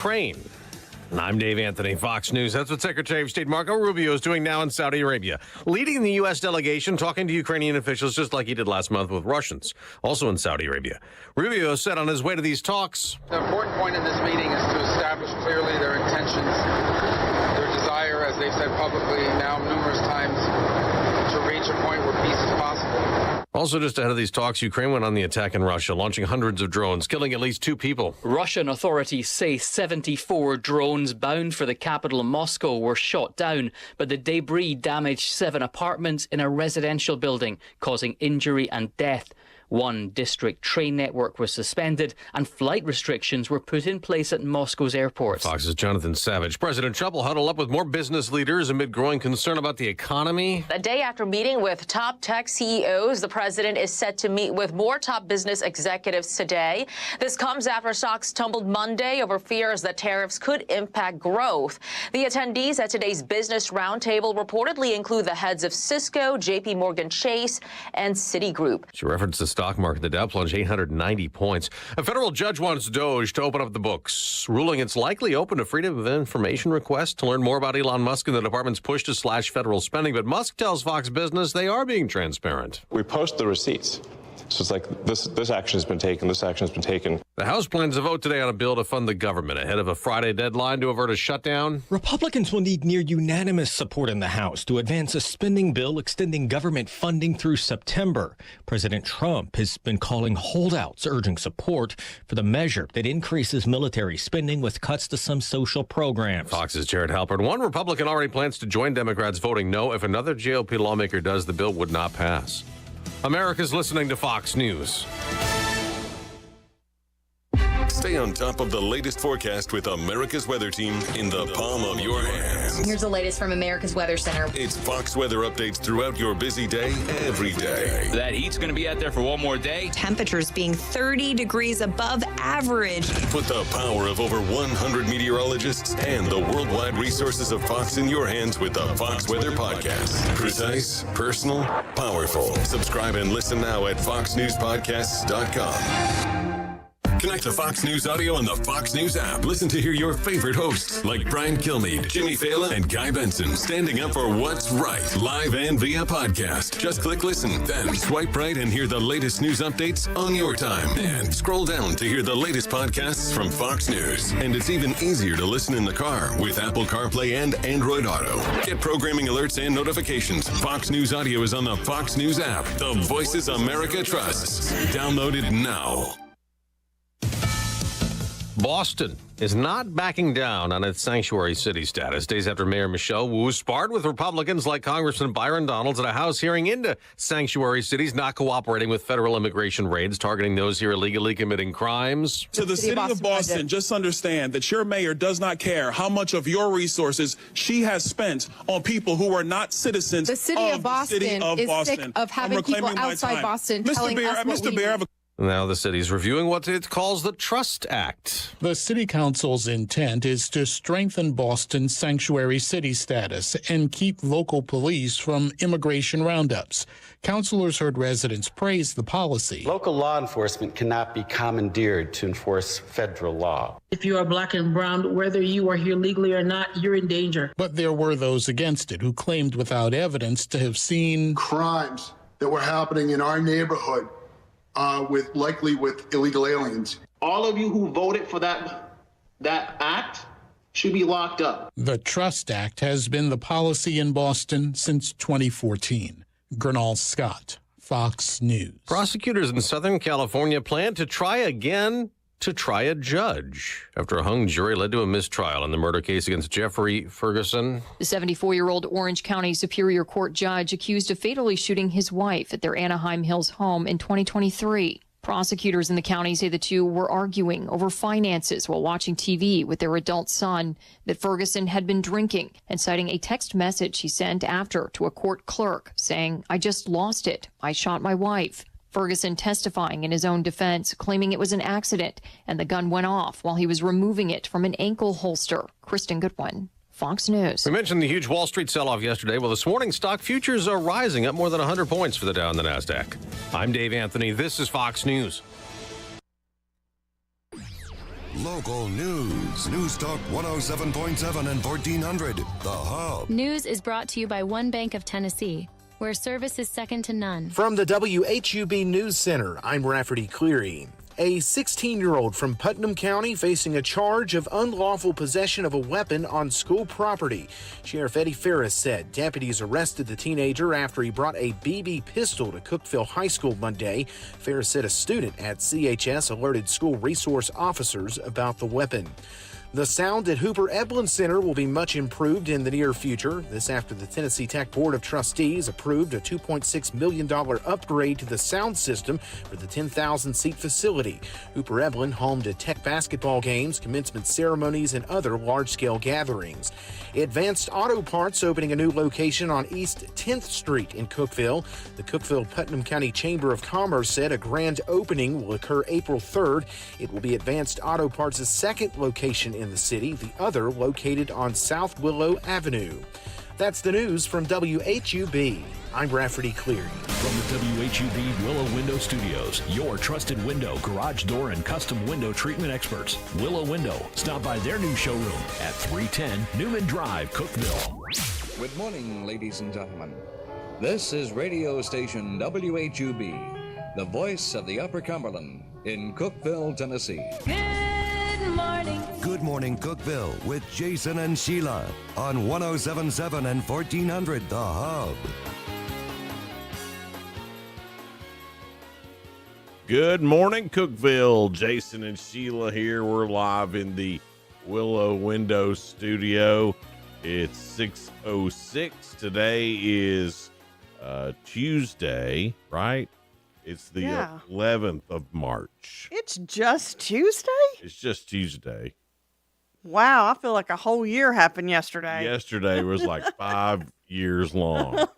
Ukraine. And I'm Dave Anthony, Fox News. That's what Secretary of State Marco Rubio is doing now in Saudi Arabia, leading the U.S. delegation, talking to Ukrainian officials just like he did last month with Russians, also in Saudi Arabia. Rubio said on his way to these talks, the important point in this meeting is to establish clearly their intentions, their desire, as they've said publicly now numerous times, to reach a point where peace is possible. Also, just ahead of these talks, Ukraine went on the attack in Russia, launching hundreds of drones, killing at least 2 people. Russian authorities say 74 drones bound for the capital, Moscow, were shot down, but the debris damaged 7 apartments in a residential building, causing injury and death. One district train network was suspended and flight restrictions were put in place at Moscow's airports. Fox's Jonathan Savage. President Trump will huddle up with more business leaders amid growing concern about the economy. A day after meeting with top tech CEOs, the president is set to meet with more top business executives today. This comes after stocks tumbled Monday over fears that tariffs could impact growth. The attendees at today's business roundtable reportedly include the heads of Cisco, JP Morgan Chase, and Citigroup. She referenced the stock market. The Dow plunged 890 points. A federal judge wants Doge to open up the books, ruling it's likely open to freedom of information requests to learn more about Elon Musk and the department's push to slash federal spending. But Musk tells Fox Business they are being transparent. We post the receipts. So it's like this action has been taken, this action has been taken. The House plans to vote today on a bill to fund the government ahead of a Friday deadline to avert a shutdown. Republicans will need near unanimous support in the House to advance a spending bill extending government funding through September. President Trump has been calling holdouts, urging support for the measure that increases military spending with cuts to some social programs. Fox's Jared Halpern. One Republican already plans to join Democrats voting no. If another GOP lawmaker does, the bill would not pass. America's listening to Fox News. Stay on top of the latest forecast with America's Weather Team in the palm of your hands. Here's the latest from America's Weather Center. It's Fox weather updates throughout your busy day, every day. That heat's going to be out there for one more day. Temperatures being 30 degrees above average. Put the power of over 100 meteorologists and the worldwide resources of Fox in your hands with the Fox Weather Podcast. Precise, personal, powerful. Subscribe and listen now at foxnewspodcasts.com. Connect to Fox News Audio on the Fox News app. Listen to hear your favorite hosts like Brian Kilmeade, Jimmy Fallon, and Guy Benson standing up for what's right, live and via podcast. Just click listen, then swipe right and hear the latest news updates on your time. And scroll down to hear the latest podcasts from Fox News. And it's even easier to listen in the car with Apple CarPlay and Android Auto. Get programming alerts and notifications. Fox News Audio is on the Fox News app. The voices America trusts. Download it now. Boston is not backing down on its sanctuary city status days after Mayor Michelle Wu sparred with Republicans like Congressman Byron Donalds at a House hearing into sanctuary cities not cooperating with federal immigration raids targeting those here illegally committing crimes. To the city of Boston, just understand that your mayor does not care how much of your resources she has spent on people who are not citizens the city of Boston. Is sick of having people outside Boston telling us what we need. Now the city's reviewing what it calls the Trust Act. The city council's intent is to strengthen Boston's sanctuary city status and keep local police from immigration roundups. Councilors heard residents praise the policy. Local law enforcement cannot be commandeered to enforce federal law. If you are black and brown, whether you are here legally or not, you're in danger. But there were those against it who claimed without evidence to have seen crimes that were happening in our neighborhood. Likely with illegal aliens. All of you who voted for that act should be locked up. The Trust Act has been the policy in Boston since 2014. Gernal Scott, Fox News. Prosecutors in Southern California plan to try again to try a judge after a hung jury led to a mistrial in the murder case against Jeffrey Ferguson. The 74-year-old Orange County Superior Court judge accused of fatally shooting his wife at their Anaheim Hills home in 2023. Prosecutors in the county say the two were arguing over finances while watching TV with their adult son, that Ferguson had been drinking, and citing a text message he sent after to a court clerk saying, "I just lost it. I shot my wife." Ferguson testifying in his own defense, claiming it was an accident and the gun went off while he was removing it from an ankle holster. Kristen Goodwin, Fox News. We mentioned the huge Wall Street sell-off yesterday. Well, this morning, stock futures are rising up more than 100 points for the Dow and the NASDAQ. I'm Dave Anthony. This is Fox News. Local news. News Talk 107.7 and 1400. The Hub. News is brought to you by One Bank of Tennessee, where service is second to none. From the WHUB News Center, I'm Rafferty Cleary. A 16-year-old from Putnam County facing a charge of unlawful possession of a weapon on school property. Sheriff Eddie Ferris said deputies arrested the teenager after he brought a BB pistol to Cookeville High School Monday. Ferris said a student at CHS alerted school resource officers about the weapon. The sound at Hooper Eblen Center will be much improved in the near future. This after the Tennessee Tech Board of Trustees approved a $2.6 million upgrade to the sound system for the 10,000-seat facility. Hooper Eblen home to Tech basketball games, commencement ceremonies, and other large-scale gatherings. Advanced Auto Parts opening a new location on East 10th Street in Cookeville. The Cookeville-Putnam County Chamber of Commerce said a grand opening will occur April 3rd. It will be Advanced Auto Parts' second location in the city, the other located on South Willow Avenue. That's the news from WHUB. I'm Rafferty Cleary. From the WHUB Willow Window Studios, your trusted window, garage door, and custom window treatment experts. Willow Window. Stop by their new showroom at 310 Newman Drive, Cookeville. Good morning, ladies and gentlemen. This is radio station WHUB, the voice of the Upper Cumberland in Cookeville, Tennessee. Good morning. Good morning, Cookeville, with Jason and Sheila on 107.7 and 1400 The Hub. Good morning, Cookeville. Jason and Sheila here. We're live in the Willow Window Studio. It's 6:06. Today is Tuesday, right? It's the 11th of March. It's just Tuesday? It's just Tuesday. Wow, I feel like a whole year happened yesterday. Yesterday was like 5 years long.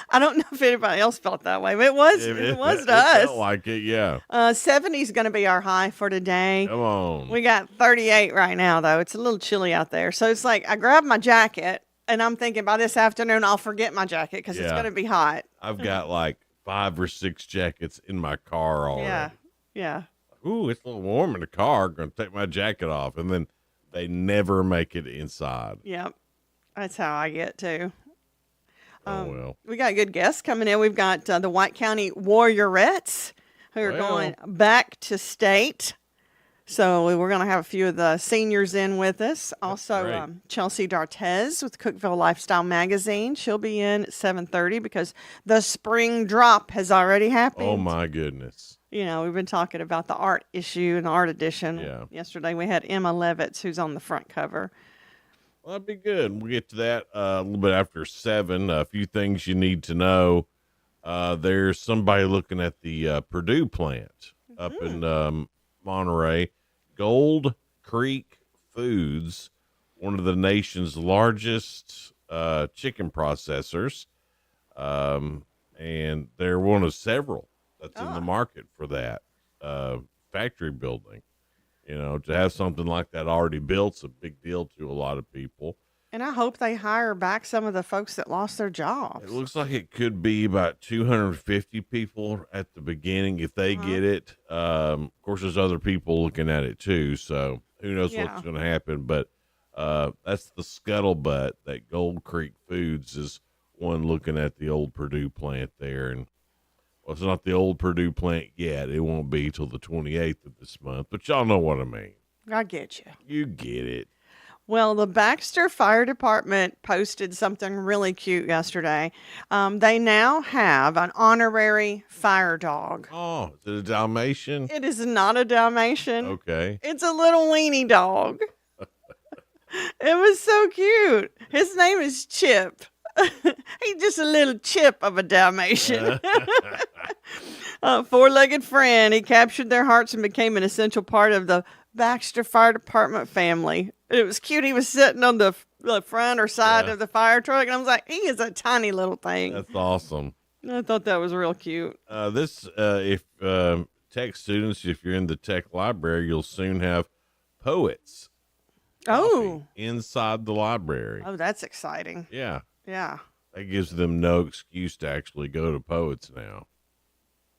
I don't know if anybody else felt that way, but it was to us. It felt like it, yeah. 70 is going to be our high for today. Come on. We got 38 right now, though. It's a little chilly out there. So it's like I grabbed my jacket, and I'm thinking by this afternoon I'll forget my jacket because it's going to be hot. I've got like 5 or 6 jackets in my car already. Yeah. Ooh, it's a little warm in the car. Going to take my jacket off. And then they never make it inside. Yep. That's how I get too. Well. We got good guests coming in. We've got the White County Warriorettes who are going back to state. So we're going to have a few of the seniors in with us. Also, Chelsea Dartez with Cookeville Lifestyle Magazine. She'll be in at 7:30 because the spring drop has already happened. Oh, my goodness. You know, we've been talking about the art issue and the art edition. Yeah. Yesterday we had Emma Levitz, who's on the front cover. Well, that'd be good. We'll get to that a little bit after 7. A few things you need to know. There's somebody looking at the Purdue plant up in Monterey. Gold Creek Foods, one of the nation's largest chicken processors, and they're one of several that's in the market for that factory building. You know, to have something like that already built's a big deal to a lot of people. And I hope they hire back some of the folks that lost their jobs. It looks like it could be about 250 people at the beginning if they get it. Of course, there's other people looking at it too, so who knows what's going to happen. But that's the scuttlebutt that Gold Creek Foods is one looking at the old Purdue plant there. And well, it's not the old Purdue plant yet. It won't be till the 28th of this month, but y'all know what I mean. I get you. You get it. Well, the Baxter Fire Department posted something really cute yesterday. They now have an honorary fire dog. Oh, is it a Dalmatian? It is not a Dalmatian. Okay. It's a little weenie dog. It was so cute. His name is Chip. He's just a little chip of a Dalmatian. Four-legged friend. He captured their hearts and became an essential part of the Baxter Fire Department family. It was cute. He was sitting on the front or side of the fire truck, and I was like, he is a tiny little thing. That's awesome. I thought that was real cute. If tech students, if you're in the tech library, you'll soon have poets. Inside the library. Oh, that's exciting. Yeah. Yeah. That gives them no excuse to actually go to poets now.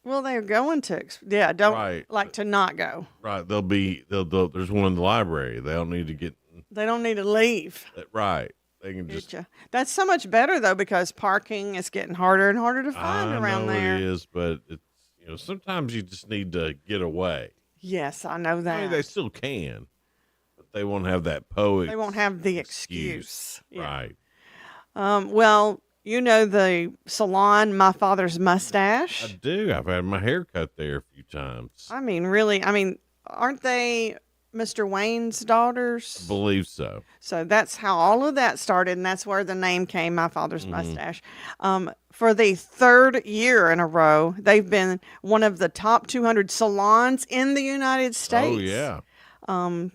Well, they're going to. Yeah, don't Right. like to not go. Right. They'll there's one in the library. They don't need to get. They don't need to leave. Right. They can just. That's so much better though, because parking is getting harder and harder to find I around know there. it is, but it's sometimes you just need to get away. Yes, I know that. I mean, they still can, but they won't have that poet. They won't have the excuse. Yeah. Right. Well, you know the salon, My Father's Mustache. I do. I've had my hair cut there a few times. I mean, really. I mean, aren't they Mr. Wayne's daughters? I believe so. So that's how all of that started, and that's where the name came, My Father's Mustache. For the third year in a row, they've been one of the top 200 salons in the United States. Oh, yeah.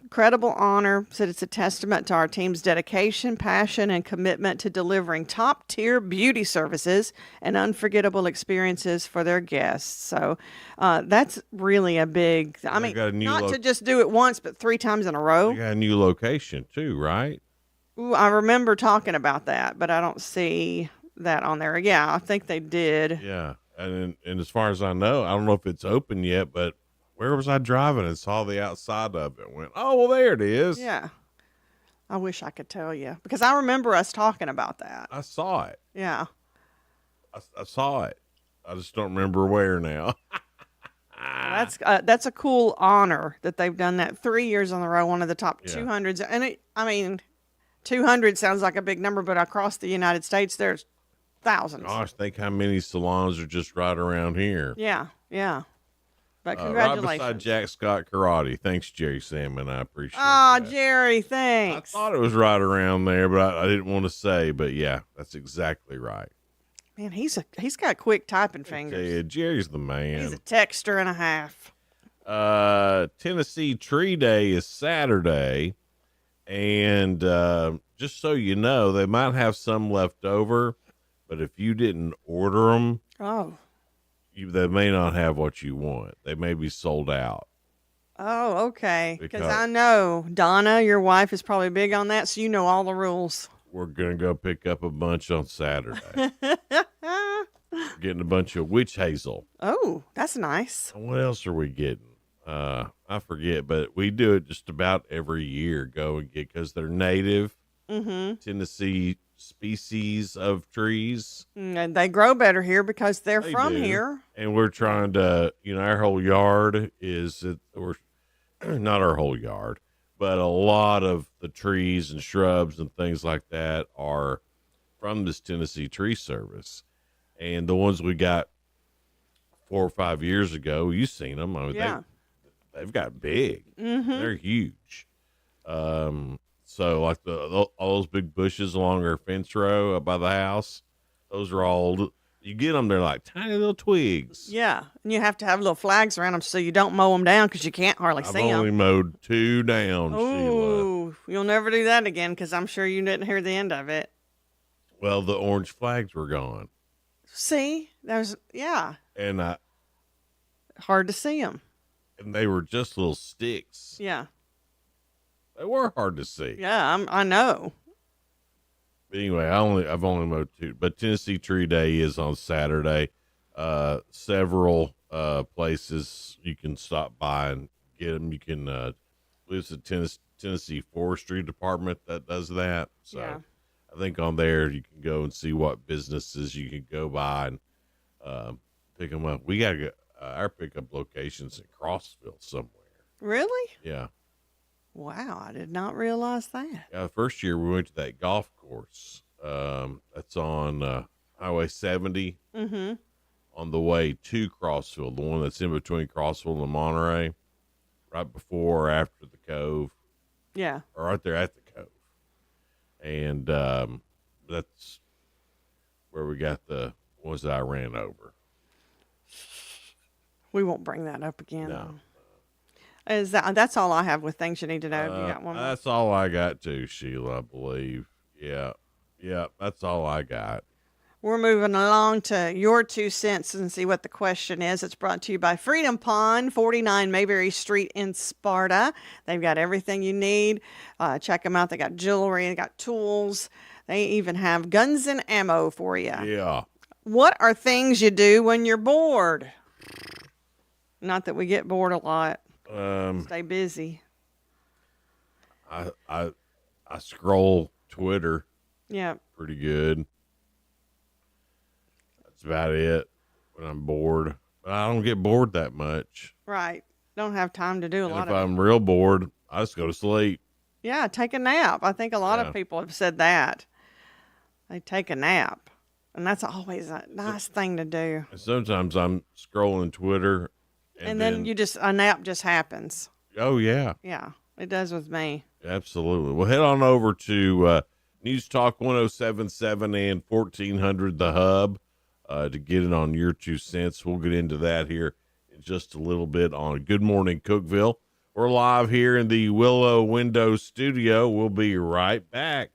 Credible honor, said it's a testament to our team's dedication, passion, and commitment to delivering top-tier beauty services and unforgettable experiences for their guests. So that's really a big, I mean, not to just do it once, but 3 times in a row. They got a new location too, right? Ooh, I remember talking about that, but I don't see that on there. Yeah, I think they did. Yeah. And as far as I know, I don't know if it's open yet, but where was I driving and saw the outside of it? Went, oh, well, there it is. Yeah. I wish I could tell you, because I remember us talking about that. I saw it. Yeah. I saw it. I just don't remember where now. That's a cool honor that they've done that 3 years in a row, one of the top 200s. And I mean, 200 sounds like a big number, but across the United States, there's thousands. Gosh, think how many salons are just right around here. Yeah, yeah. But Right congratulations. beside Jack Scott Karate. Thanks, Jerry Salmon. I appreciate it. Oh, Jerry, thanks. I thought it was right around there, but I didn't want to say. But yeah, that's exactly right. Man, he's got quick typing fingers. Yeah, Jerry's the man. He's a texter and a half. Tennessee Tree Day is Saturday, and just so you know, they might have some left over, but if you didn't order them, they may not have what you want. They may be sold out. Oh, okay. Because I know Donna, your wife, is probably big on that, so you know all the rules. We're gonna go pick up a bunch on Saturday. Getting a bunch of witch hazel. Oh, that's nice. What else are we getting? I forget, but we do it just about every year. Go and get, because they're native Tennessee species of trees. And they grow better here because they're from here. And we're trying to, our whole yard or not our whole yard, but a lot of the trees and shrubs and things like that are from this Tennessee Tree Service. And the ones we got 4 or 5 years ago, you've seen them. I mean, they've got big. They're huge. So like all those big bushes along our fence row up by the house, those are all, you get them, they're like tiny little twigs. Yeah. And you have to have little flags around them so you don't mow them down, because you can't hardly see them. I've only mowed 2 down, Ooh, you'll never do that again, because I'm sure you didn't hear the end of it. Well, the orange flags were gone. See, And hard to see them. And they were just little sticks. Yeah. They were hard to see. Yeah, I know. But anyway, I've only mowed 2. But Tennessee Tree Day is on Saturday. Several places you can stop by and get them. You can it's the Tennessee Forestry Department that does that. So I think on there you can go and see what businesses you can go by and pick them up. We got to get our pickup locations in Crossville somewhere. Really? Yeah. Wow, I did not realize that. Yeah, first year we went to that golf course. That's on Highway 70 on the way to Crossville, the one that's in between Crossville and Monterey, right before or after the Cove. Yeah. Or right there at the Cove. And that's where we got the ones that I ran over. We won't bring that up again. No. That's all I have with things you need to know. You got one more? That's all I got too, Sheila, I believe. Yeah, that's all I got. We're moving along to your 2 cents and see what the question is. It's brought to you by Freedom Pond, 49 Mayberry Street in Sparta. They've got everything you need. Check them out. They got jewelry, they got tools. They even have guns and ammo for you. Yeah. What are things you do when you're bored? Not that we get bored a lot. Stay busy. I scroll Twitter. Yeah. Pretty good. That's about it when I'm bored. But I don't get bored that much. Right. Don't have time to do a lot of it. If I'm real bored, I just go to sleep. Yeah, take a nap. I think a lot of people have said that. They take a nap. And that's always a nice thing to do. Sometimes I'm scrolling Twitter. And then a nap just happens. Oh, yeah. Yeah, it does with me. Absolutely. Well, head on over to News Talk 1077 and 1400 The Hub to get it on your 2 cents. We'll get into that here in just a little bit on Good Morning Cookeville. We're live here in the Willow Window studio. We'll be right back.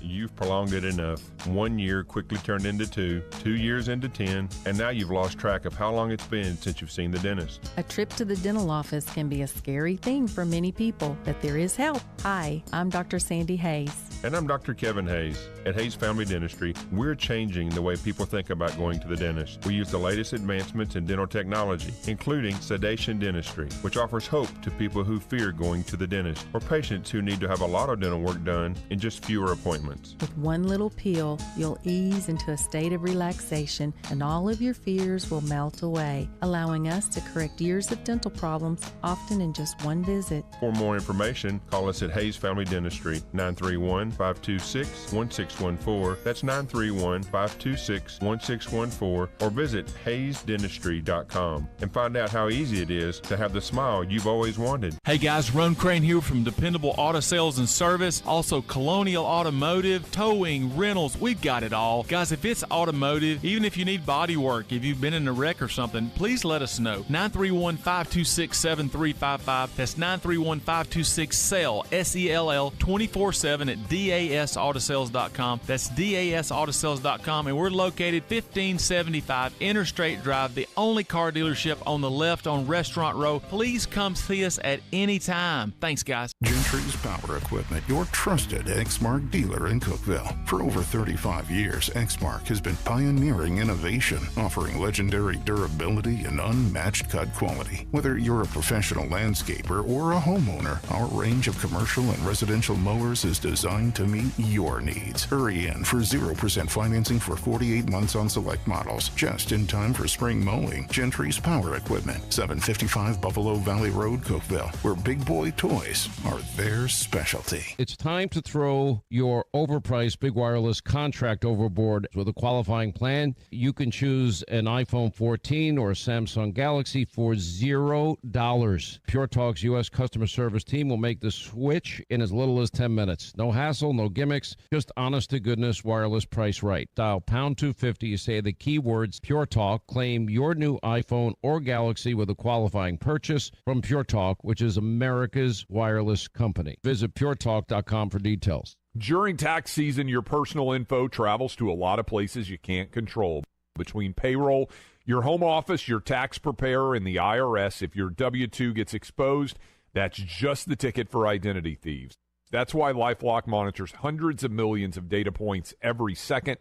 You've prolonged it enough. 1 year quickly turned into 2, 2 years into 10, and now you've lost track of how long it's been since you've seen the dentist. A trip to the dental office can be a scary thing for many people, but there is help. Hi, I'm Dr. Sandy Hayes. And I'm Dr. Kevin Hayes. At Hayes Family Dentistry, we're changing the way people think about going to the dentist. We use the latest advancements in dental technology, including sedation dentistry, which offers hope to people who fear going to the dentist, or patients who need to have a lot of dental work done in just fewer appointments. With one little peel, you'll ease into a state of relaxation and all of your fears will melt away, allowing us to correct years of dental problems, often in just one visit. For more information, call us at Hayes Family Dentistry, 931-526-1614. That's 931-526-1614, or visit HayesDentistry.com and find out how easy it is to have the smile you've always wanted. Hey guys, Ron Crane here from Dependable Auto Sales and Service, also Colonial Automotive, towing, rentals, we've got it all. Guys, if it's automotive, even if you need body work, if you've been in a wreck or something, please let us know. 931-526-7355. That's 931-526-SELL, S-E-L-L, 24/7 at dasautosales.com. That's dasautosales.com, and we're located 1575 Interstate Drive, the only car dealership on the left on Restaurant Row. Please come see us at any time. Thanks, guys. Gentry's Power Equipment, your trusted Exmark dealer in Cookeville. For over 35 years, Exmark has been pioneering innovation, offering legendary durability and unmatched cut quality. Whether you're a professional landscaper or a homeowner, our range of commercial and residential mowers is designed to meet your needs. Hurry in for 0% financing for 48 months on select models, just in time for spring mowing. Gentry's Power Equipment, 755 Buffalo Valley Road, Cookeville, where big boy toys are their specialty. It's time to throw your overpriced big wireless contract overboard. With a qualifying plan, you can choose an iPhone 14 or a Samsung Galaxy for $0. Pure Talk's U.S. customer service team will make the switch in as little as 10 minutes. No hassle, no gimmicks, just honest-to-goodness wireless price right. Dial pound 250, you say the keywords Pure Talk, claim your new iPhone or Galaxy with a qualifying purchase from Pure Talk, which is America's wireless company. Visit puretalk.com for details. During tax season, your personal info travels to a lot of places you can't control. Between payroll, your home office, your tax preparer, and the IRS, if your W-2 gets exposed, that's just the ticket for identity thieves. That's why LifeLock monitors hundreds of millions of data points every second.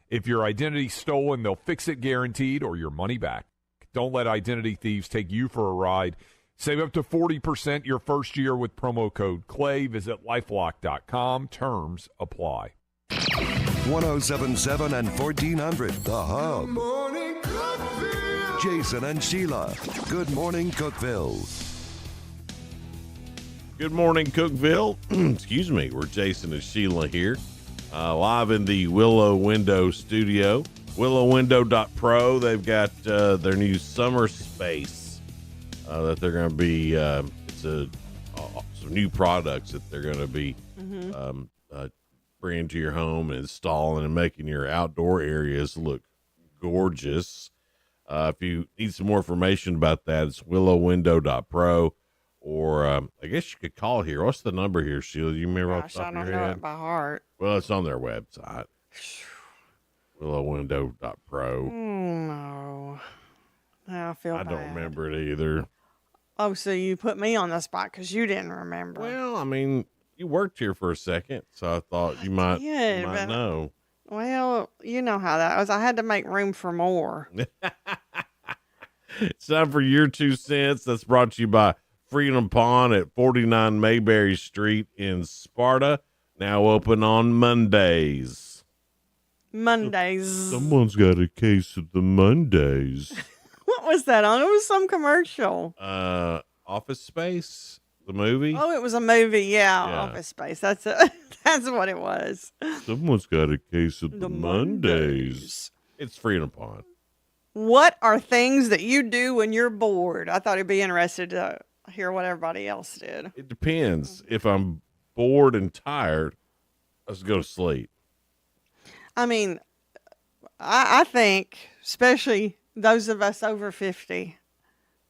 If your identity's stolen, they'll fix it guaranteed or your money back. Don't let identity thieves take you for a ride. Save up to 40% your first year with promo code CLAY. Visit lifelock.com. Terms apply. 1077 and 1400, The Hub. Jason and Sheila. Good morning, Cookeville. Good morning, Cookeville. Excuse me. We're Jason and Sheila here, live in the Willow Window studio. Willowwindow.pro. They've got their new summer space that they're going to be, some new products that they're going to be bringing to your home and installing and making your outdoor areas look gorgeous. If you need some more information about that, it's willowwindow.pro, or I guess you could call here. What's the number here, Sheila? Do you remember off the top of your head? I don't know it by heart. Well, it's on their website. willowwindow.pro. No. I feel bad. I don't remember it either. Oh, so you put me on the spot because you didn't remember. Well, I mean, you worked here for a second, so I thought you might know. Well, you know how that was. I had to make room for more. It's time for your 2 cents. That's brought to you by Freedom Pond at 49 Mayberry Street in Sparta. Now open on Mondays. Mondays. Someone's got a case of the Mondays. What was that on? It was some commercial. Office Space, the movie. Oh, it was a movie. Yeah. Office Space. That's what it was. Someone's got a case of the Mondays. It's Freedom Pond. What are things that you do when you're bored? I thought it'd be interested to hear what everybody else did. It depends. If I'm bored and tired, let's go to sleep. I mean, I think, especially those of us over 50,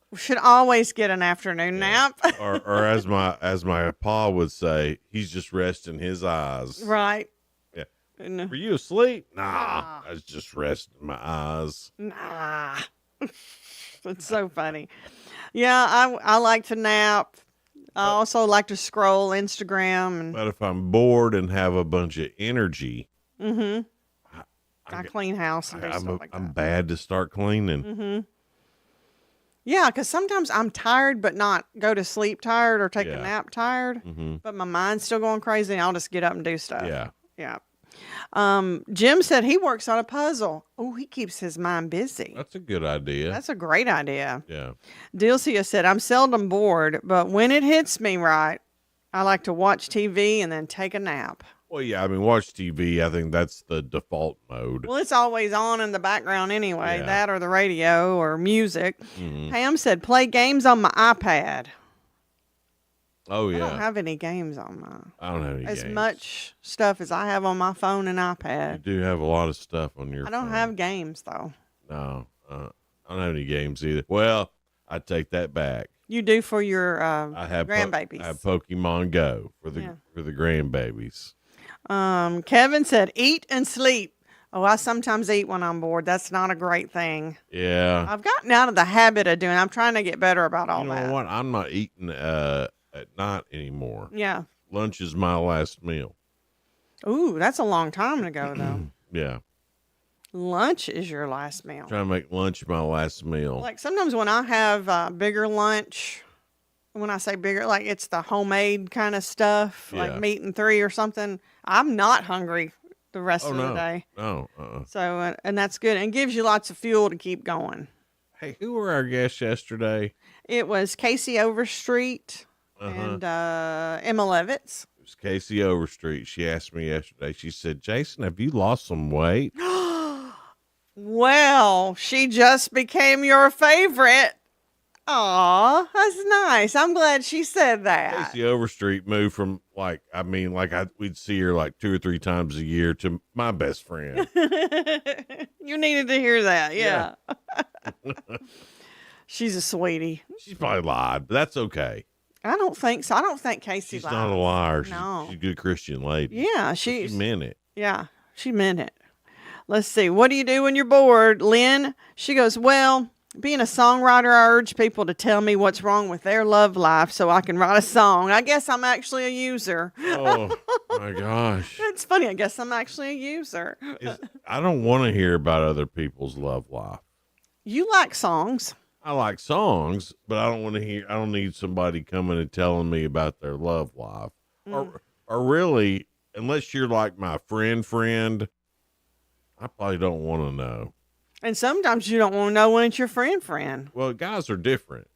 we should always get an afternoon nap. or as my pa would say, he's just resting his eyes. Right. Yeah. Were you asleep? Nah. I was just resting my eyes. Nah. It's so funny. Yeah, I like to nap. I also like to scroll Instagram. But if I'm bored and have a bunch of energy, I clean house and do stuff like that. I'm bad to start cleaning. Mm-hmm. Yeah, because sometimes I'm tired, but not go to sleep tired or take a nap tired. Mm-hmm. But my mind's still going crazy, and I'll just get up and do stuff. Yeah. Yeah. Jim said he works on a puzzle. Oh, he keeps his mind busy. That's a good idea. That's a great idea. Yeah. Dilcia said, I'm seldom bored, but when it hits me right, I like to watch TV and then take a nap. Well, yeah, I mean, watch TV. I think that's the default mode. Well, it's always on in the background anyway, that or the radio or music. Mm-hmm. Pam said, play games on my iPad. Oh, yeah. I don't have any games on my. I don't have any as games. much stuff as I have on my phone and iPad. You do have a lot of stuff on your I don't phone. have games, though. No, I don't have any games either. Well, I take that back. You do for your I have grandbabies. I have Pokemon Go for the grandbabies. Kevin said, eat and sleep. Oh, I sometimes eat when I'm bored. That's not a great thing. Yeah. I've gotten out of the habit of doing. I'm trying to get better about all that. You know what? I'm not eating at night anymore. Yeah. Lunch is my last meal. Ooh, that's a long time ago, though. Yeah. Lunch is your last meal. Trying to make lunch my last meal. Like sometimes when I have bigger lunch, when I say bigger, like it's the homemade kind of stuff, like meat and 3 or something, I'm not hungry the rest of the day. No. So, and that's good. And gives you lots of fuel to keep going. Hey, who were our guests yesterday? It was Casey Overstreet and Emma Levitz. It was Casey Overstreet. She asked me yesterday, she said, Jason, have you lost some weight? Well, she just became your favorite. Aw, that's nice. I'm glad she said that. Casey Overstreet moved from we'd see her like 2 or 3 times a year to my best friend. You needed to hear that. Yeah. She's a sweetie. She's probably lied, but that's okay. I don't think so. I don't think Casey She's lied. not a liar. No. She's a good Christian lady. Yeah, she meant it. Yeah, she meant it. Let's see. What do you do when you're bored? Lynn, she goes, well, being a songwriter, I urge people to tell me what's wrong with their love life so I can write a song. I guess I'm actually a user. Oh, my gosh. It's funny. I guess I'm actually a user. I don't want to hear about other people's love life. You like songs. I like songs, but I don't need somebody coming and telling me about their love life. Or really, unless you're like my friend, I probably don't want to know. And sometimes you don't want to know when it's your friend. Well, guys are different.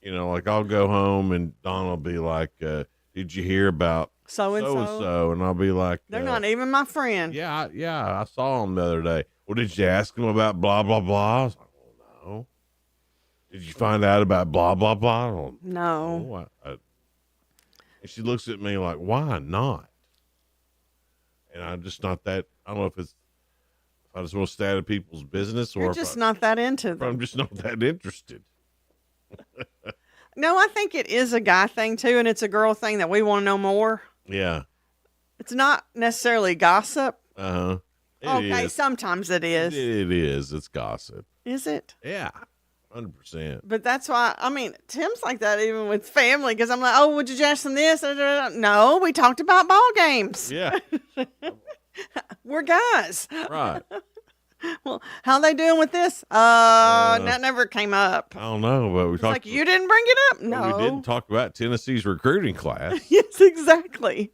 You know, like I'll go home and Don will be like, did you hear about so-and-so? And I'll be like, they're not even my friend. Yeah, I saw him the other day. Well, did you ask him about blah, blah, blah? I was like, well, no. Did you find out about blah, blah, blah? No. And she looks at me like, why not? And I'm just not that, I don't know if I just want to stay out of people's business or you're just not that into them. I'm just not that interested. No, I think it is a guy thing too, and it's a girl thing that we want to know more. Yeah. It's not necessarily gossip. Uh-huh. Okay, sometimes it is. It is. It's gossip. Is it? Yeah. 100%. But that's why, I mean, Tim's like that even with family, because I'm like, oh, would you ask them this? No, we talked about ball games. Yeah. We're guys. Right. Well, how they doing with this? That never came up. I don't know, but we It's talked. like, you didn't bring it up? No. We did talk about Tennessee's recruiting class. Yes, exactly.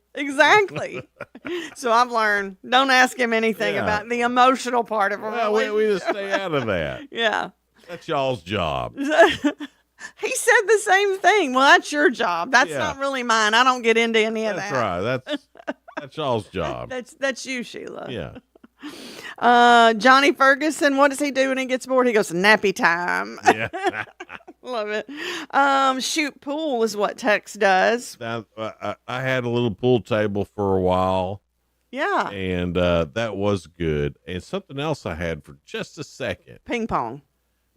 So I've learned, don't ask him anything about the emotional part of a relationship. We just stay out of that. Yeah. That's y'all's job. He said the same thing. Well, that's your job. That's not really mine. I don't get into any of that. That's right. That's y'all's job. That's you, Sheila. Yeah. Johnny Ferguson, what does he do when he gets bored? He goes, nappy time. Yeah. Love it. Shoot pool is what Tex does. Now, I had a little pool table for a while. Yeah. And that was good. And something else I had for just a second. Ping pong.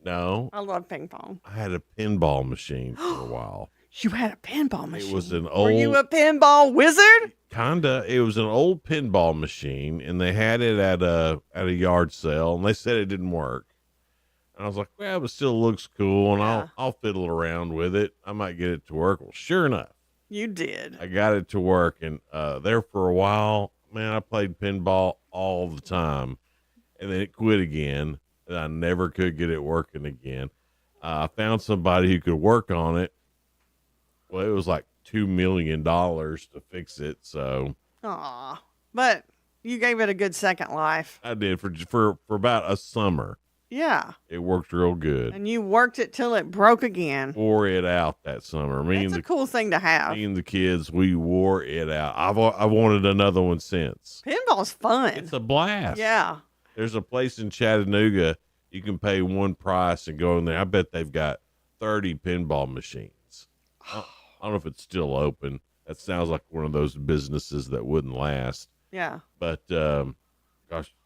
No. I love ping pong. I had a pinball machine for a while. You had a pinball machine? It was an old... Were you a pinball wizard? Kinda. It was an old pinball machine, and they had it at a yard sale, and they said it didn't work. And I was like, well, it still looks cool, and I'll fiddle around with it. I might get it to work. Well, sure enough. You did. I got it to work, and there for a while, man, I played pinball all the time, and then it quit again, and I never could get it working again. I found somebody who could work on it. Well, it was like $2 million to fix it, so. Aw, but you gave it a good second life. I did for about a summer. Yeah. It worked real good. And you worked it till it broke again. Wore it out that summer. That's a cool thing to have. Me and the kids, we wore it out. I wanted another one since. Pinball's fun. It's a blast. Yeah. There's a place in Chattanooga you can pay one price and go in there. I bet they've got 30 pinball machines. I don't know if it's still open. That sounds like one of those businesses that wouldn't last. Yeah. But, 3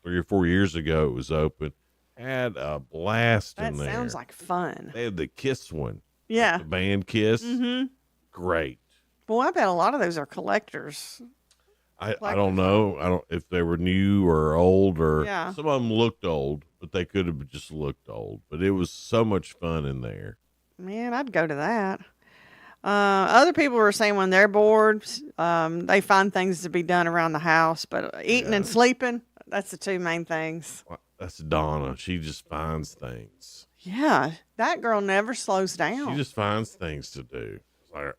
or 4 years ago, it was open. Had a blast in there. That sounds like fun. They had the Kiss one. Yeah. Like the band Kiss. Mm-hmm. Great. Boy, I bet a lot of those are collectors. I don't know. I don't if they were new or old or some of them looked old, but they could have just looked old. But it was so much fun in there. Man, I'd go to that. Other people were saying when they're bored, they find things to be done around the house, but eating and sleeping, that's the two main things. That's Donna. She just finds things. Yeah, that girl never slows down. She just finds things to do. It's like,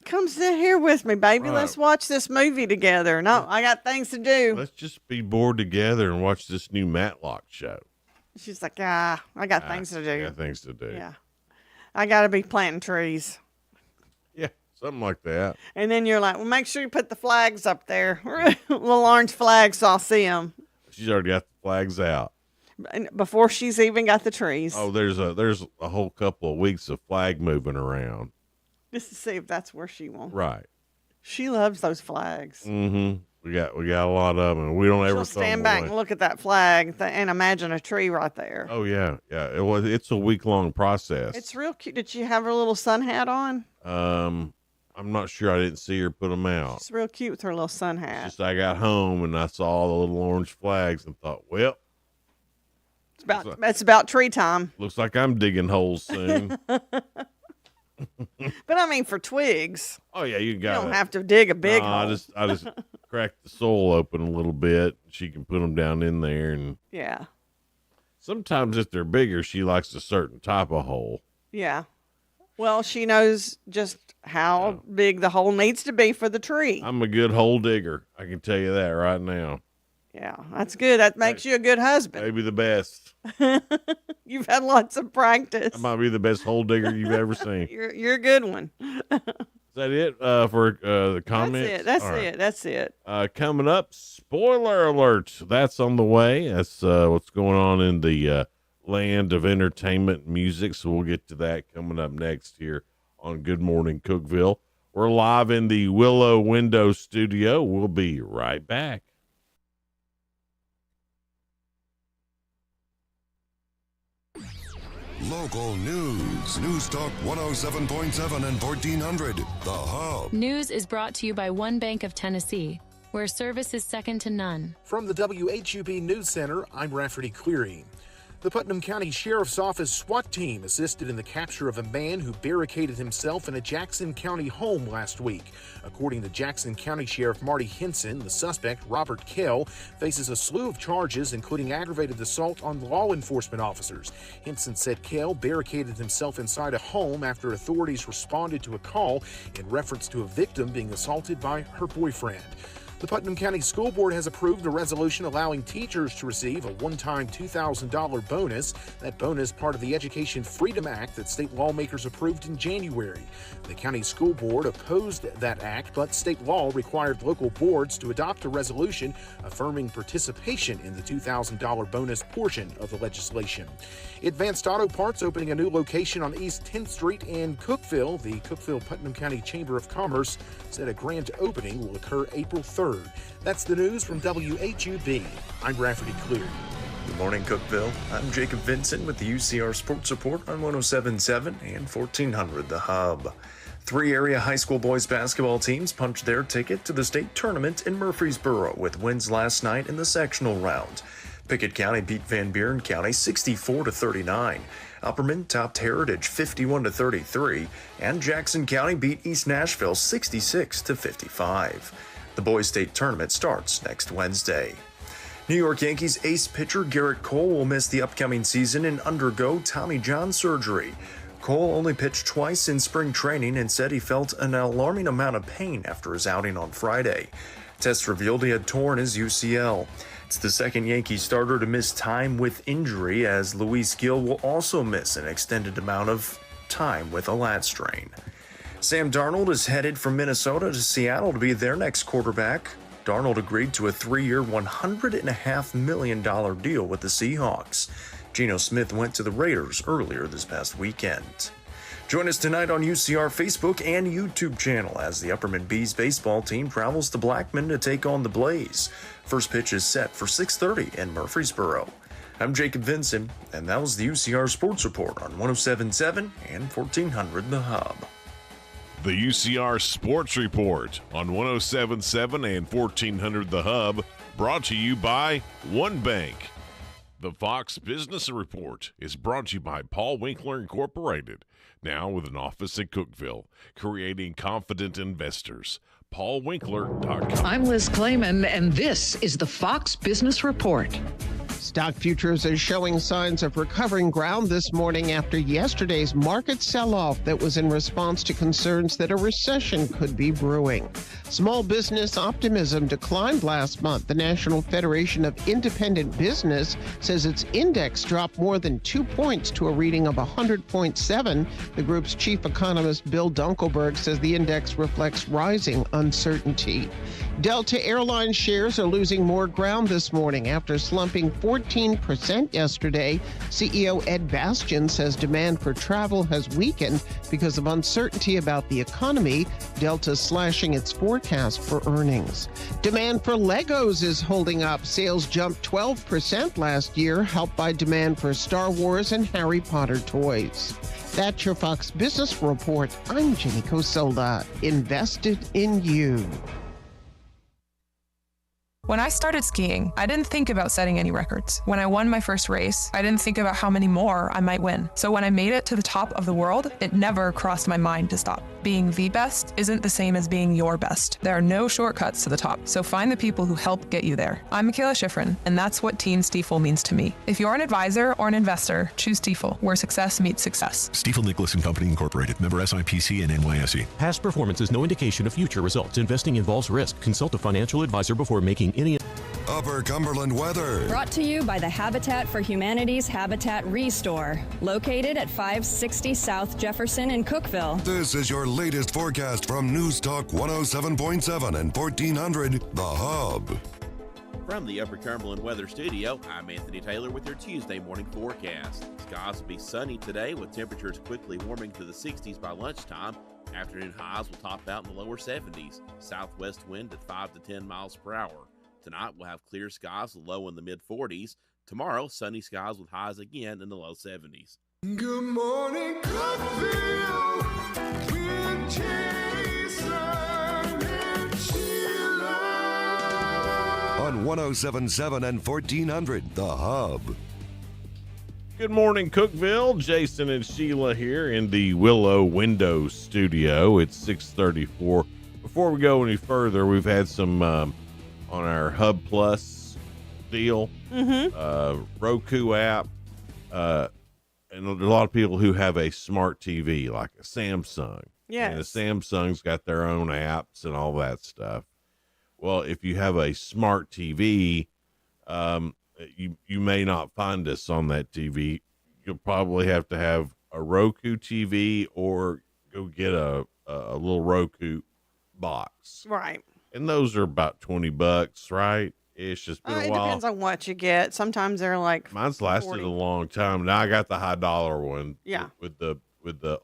come sit here with me, baby. Right. Let's watch this movie together. No, I got things to do. Let's just be bored together and watch this new Matlock show. She's like, I got things to do. I got things to do. Yeah. I got to be planting trees. Yeah, something like that. And then you're like, well, make sure you put the flags up there. Little orange flags so I'll see them. She's already got the flags out. Before she's even got the trees. Oh, there's a whole couple of weeks of flag moving around. Just to see if that's where she wants. Right. She loves those flags. Mm-hmm. We got a lot of them, and we don't ever stand back and look at that flag and imagine a tree right there. Oh yeah, yeah. It's a week-long process. It's real cute. Did she have her little sun hat on? I'm not sure. I didn't see her put them out. She's real cute with her little sun hat. Just I got home and I saw the little orange flags and thought, well, it's about tree time. Looks like I'm digging holes soon. But I mean, for twigs. Oh yeah, you don't have to dig a big hole. I just cracked the soil open a little bit. She can put them down in there, and yeah. Sometimes if they're bigger, she likes a certain type of hole. Yeah. Well, she knows just how big the hole needs to be for the tree. I'm a good hole digger. I can tell you that right now. Yeah, that's good. That makes you a good husband. Maybe the best. You've had lots of practice. I might be the best hole digger you've ever seen. You're a good one. Is that it for the comments? That's it. Coming up, spoiler alert. That's on the way. That's what's going on in the land of entertainment and music. So we'll get to that coming up next here on Good Morning Cookeville. We're live in the Willow Window Studio. We'll be right back. Local news. News Talk 107.7 and 1400. The Hub. News is brought to you by One Bank of Tennessee, where service is second to none. From the WHUB News Center, I'm Rafferty Cleary. The Putnam County Sheriff's Office SWAT team assisted in the capture of a man who barricaded himself in a Jackson County home last week. According to Jackson County Sheriff Marty Henson, the suspect, Robert Kell, faces a slew of charges, including aggravated assault on law enforcement officers. Henson said Kell barricaded himself inside a home after authorities responded to a call in reference to a victim being assaulted by her boyfriend. The Putnam County School Board has approved a resolution allowing teachers to receive a one-time $2,000 bonus. That bonus part of the Education Freedom Act that state lawmakers approved in January. The county school board opposed that act, but state law required local boards to adopt a resolution affirming participation in the $2,000 bonus portion of the legislation. Advanced Auto Parts opening a new location on East 10th Street in Cookeville. The Cookeville-Putnam County Chamber of Commerce said a grand opening will occur April 3rd. That's the news from WHUB. I'm Rafferty Cleary. Good morning, Cookeville. I'm Jacob Vincent with the UCR Sports Report on 107.7 and 1400 The Hub. 3 area high school boys basketball teams punched their ticket to the state tournament in Murfreesboro with wins last night in the sectional round. Pickett County beat Van Buren County 64-39. Upperman topped Heritage 51-33, and Jackson County beat East Nashville 66-55. The boys' state tournament starts next Wednesday. New York Yankees ace pitcher Garrett Cole will miss the upcoming season and undergo Tommy John surgery. Cole only pitched twice in spring training and said he felt an alarming amount of pain after his outing on Friday. Tests revealed he had torn his UCL. It's the second Yankee starter to miss time with injury, as Luis Gil will also miss an extended amount of time with a lat strain. Sam Darnold is headed from Minnesota to Seattle to be their next quarterback. Darnold agreed to a 3-year, $100.5 million deal with the Seahawks. Geno Smith went to the Raiders earlier this past weekend. Join us tonight on UCR Facebook and YouTube channel as the Upperman Bees baseball team travels to Blackman to take on the Blaze. First pitch is set for 6:30 in Murfreesboro. I'm Jacob Vincent, and that was the UCR Sports Report on 107.7 and 1400 The Hub. The UCR Sports Report on 107.7 and 1400 The Hub, brought to you by One Bank. The Fox Business Report is brought to you by Paul Winkler Incorporated, now with an office in Cookeville, creating confident investors. PaulWinkler.com. I'm Liz Clayman, and this is the Fox Business Report. Stock futures are showing signs of recovering ground this morning after yesterday's market sell-off that was in response to concerns that a recession could be brewing. Small business optimism declined last month. The National Federation of Independent Business says its index dropped more than 2 points to a reading of 100.7. The group's chief economist Bill Dunkelberg says the index reflects rising uncertainty. Delta Airlines shares are losing more ground this morning after slumping 14% yesterday. CEO Ed Bastian says demand for travel has weakened because of uncertainty about the economy. Delta's slashing its forecast for earnings. Demand for Legos is holding up. Sales jumped 12% last year, helped by demand for Star Wars and Harry Potter toys. That's your Fox Business Report. I'm Jenny Cosolda. Invested in you. When I started skiing, I didn't think about setting any records. When I won my first race, I didn't think about how many more I might win. So when I made it to the top of the world, it never crossed my mind to stop. Being the best isn't the same as being your best. There are no shortcuts to the top, so find the people who help get you there. I'm Michaela Schifrin, and that's what Team Stiefel means to me. If you're an advisor or an investor, choose Stiefel, where success meets success. Stiefel Nicholas and Company Incorporated, member SIPC and NYSE. Past performance is no indication of future results. Investing involves risk. Consult a financial advisor before making any... Upper Cumberland weather. Brought to you by the Habitat for Humanity's Habitat Restore, located at 560 South Jefferson in Cookeville. This is your latest forecast from News Talk 107.7 and 1400 The Hub. From the Upper Cumberland Weather Studio, I'm Anthony Taylor with your Tuesday morning forecast. Skies will be sunny today with temperatures quickly warming to the 60s by lunchtime. Afternoon highs will top out in the lower 70s. Southwest wind at 5 to 10 miles per hour. Tonight we'll have clear skies, low in the mid-40s. Tomorrow, sunny skies with highs again in the low 70s. Good morning, Cookeville, with Jason and Sheila. On 107.7 and 1400 The Hub. Good morning, Cookeville. Jason and Sheila here in the Willow Window Studio. It's 6:34. Before we go any further, we've had some on our Hub Plus deal, Roku app, and a lot of people who have a smart TV like a Samsung. Yes. And the Samsung's got their own apps and all that stuff. Well, if you have a smart TV, you may not find us on that TV. You'll probably have to have a Roku TV or go get a little Roku box. Right. And those are about $20, right? It's just been a It while. depends on what you get. Sometimes they're like Mine's lasted 40. a long time. Now I got the high dollar one. Yeah. With the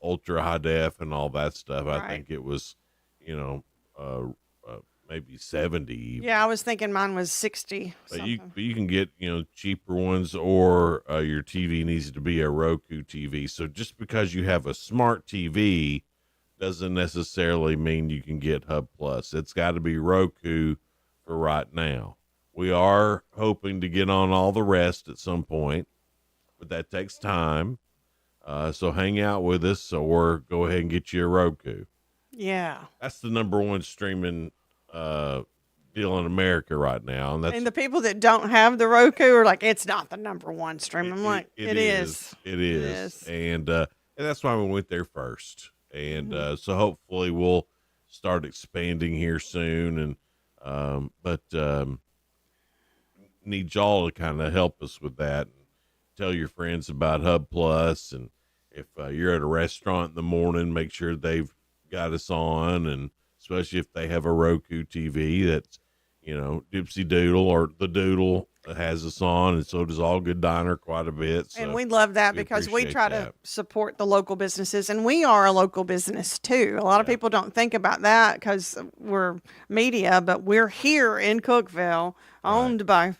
ultra high def and all that stuff. I Right. think it was, maybe 70 even. Yeah, I was thinking mine was 60. But you can get, cheaper ones, or your TV needs to be a Roku TV. So just because you have a smart TV doesn't necessarily mean you can get Hub Plus. It's got to be Roku for right now. We are hoping to get on all the rest at some point, but that takes time. So hang out with us, or go ahead and get you a Roku. Yeah. That's the number one streaming deal in America right now, And the people that don't have the Roku are like, it's not the number one stream. I'm like, it is. It is. And that's why we went there first. And so hopefully we'll start expanding here soon. And but need y'all to kind of help us with that. And tell your friends about Hub Plus. And if you're at a restaurant in the morning, make sure they've got us on. And especially if they have a Roku TV that's, Dipsy Doodle or the Doodle has us on, and so does All Good Diner quite a bit. So and we love that because we try to support the local businesses, and we are a local business too. A lot of people don't think about that because we're media, but we're here in Cookeville, owned by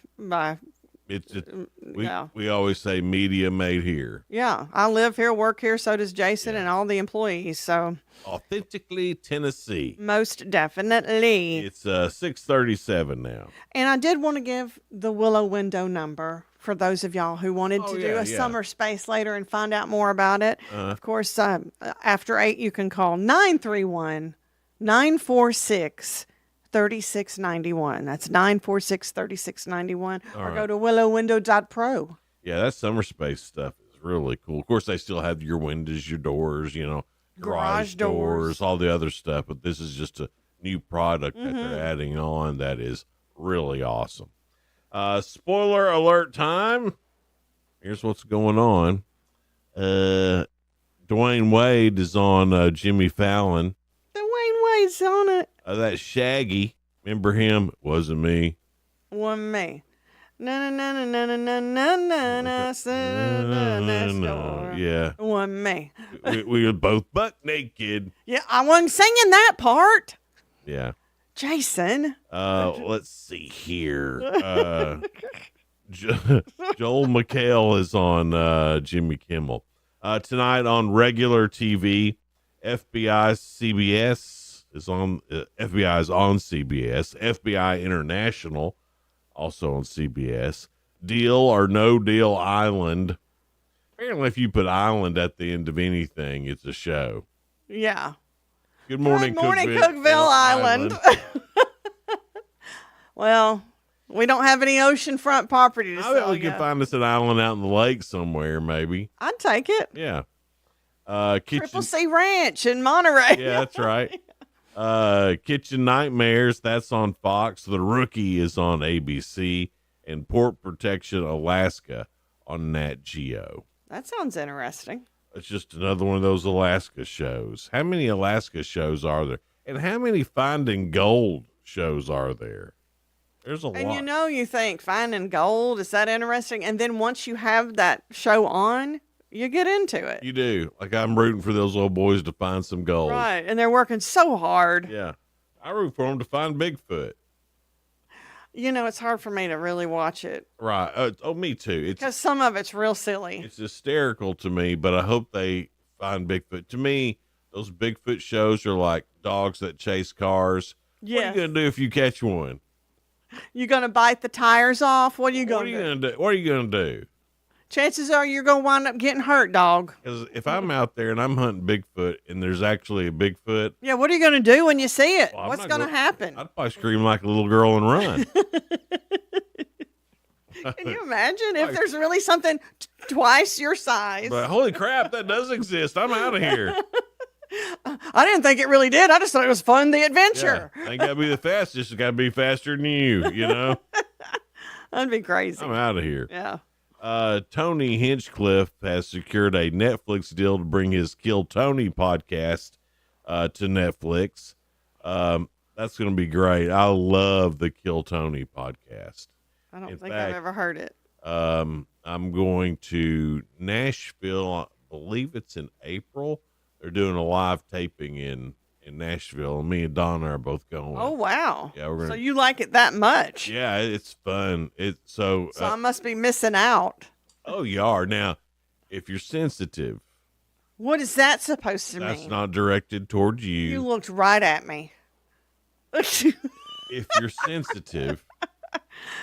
we always say media made here. Yeah, I live here, work here, so does Jason and all the employees. So authentically Tennessee. Most definitely. It's 6:37 now. And I did want to give the Willow Window number for those of y'all who wanted to do a summer space later and find out more about it. Of course, after 8, you can call 931-946-3691. That's 946-3691. Or go to willowwindow.pro. Yeah, that summer space stuff is really cool. Of course, they still have your windows, your doors, garage doors, all the other stuff. But this is just a new product that they're adding on that is really awesome. Spoiler alert time. Here's what's going on. Dwayne Wade is on Jimmy Fallon. Dwayne Wade's on it. That Shaggy, remember him? Wasn't me. Wasn't me. No. Yeah. Wasn't me. we were both buck naked. Yeah, I wasn't singing that part. Yeah. Jason. Let's see here. Joel McHale is on Jimmy Kimmel. Tonight on regular TV, FBI CBS is on. FBI is on CBS. FBI International also on CBS. Deal or No Deal Island. Apparently, if you put Island at the end of anything, it's a show. Yeah. Good morning, Cookeville Island. Well, we don't have any oceanfront property to I bet sell we can find us an island out in the lake somewhere, maybe. I'd take it. Yeah. Triple C Ranch in Monterey. Yeah, that's right. Kitchen Nightmares, that's on Fox. The Rookie is on ABC. And Port Protection Alaska on Nat Geo. That sounds interesting. It's just another one of those Alaska shows. How many Alaska shows are there? And how many Finding Gold shows are there? There's a lot. And you think Finding Gold, is that interesting? And then once you have that show on, you get into it. You do. Like, I'm rooting for those old boys to find some gold. Right. And they're working so hard. Yeah. I root for them to find Bigfoot. It's hard for me to really watch it. Right. Me too. Because some of it's real silly. It's hysterical to me, but I hope they find Bigfoot. To me, those Bigfoot shows are like dogs that chase cars. Yes. What are you going to do if you catch one? You going to bite the tires off? What are you going to do? What are you going to do? chances are you're going to wind up getting hurt, dog. Because if I'm out there and I'm hunting Bigfoot and there's actually a Bigfoot, Yeah, what are you going to do when you see it? Well, I'm What's not going to gonna- happen? I'd probably scream like a little girl and run. Can you imagine if there's really something twice your size? But holy crap, that does exist. I'm out of here. I didn't think it really did. I just thought it was fun, the adventure. Yeah, I ain't got to be the fastest. It's got to be faster than you, you know? That'd be crazy. I'm out of here. Yeah. Tony Hinchcliffe has secured a Netflix deal to bring his Kill Tony podcast to Netflix. That's going to be great. I love the Kill Tony podcast. I don't think I've ever heard it. I'm going to Nashville. I believe it's in April. They're doing a live taping in Nashville, and me and Donna are both going. Oh, wow. Yeah, we're gonna, so you like it that much? Yeah, it's fun. So I must be missing out. Oh, you are. Now, if you're sensitive, What is that supposed to mean? that's not directed towards you. You looked right at me. If you're sensitive,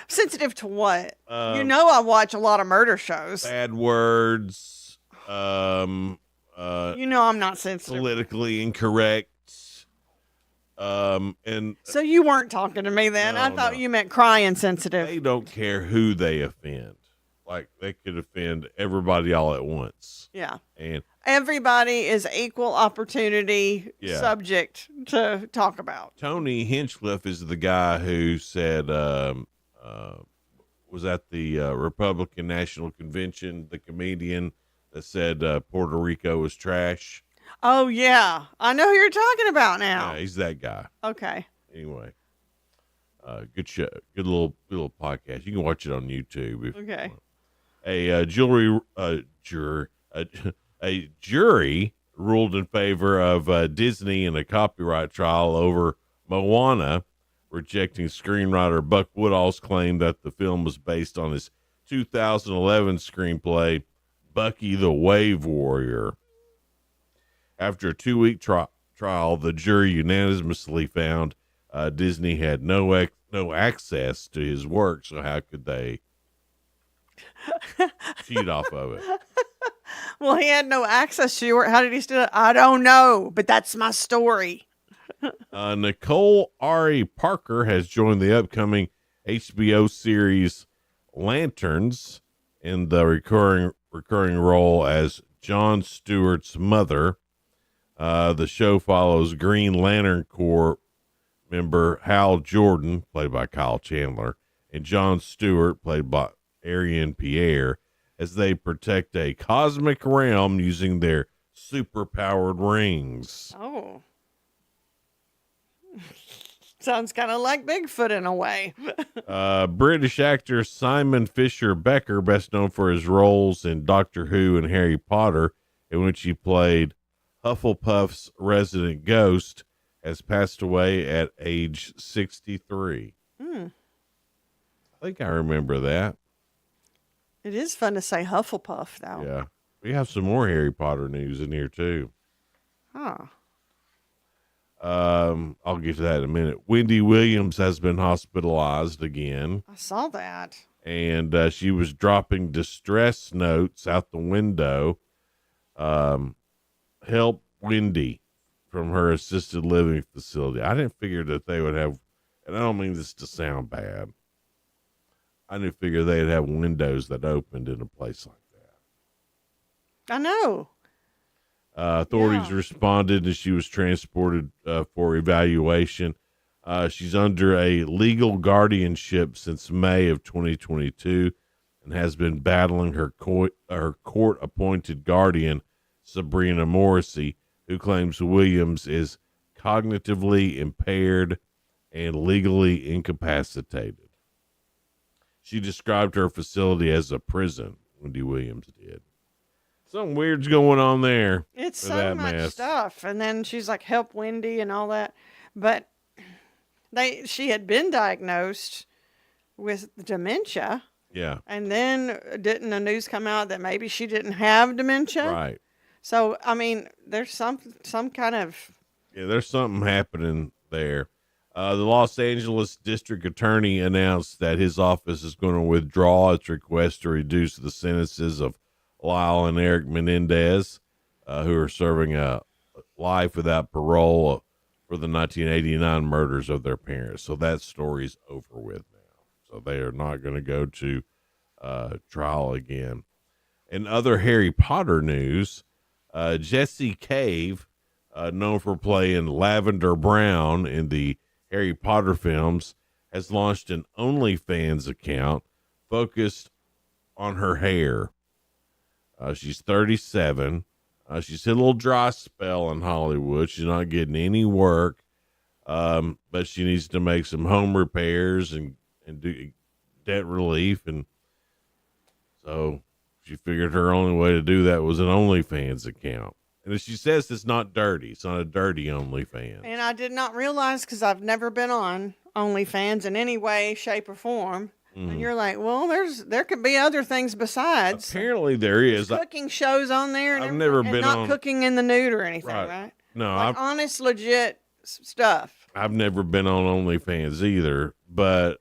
Sensitive to what? You know I watch a lot of murder shows. bad words, You know I'm not sensitive. politically incorrect, and So you weren't talking to me then. No, I thought no. you meant crying sensitive. they don't care who they offend. Like, they could offend everybody all at once. Yeah. And Everybody is equal opportunity Yeah. subject to talk about. Tony Hinchcliffe is the guy who said, was at the Republican National Convention, the comedian that said Puerto Rico was trash. Oh, yeah. I know who you're talking about now. Yeah, he's that guy. Okay. Anyway, good show, good little podcast. You can watch it on YouTube. If Okay. a jury ruled in favor of Disney in a copyright trial over Moana, rejecting screenwriter Buck Woodall's claim that the film was based on his 2011 screenplay Bucky the Wave Warrior. After a 2-week trial, the jury unanimously found Disney had no access to his work, so how could they cheat off of it? Well, he had no access to your. How did he steal it? I don't know, but that's my story. Nicole Ari Parker has joined the upcoming HBO series Lanterns in the recurring role as Jon Stewart's mother. The show follows Green Lantern Corps member Hal Jordan, played by Kyle Chandler, and Jon Stewart, played by Ariane Pierre, as they protect a cosmic realm using their super-powered rings. Oh. Sounds kind of like Bigfoot in a way. British actor Simon Fisher Becker, best known for his roles in Doctor Who and Harry Potter, in which he played Hufflepuff's resident ghost, has passed away at age 63. I think I remember that. It is fun to say Hufflepuff, though. Yeah. We have some more Harry Potter news in here, too. Huh. I'll get to that in a minute. Wendy Williams has been hospitalized again, I saw that. and she was dropping distress notes out the window. Help Wendy from her assisted living facility. I didn't figure that they would have, and I don't mean this to sound bad, I didn't figure they'd have windows that opened in a place like that. I know. Authorities responded and she was transported for evaluation. She's under a legal guardianship since May of 2022 and has been battling her court-appointed guardian, Sabrina Morrissey, who claims Williams is cognitively impaired and legally incapacitated. She described her facility as a prison, Wendy Williams did. Something weird's going on there. It's for so that much mess. stuff. And then she's like, help Wendy and all that. But she had been diagnosed with dementia. Yeah. And then didn't the news come out that maybe she didn't have dementia? Right. So, I mean, there's some kind of... Yeah, there's something happening there. The Los Angeles District Attorney announced that his office is going to withdraw its request to reduce the sentences of Lyle and Eric Menendez, who are serving a life without parole for the 1989 murders of their parents. So that story's over with now. So they are not going to go to trial again. In other Harry Potter news, Jesse Cave, known for playing Lavender Brown in the Harry Potter films, has launched an OnlyFans account focused on her hair. She's 37. She's hit a little dry spell in Hollywood. She's not getting any work, but she needs to make some home repairs and do debt relief. And so she figured her only way to do that was an OnlyFans account. And as she says, it's not dirty. It's not a dirty OnlyFans. And I did not realize, because I've never been on OnlyFans in any way, shape, or form. And you're like, well, there could be other things besides. Apparently there is. There's cooking shows on there. And I've never and been not on. cooking in the nude or anything, right? No, like honest, legit stuff. I've never been on OnlyFans either, but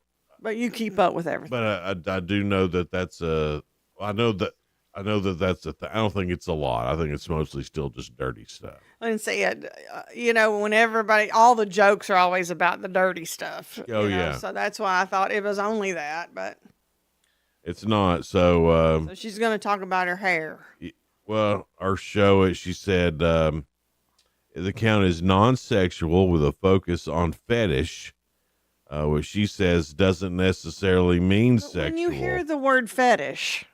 you keep up with everything. But I do know that that's a. I know that that's a thing. I don't think it's a lot. I think it's mostly still just dirty stuff. And see, when everybody, all the jokes are always about the dirty stuff. Oh, yeah. So that's why I thought it was only that, but it's not. So she's going to talk about her hair. Well, our show, she said, the account is non-sexual with a focus on fetish, which she says doesn't necessarily mean sexual. When you hear the word fetish.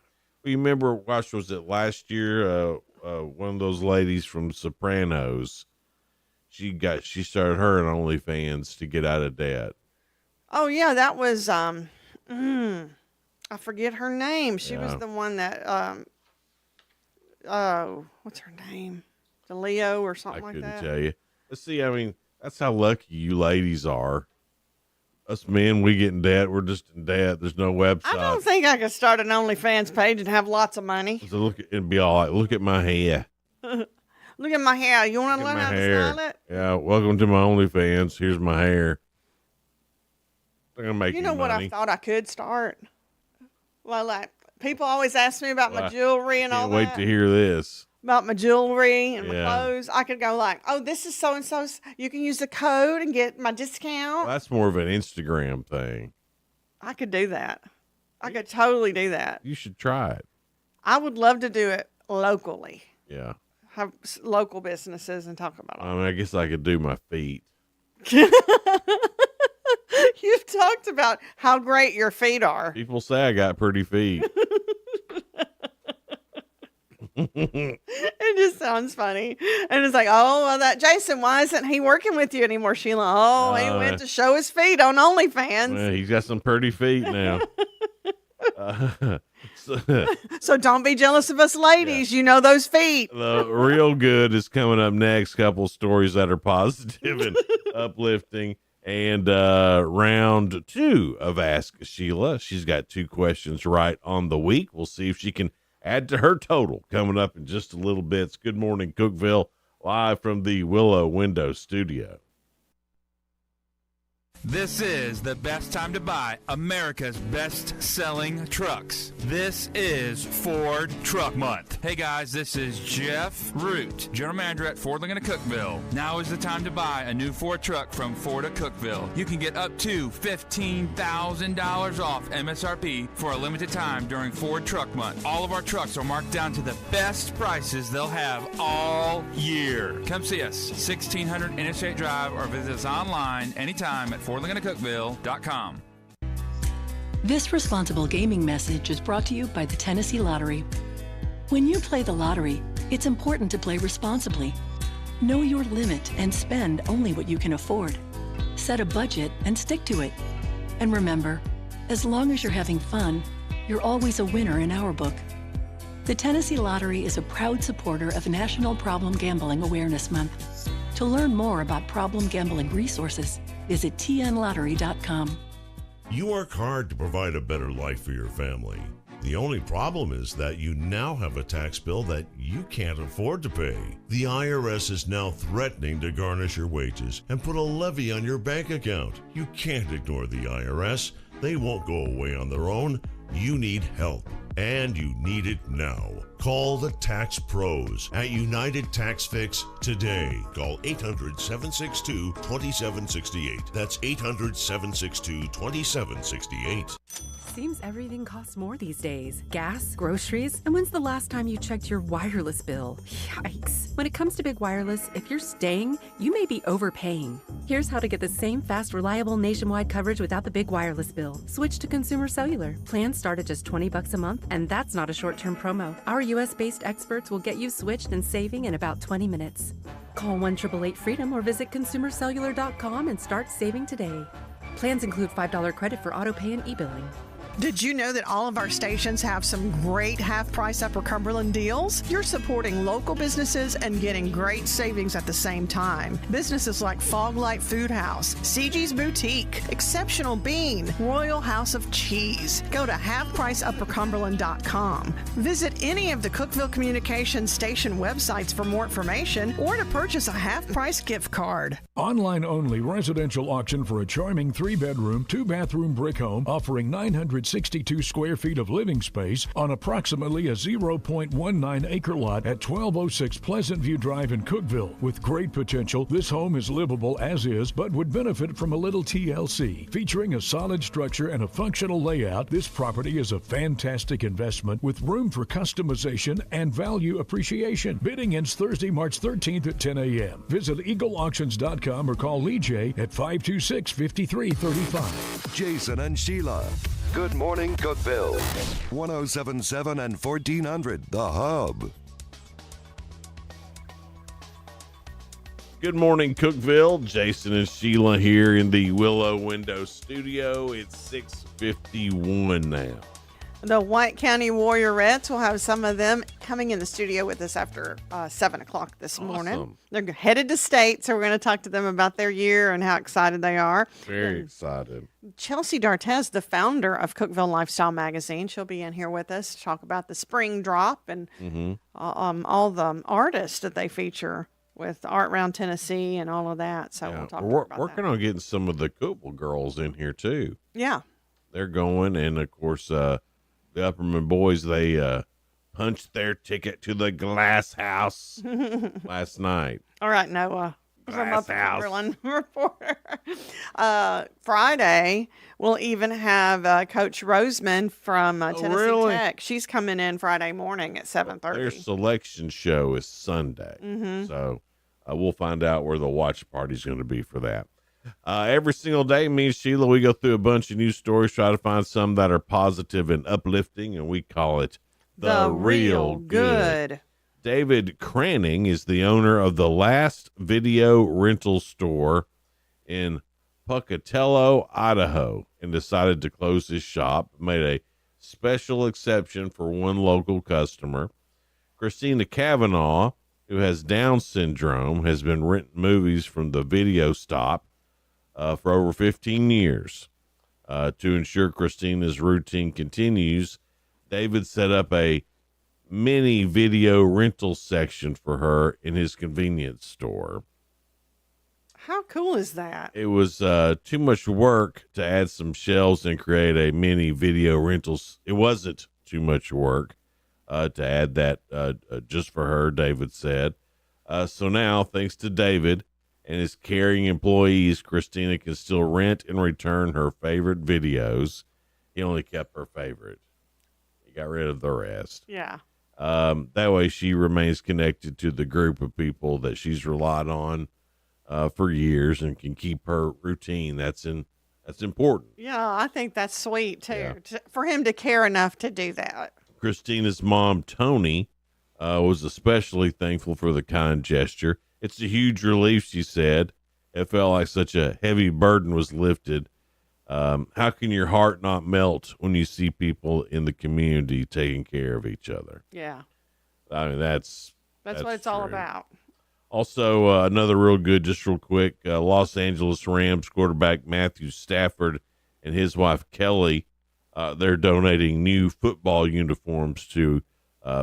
You remember, was it last year? One of those ladies from Sopranos, she started her an OnlyFans to get out of debt. Oh yeah, that was I forget her name. She was the one that what's her name? DeLeo or something like that. I couldn't tell you. But see, I mean, that's how lucky you ladies are. Us men, we get in debt. We're just in debt. There's no website. I don't think I could start an OnlyFans page and have lots of money. So look and be all like, look at my hair. Look at my hair. You want to learn how to style it? Yeah. Welcome to my OnlyFans. Here's my hair. I'm gonna make you know what money. I thought I could start? Well, like people always ask me about my jewelry and all that. Can't wait to hear this. About my jewelry and my clothes. I could go like, oh, this is so-and-so. You can use the code and get my discount. Well, that's more of an Instagram thing. I could do that. I could totally do that. You should try it. I would love to do it locally. Yeah. Have local businesses and talk about it. I mean, I guess I could do my feet. You've talked about how great your feet are. People say I got pretty feet. It just sounds funny. And it's like, oh, well, that Jason, why isn't he working with you anymore, Sheila? Oh, he went to show his feet on OnlyFans. Well, he's got some pretty feet now. So don't be jealous of us ladies. Yeah. You know those feet. The real good is coming up next. Couple stories that are positive and uplifting. And round 2 of Ask Sheila. She's got 2 questions right on the week. We'll see if she can add to her total coming up in just a little bit. Good morning, Cookeville, live from the Willow Window Studio. This is the best time to buy America's best-selling trucks. This is Ford Truck Month. Hey guys, this is Jeff Root, General Manager at Ford Lincoln of Cookeville. Now is the time to buy a new Ford truck from Ford of Cookeville. You can get up to $15,000 off MSRP for a limited time during Ford Truck Month. All of our trucks are marked down to the best prices they'll have all year. Come see us, 1600 Interstate Drive, or visit us online anytime at FordLincolnofCookeville.com. This responsible gaming message is brought to you by the Tennessee Lottery. When you play the lottery, it's important to play responsibly. Know your limit and spend only what you can afford. Set a budget and stick to it. And remember, as long as you're having fun, you're always a winner in our book. The Tennessee Lottery is a proud supporter of National Problem Gambling Awareness Month. To learn more about problem gambling resources, visit tnlottery.com. You work hard to provide a better life for your family. The only problem is that you now have a tax bill that you can't afford to pay. The IRS is now threatening to garnish your wages and put a levy on your bank account. You can't ignore the IRS. They won't go away on their own. You need help, and you need it now. Call the Tax Pros at United Tax Fix today. Call 800-762-2768. That's 800-762-2768. Seems everything costs more these days. Gas, groceries, and when's the last time you checked your wireless bill? Yikes. When it comes to big wireless, if you're staying, you may be overpaying. Here's how to get the same fast, reliable nationwide coverage without the big wireless bill. Switch to Consumer Cellular. Plans start at just $20 a month, and that's not a short-term promo. Our US-based experts will get you switched and saving in about 20 minutes. Call 1-888-FREEDOM or visit consumercellular.com and start saving today. Plans include $5 credit for auto pay and e-billing. Did you know that all of our stations have some great half-price Upper Cumberland deals? You're supporting local businesses and getting great savings at the same time. Businesses like Fog Light Food House, CG's Boutique, Exceptional Bean, Royal House of Cheese. Go to halfpriceuppercumberland.com. Visit any of the Cookeville Communications station websites for more information or to purchase a half-price gift card. Online-only residential auction for a charming 3-bedroom, 2-bathroom brick home offering 962 square feet of living space on approximately a 0.19 acre lot at 1206 Pleasant View Drive in Cookeville. With great potential, this home is livable as is, but would benefit from a little TLC. Featuring a solid structure and a functional layout, this property is a fantastic investment with room for customization and value appreciation. Bidding ends Thursday, March 13th at 10 a.m. Visit eagleauctions.com or call Lee J at 526-5335. Jason and Sheila. Good morning, Cookeville. 1077 and 1400, The Hub. Good morning, Cookeville. Jason and Sheila here in the Willow Window Studio. It's 6:51 now. The White County Warriorettes will have some of them coming in the studio with us after 7 o'clock this morning. They're headed to state, so we're going to talk to them about their year and how excited they are. Very excited. Chelsea Dartez, the founder of Cookeville Lifestyle Magazine, she'll be in here with us to talk about the spring drop and all the artists that they feature with Art Round Tennessee and all of that. So we'll talk about that. We're working on getting some of the Cookeville girls in here, too. Yeah. They're going, and, of course, the Upperman boys, they punched their ticket to the Glass House last night. All right, Noah. Glass from House. Cumberland reporter. Friday, we'll even have Coach Roseman from Tennessee Tech. She's coming in Friday morning at 7:30. Their selection show is Sunday. So we'll find out where the watch party's going to be for that. Every single day, me and Sheila, we go through a bunch of news stories, try to find some that are positive and uplifting, and we call it The Real Good. David Cranning is the owner of the Last Video Rental Store in Pocatello, Idaho, and decided to close his shop. Made a special exception for one local customer. Christina Cavanaugh, who has Down syndrome, has been renting movies from the video stop for over 15 years. To ensure Christina's routine continues, David set up a mini video rental section for her in his convenience store. How cool is that? It was too much work to add some shelves and create a mini video rentals. It wasn't too much work to add that just for her, David said. So now, thanks to David and his caring employees, Christina can still rent and return her favorite videos. He only kept her favorite. He got rid of the rest. Yeah. That way she remains connected to the group of people that she's relied on for years and can keep her routine. That's important. Yeah, I think that's sweet, too, for him to care enough to do that. Christina's mom, Tony, was especially thankful for the kind gesture. It's a huge relief, she said. It felt like such a heavy burden was lifted. How can your heart not melt when you see people in the community taking care of each other? Yeah. I mean, that's what it's all about. Also, another real good, just real quick, Los Angeles Rams quarterback Matthew Stafford and his wife Kelly they're donating new football uniforms to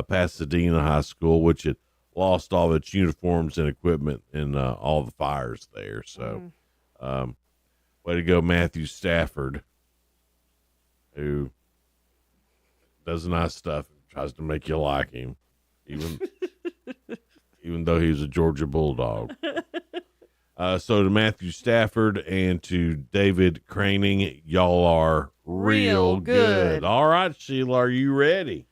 Pasadena High School, which had lost all its uniforms and equipment in all the fires there. So, way to go, Matthew Stafford, who does nice stuff and tries to make you like him, even though he's a Georgia Bulldog. So to Matthew Stafford and to David Craning, y'all are real good. All right, Sheila, are you ready?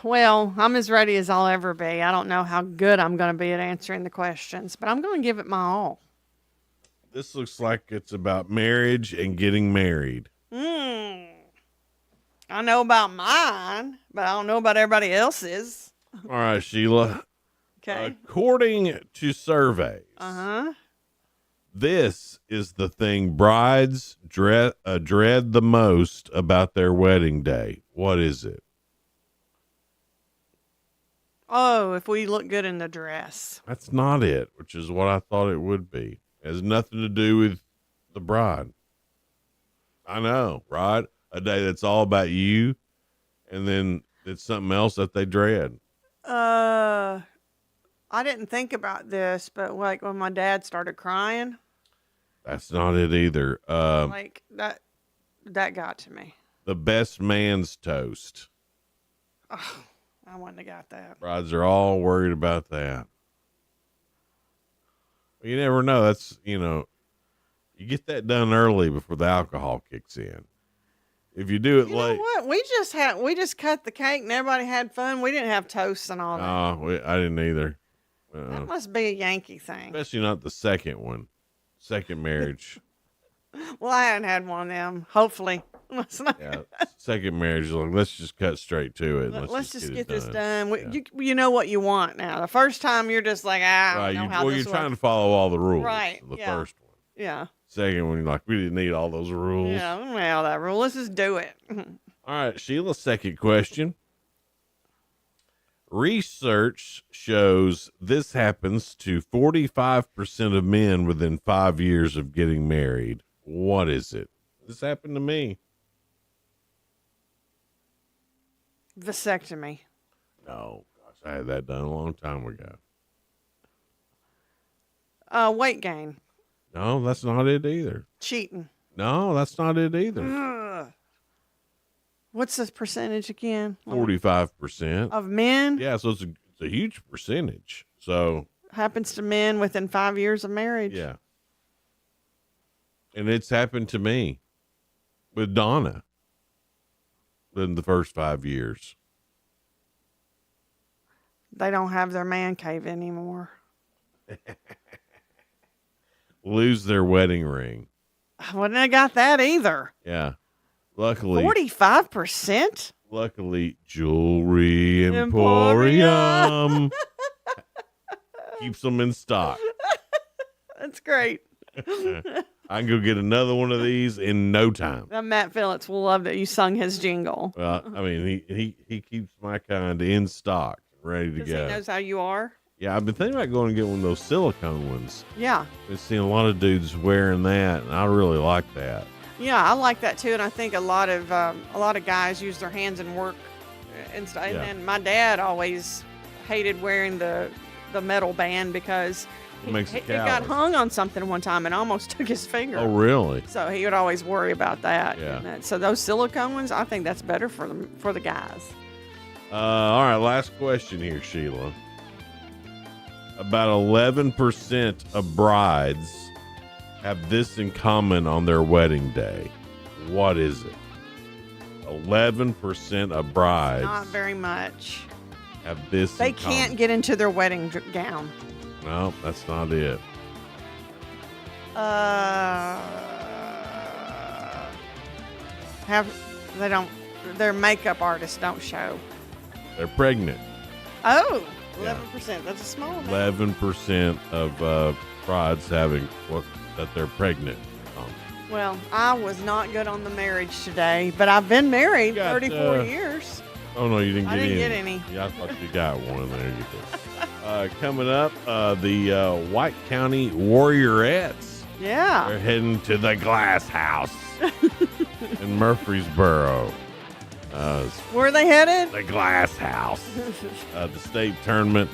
Well, I'm as ready as I'll ever be. I don't know how good I'm going to be at answering the questions, but I'm going to give it my all. This looks like it's about marriage and getting married. I know about mine, but I don't know about everybody else's. All right, Sheila. Okay. According to surveys, this is the thing brides dread the most about their wedding day. What is it? Oh, if we look good in the dress. That's not it, which is what I thought it would be. It has nothing to do with the bride. I know, right? A day that's all about you, and then it's something else that they dread. I didn't think about this, but like when my dad started crying. That's not it either. Like that got to me. The best man's toast. Oh, I wouldn't have got that. Brides are all worried about that. Well, you never know. That's, you get that done early before the alcohol kicks in. If you do it late. You know what? We just cut the cake and everybody had fun. We didn't have toasts and all that. I didn't either. That must be a Yankee thing. Especially not the second one. Second marriage. Well, I hadn't had one of them. Hopefully. Yeah, second marriage. Like, let's just cut straight to it. Let's just get this done. Yeah. You know what you want now. The first time you're just like, I don't know how this you're works. trying to follow all the rules. Right. The first one. Yeah. Second one, you're like, we didn't need all those rules. Yeah, I don't know that rule. Let's just do it. All right, Sheila, second question. Research shows this happens to 45% of men within 5 years of getting married. What is it? This happened to me. Vasectomy. No, gosh, I had that done a long time ago. Weight gain. No, that's not it either. Cheating. No, that's not it either. Ugh. What's the percentage again? 45%. Of men? Yeah, so it's a huge percentage. So happens to men within 5 years of marriage. Yeah. And it's happened to me with Donna in the first 5 years. They don't have their man cave anymore. Lose their wedding ring. I wouldn't have got that either. Yeah. Luckily. 45%? Luckily, Jewelry Emporium keeps them in stock. That's great. I can go get another one of these in no time. Matt Phillips will love that you sung his jingle. I mean, he keeps my kind in stock, ready to go. He knows how you are. Yeah, I've been thinking about going and get one of those silicone ones. Yeah. I've seen a lot of dudes wearing that, and I really like that. Yeah, I like that too, and I think a lot of guys use their hands and work and stuff. Yeah. And my dad always hated wearing the metal band because it got hung on something one time and almost took his finger. Oh, really? So he would always worry about that. Yeah. So those silicone ones, I think that's better for the guys. All right, last question here, Sheila. About 11% of brides have this in common on their wedding day. What is it? 11% of brides. Not very much. Have this They in common. can't get into their wedding gown. No, that's not it. Their makeup artists don't show. They're pregnant. Oh, 11%. Yeah. That's a small amount. 11% of brides having that they're pregnant. Well, I was not good on the marriage today, but I've been married 34 years. Oh, no, you didn't get any. I didn't get any. Yeah, I thought you got one. There you go. Coming up, the White County Warriorettes. Yeah. They're heading to the Glass House. in Murfreesboro. Where are they headed? The Glass House. The state tournament.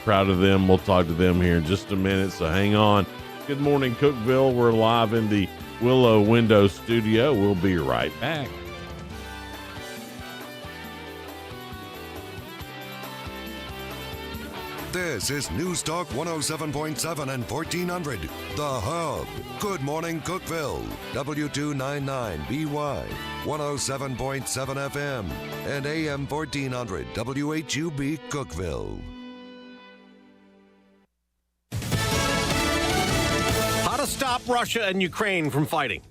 Proud of them. We'll talk to them here in just a minute, so hang on. Good morning, Cookeville. We're live in the Willow Window Studio. We'll be right back. This is News Talk 107.7 and 1400, The Hub. Good morning, Cookeville. W299BY, 107.7 FM, and AM 1400, WHUB Cookeville. How to stop Russia and Ukraine from fighting.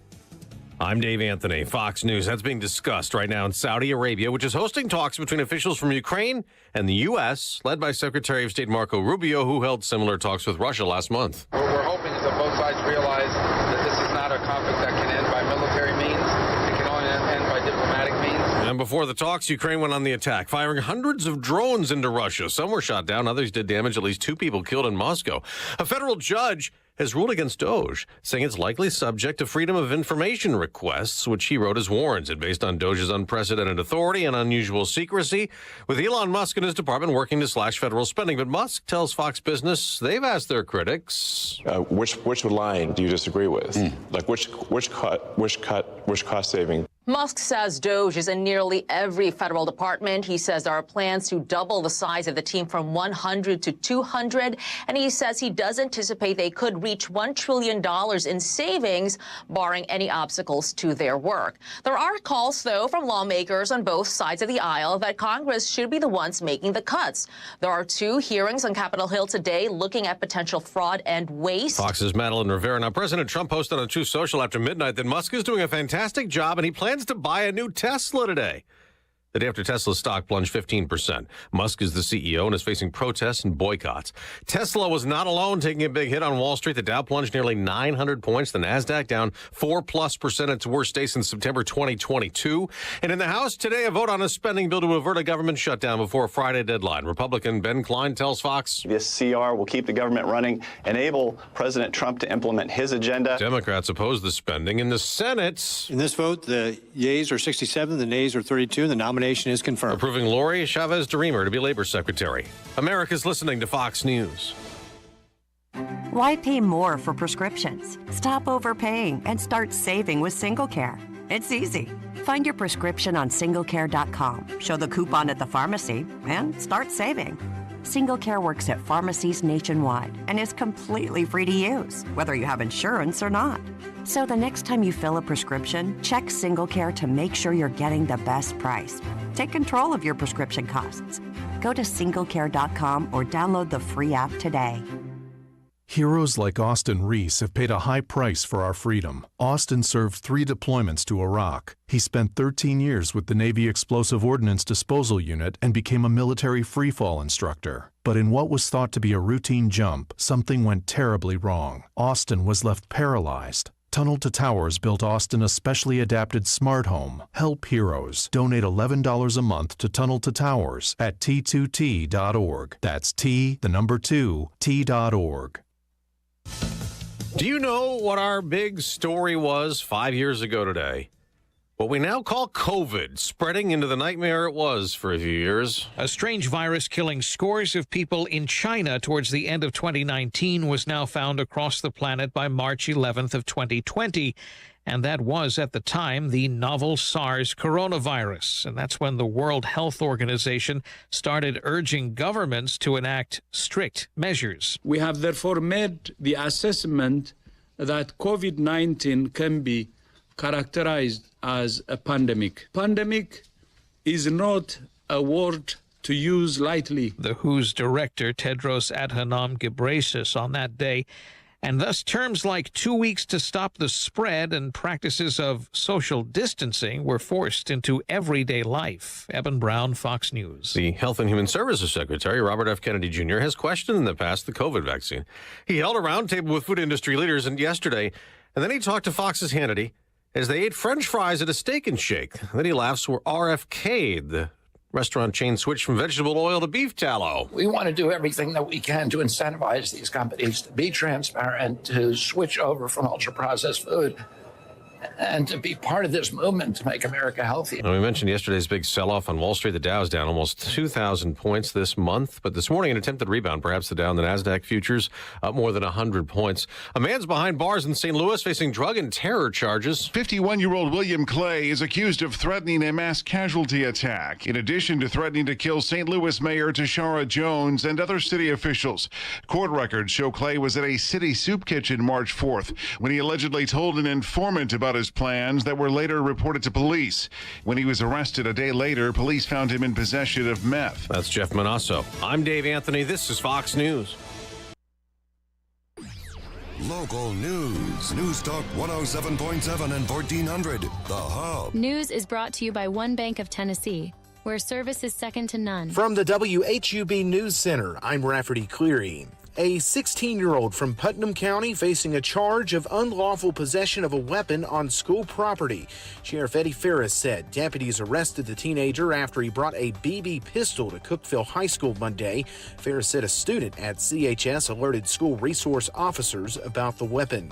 I'm Dave Anthony, Fox News. That's being discussed right now in Saudi Arabia, which is hosting talks between officials from Ukraine and the U.S., led by Secretary of State Marco Rubio, who held similar talks with Russia last month. What we're hoping is that both sides realize that this is not a conflict that can end by military means. It can only end by diplomatic means. And before the talks, Ukraine went on the attack, firing hundreds of drones into Russia. Some were shot down, others did damage, at least 2 people killed in Moscow. A federal judge has ruled against Doge, saying it's likely subject to freedom of information requests, which he wrote as warrants. It based on Doge's unprecedented authority and unusual secrecy, with Elon Musk and his department working to slash federal spending. But Musk tells Fox Business they've asked their critics. Which line do you disagree with? Like which cost saving? Musk says Doge is in nearly every federal department. He says there are plans to double the size of the team from 100 to 200. And he says he does anticipate they could reach $1 trillion in savings, barring any obstacles to their work. There are calls, though, from lawmakers on both sides of the aisle that Congress should be the ones making the cuts. There are 2 hearings on Capitol Hill today looking at potential fraud and waste. Fox's Madeline Rivera. Now, President Trump posted on Truth Social after midnight that Musk is doing a fantastic job and he plans to buy a new Tesla today. The day after Tesla's stock plunged 15%. Musk is the CEO and is facing protests and boycotts. Tesla was not alone, taking a big hit on Wall Street. The Dow plunged nearly 900 points. The NASDAQ down 4+% at its worst day since September 2022. And in the House today, a vote on a spending bill to avert a government shutdown before a Friday deadline. Republican Ben Klein tells Fox this CR will keep the government running, enable President Trump to implement his agenda. Democrats oppose the spending. In the Senate, in this vote, the yeas are 67, the nays are 32, and the nomination is confirmed. Approving Lori Chavez-DeRemer to be Labor Secretary. America's listening to Fox News. Why pay more for prescriptions? Stop overpaying and start saving with SingleCare. It's easy. Find your prescription on singlecare.com, show the coupon at the pharmacy, and start saving. SingleCare works at pharmacies nationwide and is completely free to use, whether you have insurance or not. So the next time you fill a prescription, check SingleCare to make sure you're getting the best price. Take control of your prescription costs. Go to singlecare.com or download the free app today. Heroes like Austin Reese have paid a high price for our freedom. Austin served 3 deployments to Iraq. He spent 13 years with the Navy Explosive Ordnance Disposal Unit and became a military freefall instructor. But in what was thought to be a routine jump, something went terribly wrong. Austin was left paralyzed. Tunnel to Towers built Austin a specially adapted smart home. Help heroes. Donate $11 a month to Tunnel to Towers at T2T.org. That's T2T.org. Do you know what our big story was 5 years ago today? What we now call COVID, spreading into the nightmare it was for a few years. A strange virus killing scores of people in China towards the end of 2019 was now found across the planet by March 11th of 2020. And that was, at the time, the novel SARS coronavirus. And that's when the World Health Organization started urging governments to enact strict measures. We have therefore made the assessment that COVID-19 can be characterized as a pandemic. Pandemic is not a word to use lightly. The WHO's director, Tedros Adhanom Ghebreyesus, on that day. And thus terms like 2 weeks to stop the spread and practices of social distancing were forced into everyday life. Eben Brown, Fox News. The Health and Human Services Secretary, Robert F. Kennedy Jr., has questioned in the past the COVID vaccine. He held a roundtable with food industry leaders yesterday, and then he talked to Fox's Hannity as they ate French fries at a Steak and Shake. And then he laughs where RFK, the restaurant chain, switched from vegetable oil to beef tallow. We want to do everything that we can to incentivize these companies to be transparent, to switch over from ultra-processed food. and to be part of this movement to make America healthy. Well, we mentioned yesterday's big sell-off on Wall Street. The Dow's down almost 2,000 points this month. But this morning, an attempted rebound. Perhaps the Dow and the NASDAQ futures up more than 100 points. A man's behind bars in St. Louis facing drug and terror charges. 51-year-old William Clay is accused of threatening a mass casualty attack, in addition to threatening to kill St. Louis Mayor Tashara Jones and other city officials. Court records show Clay was at a city soup kitchen March 4th when he allegedly told an informant about his plans that were later reported to police. When he was arrested a day later, police found him in possession of meth. That's Jeff Manasso. I'm Dave Anthony. This is Fox News. Local news. News Talk 107.7 and 1400. The Hub. News is brought to you by One Bank of Tennessee, where service is second to none. From the WHUB News Center, I'm Rafferty Cleary. A 16-year-old from Putnam County facing a charge of unlawful possession of a weapon on school property. Sheriff Eddie Ferris said deputies arrested the teenager after he brought a BB pistol to Cookeville High School Monday. Ferris said a student at CHS alerted school resource officers about the weapon.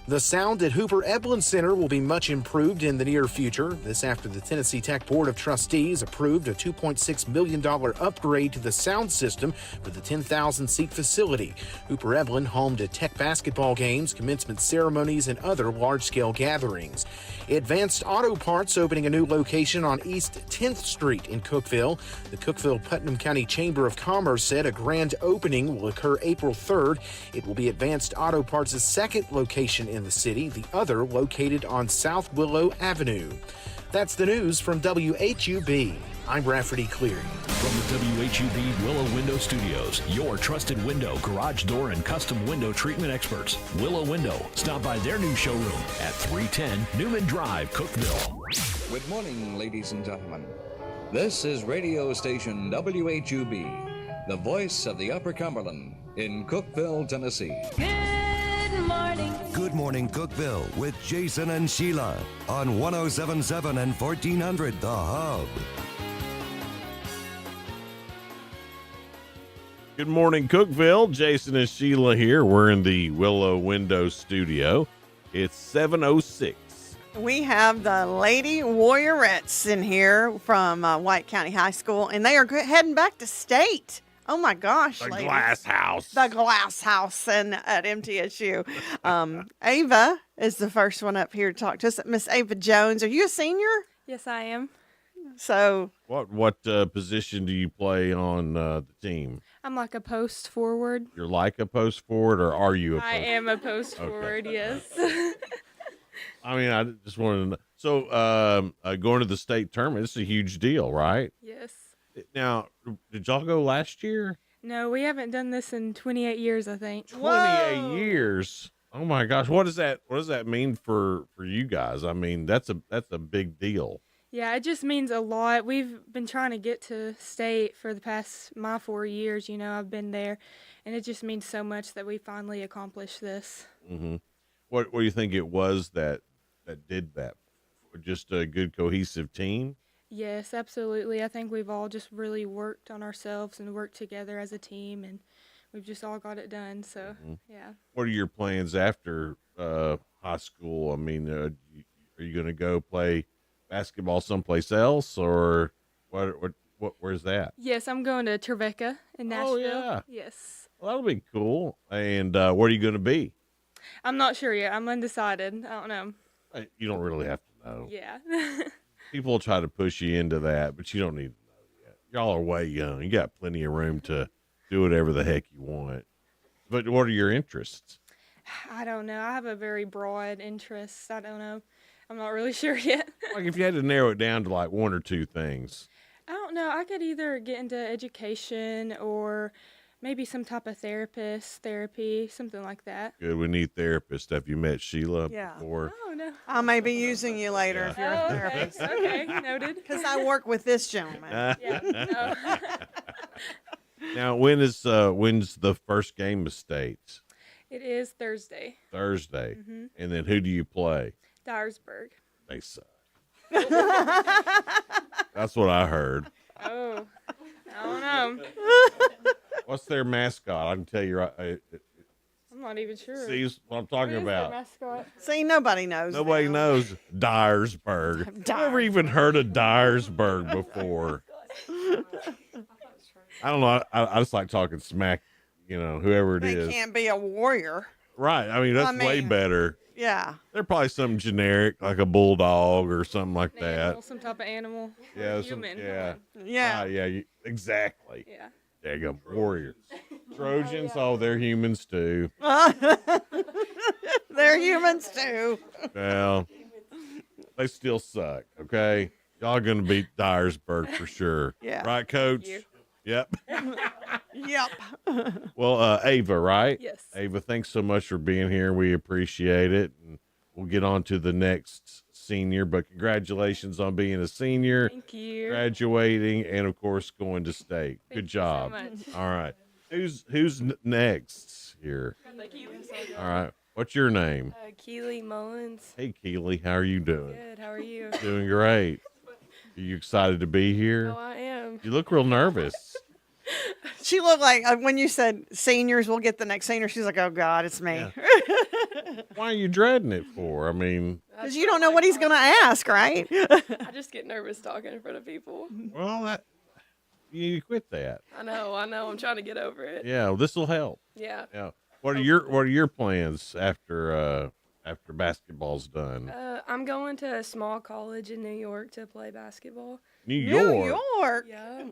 The sound at Hooper Eblen Center will be much improved in the near future. This after the Tennessee Tech Board of Trustees approved a $2.6 million upgrade to the sound system for the 10,000-seat facility. Hooper Eblen home to Tech basketball games, commencement ceremonies, and other large-scale gatherings. Advanced Auto Parts opening a new location on East 10th Street in Cookeville. The Cookeville-Putnam County Chamber of Commerce said a grand opening will occur April 3rd. It will be Advanced Auto Parts' second location in the city, the other located on South Willow Avenue. That's the news from WHUB. I'm Rafferty Cleary. From the WHUB Willow Window Studios, your trusted window, garage door, and custom window treatment experts. Willow Window. Stop by their new showroom at 310 Newman Drive, Cookeville. Good morning, ladies and gentlemen. This is radio station WHUB, the voice of the Upper Cumberland in Cookeville, Tennessee. Good morning. Good morning, Cookeville, with Jason and Sheila on 107.7 and 1400 The Hub. Good morning, Cookeville. Jason and Sheila here. We're in the Willow Window Studio. It's 7:06. We have the Lady Warriorettes in here from White County High School, and they are heading back to state. Oh my gosh, The ladies. Glass House. The Glass House and at MTSU. Ava is the first one up here to talk to us. Miss Ava Jones. Are you a senior? Yes, I am. So What position do you play on the team? I'm like a post forward. You're like a post forward, or are you a post? I am a post forward, yes. I mean, I just wanted to know. So, going to the state tournament, it's a huge deal, right? Yes. Now, did y'all go last year? No, we haven't done this in 28 years, I think. 28 years. Oh my gosh, what does that mean for you guys? I mean, that's a big deal. Yeah, it just means a lot. We've been trying to get to state for the past my 4 years. I've been there, and it just means so much that we finally accomplished this. Mm-hmm. What do you think it was that did that? Just a good cohesive team? Yes, absolutely. I think we've all just really worked on ourselves and worked together as a team, and we've just all got it done. So, yeah. What are your plans after high school? I mean, are you going to go play basketball someplace else, or where's that? Yes, I'm going to Trevecca in Nashville. Oh, yeah. Yes. Well, that'll be cool. And where are you going to be? I'm not sure yet. I'm undecided. I don't know. You don't really have to know. Yeah. People will try to push you into that, but you don't need to know yet. Y'all are way young. You got plenty of room to do whatever the heck you want. But what are your interests? I don't know. I have a very broad interest. I don't know. I'm not really sure yet. Like if you had to narrow it down to like one or two things. I don't know. I could either get into education or maybe some type of therapy, something like that. Good. We need therapists. Have you met Sheila before? Oh, no. I may be using you later if you're a therapist. Okay, noted. Because I work with this gentleman. Now, when's the first game of state? It is Thursday. Thursday. Mm-hmm. And then who do you play? Dyersburg. They suck. That's what I heard. Oh, I don't know. What's their mascot? I can tell you right. I'm I'm not even sure. See what I'm talking What is their about. mascot? See, nobody knows. Nobody now. knows Dyersburg. Never even heard of Dyersburg before. I don't know. I just like talking smack, whoever it They is. can't be a warrior. Right. I mean, that's way better. Yeah. They're probably something generic, like a bulldog or something like An that. animal, some type of animal. Yeah. Human. Yeah. Exactly. Yeah. There you go. Warriors. Trojans, they're humans too. They're humans too. Well, they still suck, okay? Y'all gonna beat Dyersburg for sure. Yeah. Right, Coach? Yep. Yep. Well, Ava, right? Yes. Ava, thanks so much for being here. We appreciate it. And we'll get on to the next senior, but congratulations on being a senior. Thank you. Graduating, and of course, going to state. Good job. so much. All right. Who's next here? All right. What's your name? Keely Mullins. Hey, Keely. How are you doing? Good. How are you? Doing great. Are you excited to be here? Oh, I am. You look real nervous. She looked like when you said seniors will get the next senior. She's like, "Oh God, it's me." Why are you dreading it for? I mean, Because you don't know what he's going to ask, right? I just get nervous talking in front of people. well, you quit that. I know. I'm trying to get over it. Yeah, well, this will help. Yeah. Yeah. What are your plans after basketball's done? I'm going to a small college in New York to play basketball. New York. New York. Yeah.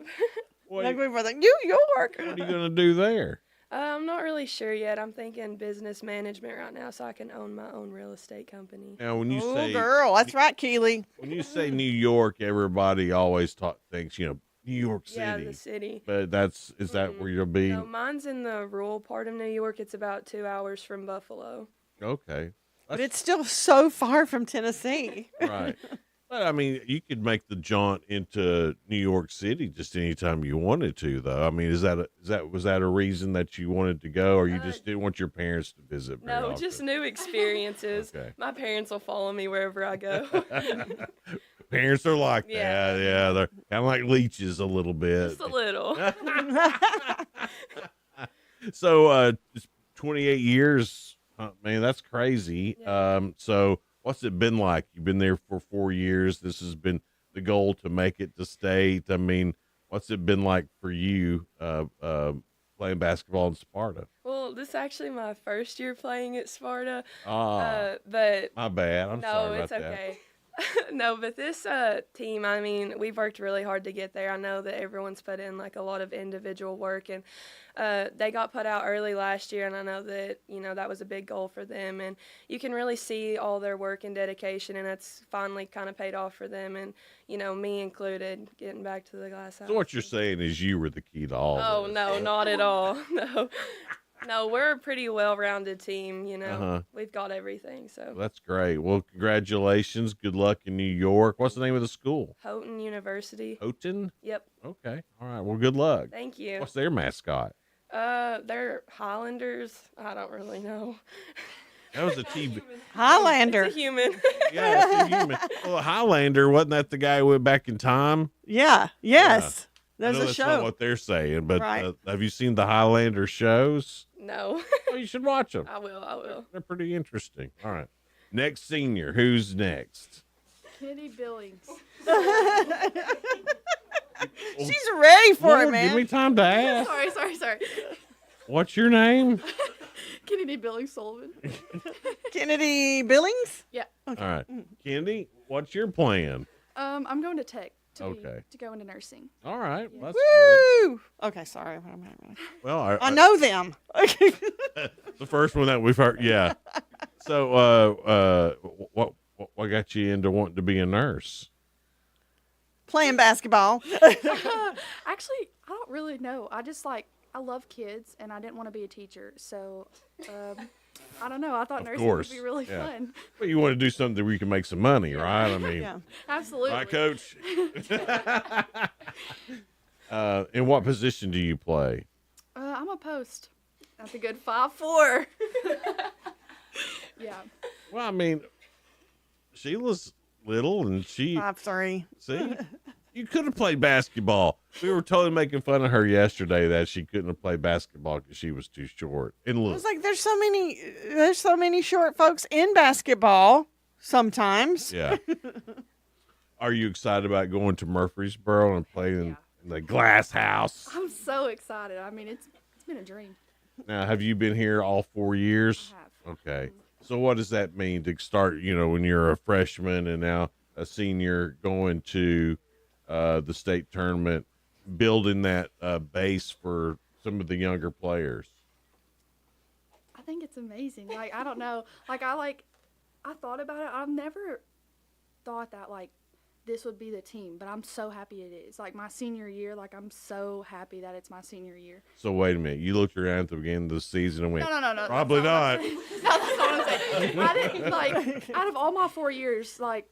Like we were like, New York. What are you gonna do there? I'm not really sure yet. I'm thinking business management right now, so I can own my own real estate company. Now, when you Oh, say girl, that's right, Keely. when you say New York, everybody always thinks New York City. Yeah, the city. But is that where you'll be? No, mine's in the rural part of New York. It's about 2 hours from Buffalo. Okay. But it's still so far from Tennessee. Right. But I mean, you could make the jaunt into New York City just anytime you wanted to, though. I mean, was that a reason that you wanted to go, or you just didn't want your parents to visit? Very No, often? just new experiences. Okay. My parents will follow me wherever I go. Parents are like Yeah. that. Yeah, they're kind of like leeches a little bit. Just a little. So, 28 years, man, that's crazy. So what's it been like? You've been there for 4 years. This has been the goal to make it to state. I mean, what's it been like for you playing basketball in Sparta? Well, this is actually my first year playing at Sparta. But my bad. I'm sorry about it's okay. No, but this team, I mean, we've worked really hard to get there. I know that everyone's put in like a lot of individual work, and they got put out early last year, and I know that, that was a big goal for them, and you can really see all their work and dedication, and it's finally kind of paid off for them, and, me included, getting back to the glass house. So what you're saying is you were the key to all Oh, this. no, not at all. No, we're a pretty well-rounded team, We've got everything, so. Well, that's great. Well, congratulations. Good luck in New York. What's the name of the school? Houghton University. Houghton? Yep. Okay. All right. Well, good luck. Thank you. What's their mascot? They're Highlanders. I don't really know. That was a TV. Highlander. It's a human. Yeah, it's a human. Well, Highlander, wasn't that the guy who went back in time? Yeah. Yes. I know There's a that's show. not what they're saying, but Right. Have you seen the Highlander shows? No. Oh, you should watch them. I will. They're pretty interesting. All right. Next senior. Who's next? Kenny Billings. She's ready for it, Lord, man. Give me time to ask. Sorry. What's your name? Kennedy Billings Sullivan. Kennedy Billings? Yeah. All right. Candy, what's your plan? I'm going to Tech to go into nursing. All right. Well, that's Woo! Okay, sorry. Well, I know them. the first one that we've heard. Yeah. So, what got you into wanting to be a nurse? Playing basketball. Actually, I don't really know. I love kids, and I didn't want to be a teacher. So, I don't know. I thought nursing would be really fun. Well, you want to do something where you can make some money, right? I mean, yeah, absolutely. Right, Coach? In what position do you play? I'm a post. That's a good 5'4". Yeah. Well, I mean, Sheila's little, and she 5'3". See, You could have played basketball. We were totally making fun of her yesterday that she couldn't have played basketball because she was too short. And I look, was like, there's so many short folks in basketball sometimes. yeah. Are you excited about going to Murfreesboro and playing in the Glass House? I'm so excited. I mean, it's been a dream. Now, have you been here all 4 years? I have. Okay. So what does that mean to start, when you're a freshman and now a senior going to the state tournament, building that base for some of the younger players? I think it's amazing. Like, I don't know. Like, I thought about it. I've never thought that, like, this would be the team, but I'm so happy it is. Like, my senior year, like, I'm so happy that it's my senior year. So wait a minute. You looked around at the beginning of the season and went, No. probably not. That's not what I'm saying. I didn't, like, out of all my 4 years, like,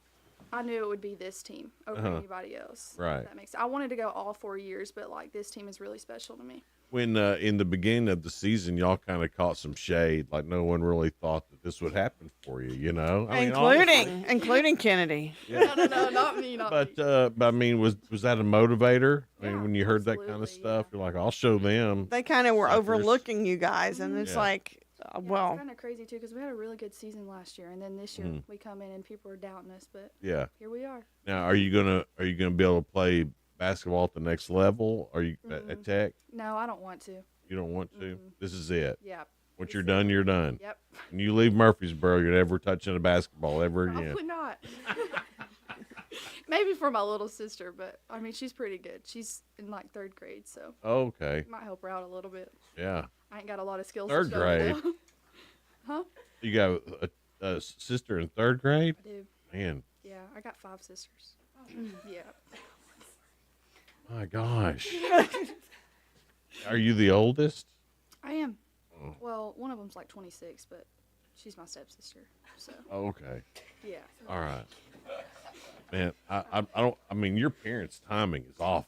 I knew it would be this team over anybody else. Right. That makes sense. I wanted to go all 4 years, but, like, this team is really special to me. When in the beginning of the season, y'all kind of caught some shade, like no one really thought that this would happen for you, I mean, including Kennedy. Yeah. No, not me. But I mean, was that a motivator? I mean, when you heard that kind of stuff, you're like, I'll show them. They kind of were overlooking you guys, and it's like, well, it's kind of crazy too because we had a really good season last year, and then this year we come in and people are doubting us, but yeah, here we are. Now, are you gonna be able to play basketball at the next level? Are you at Tech? No, I don't want to. You don't want to? This is it. Yeah. Once you're done, you're done. Yep. When you leave Murfreesboro, you're never touching a basketball ever again. Probably not. Maybe for my little sister, but I mean, she's pretty good. She's in like 3rd grade, so. Okay. Might help her out a little bit. Yeah. I ain't got a lot of skills. 3rd grade. Huh? You got a sister in 3rd grade? I do. Man. Yeah, I got 5 sisters. Yeah. My gosh. Are you the oldest? I am. Oh. Well, one of them's like 26, but she's my stepsister. So. Okay. Yeah. All right. Man, I don't. I mean, your parents' timing is awful.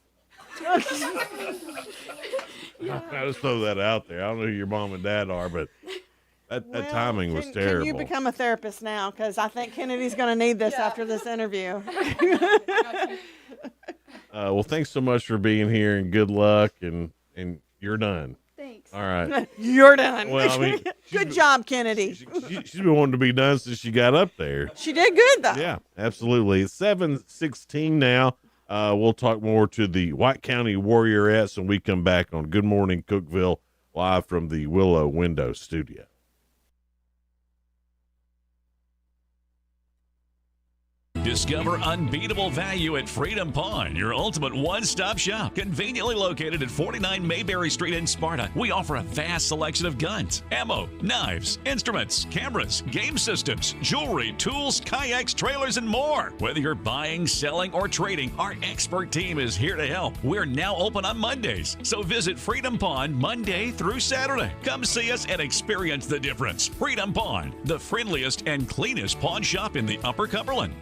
Yeah. I just throw that out there. I don't know who your mom and dad are, but that timing was terrible. Can you become a therapist now? Because I think Kennedy's going to need this after this interview. Well, thanks so much for being here, and good luck, and you're done. Thanks. All right. You're done. Well, I mean, good job, Kennedy. She's been wanting to be done since she got up there. She did good, though. Yeah, absolutely. It's 7:16 now. We'll talk more to the White County Warriorettes when we come back on Good Morning Cookeville, live from the Willow Window Studio. Discover unbeatable value at Freedom Pawn, your ultimate one-stop shop. Conveniently located at 49 Mayberry Street in Sparta, we offer a vast selection of guns, ammo, knives, instruments, cameras, game systems, jewelry, tools, kayaks, trailers, and more. Whether you're buying, selling, or trading, our expert team is here to help. We're now open on Mondays, so visit Freedom Pawn Monday through Saturday. Come see us and experience the difference. Freedom Pawn, the friendliest and cleanest pawn shop in the Upper Cumberland.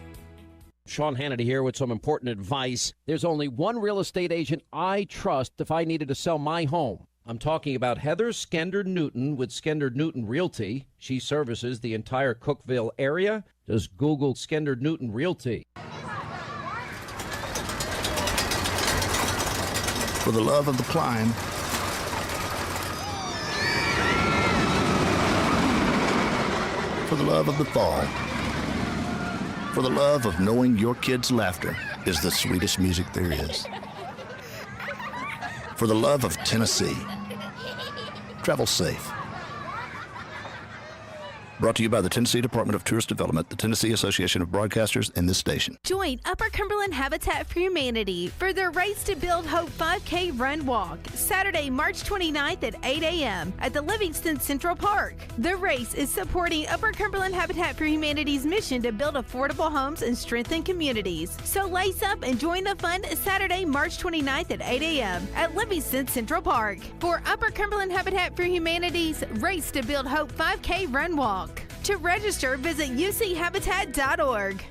Sean Hannity here with some important advice. There's only one real estate agent I trust if I needed to sell my home. I'm talking about Heather Skender Newton with Skender Newton Realty. She services the entire Cookeville area. Just Google Skender Newton Realty. For the love of the climb, for the love of the fall, for the love of knowing your kids' laughter is the sweetest music there is. For the love of Tennessee. Travel safe. Brought to you by the Tennessee Department of Tourist Development, the Tennessee Association of Broadcasters, and this station. Join Upper Cumberland Habitat for Humanity for their Race to Build Hope 5K Run Walk, Saturday, March 29th at 8 a.m. at the Livingston Central Park. The race is supporting Upper Cumberland Habitat for Humanity's mission to build affordable homes and strengthen communities. So lace up and join the fun Saturday, March 29th at 8 a.m. at Livingston Central Park for Upper Cumberland Habitat for Humanity's Race to Build Hope 5K Run Walk. To register, visit uchabitat.org.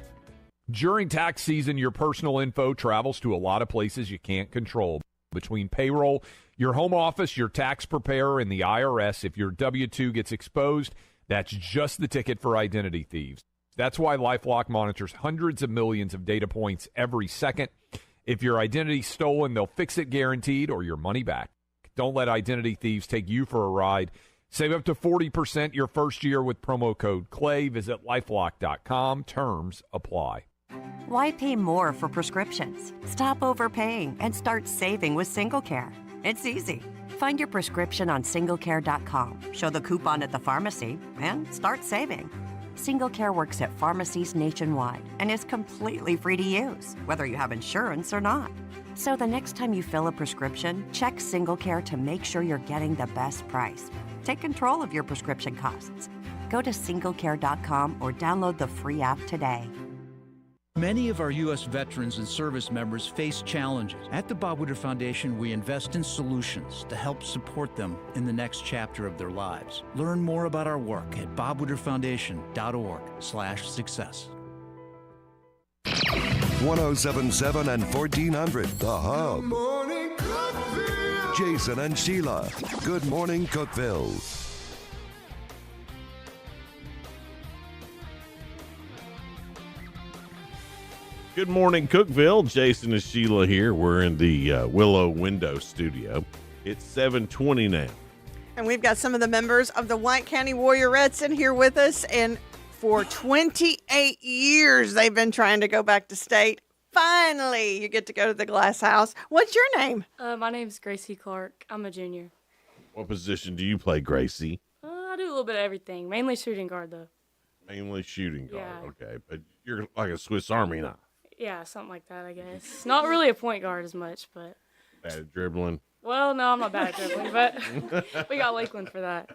During tax season, your personal info travels to a lot of places you can't control. Between payroll, your home office, your tax preparer, and the IRS, if your W-2 gets exposed, that's just the ticket for identity thieves. That's why LifeLock monitors hundreds of millions of data points every second. If your identity's stolen, they'll fix it guaranteed or your money back. Don't let identity thieves take you for a ride. Save up to 40% your first year with promo code CLAY. Visit lifelock.com. Terms apply. Why pay more for prescriptions? Stop overpaying and start saving with SingleCare. It's easy. Find your prescription on singlecare.com, show the coupon at the pharmacy, and start saving. SingleCare works at pharmacies nationwide and is completely free to use, whether you have insurance or not. So the next time you fill a prescription, check SingleCare to make sure you're getting the best price. Take control of your prescription costs. Go to singlecare.com or download the free app today. Many of our U.S. veterans and service members face challenges. At the Bob Woodward Foundation, we invest in solutions to help support them in the next chapter of their lives. Learn more about our work at bobwoodwardfoundation.org/success. 1077 and 1400, The Hub. Jason and Sheila. Good morning, Cookeville. Good morning, Cookeville. Jason and Sheila here. We're in the Willow Window Studio. It's 7:20 now. And we've got some of the members of the White County Warriorettes in here with us. And for 28 years, they've been trying to go back to state. Finally, you get to go to the Glass House. What's your name? My name's Gracie Clark. I'm a junior. What position do you play, Gracie? I do a little bit of everything, mainly shooting guard, though. Mainly shooting guard. Yeah. Okay, but you're like a Swiss Army knife. Yeah, something like that, I guess. Not really a point guard as much, but... Bad at dribbling. Well, no, I'm not bad at dribbling, but we got Lakeland for that.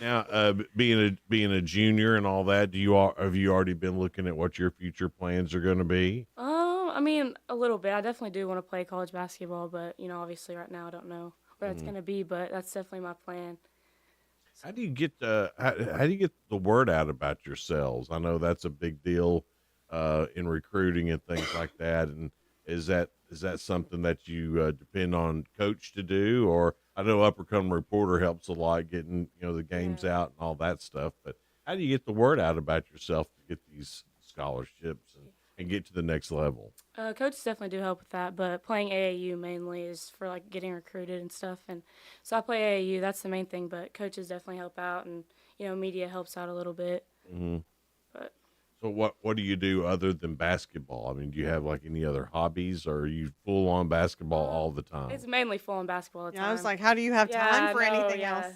Now, being a junior and all that, have you already been looking at what your future plans are going to be? I mean, a little bit. I definitely do want to play college basketball, but, obviously right now I don't know where that's going to be, but that's definitely my plan. How do you get how do you get the word out about yourselves? I know that's a big deal in recruiting and things like that. And is that something that you depend on coach to do? Or I know Uppercoming Reporter helps a lot getting the games out and all that stuff. But how do you get the word out about yourself to get these scholarships and get to the next level? Coaches definitely do help with that, but playing AAU mainly is for like getting recruited and stuff. And so I play AAU. That's the main thing. But coaches definitely help out, and media helps out a little bit. Mm-hmm. But so what do you do other than basketball? I mean, do you have like any other hobbies, or are you full on basketball all the time? it's mainly full on basketball all the time. I was like, how do you have time for anything yeah. else?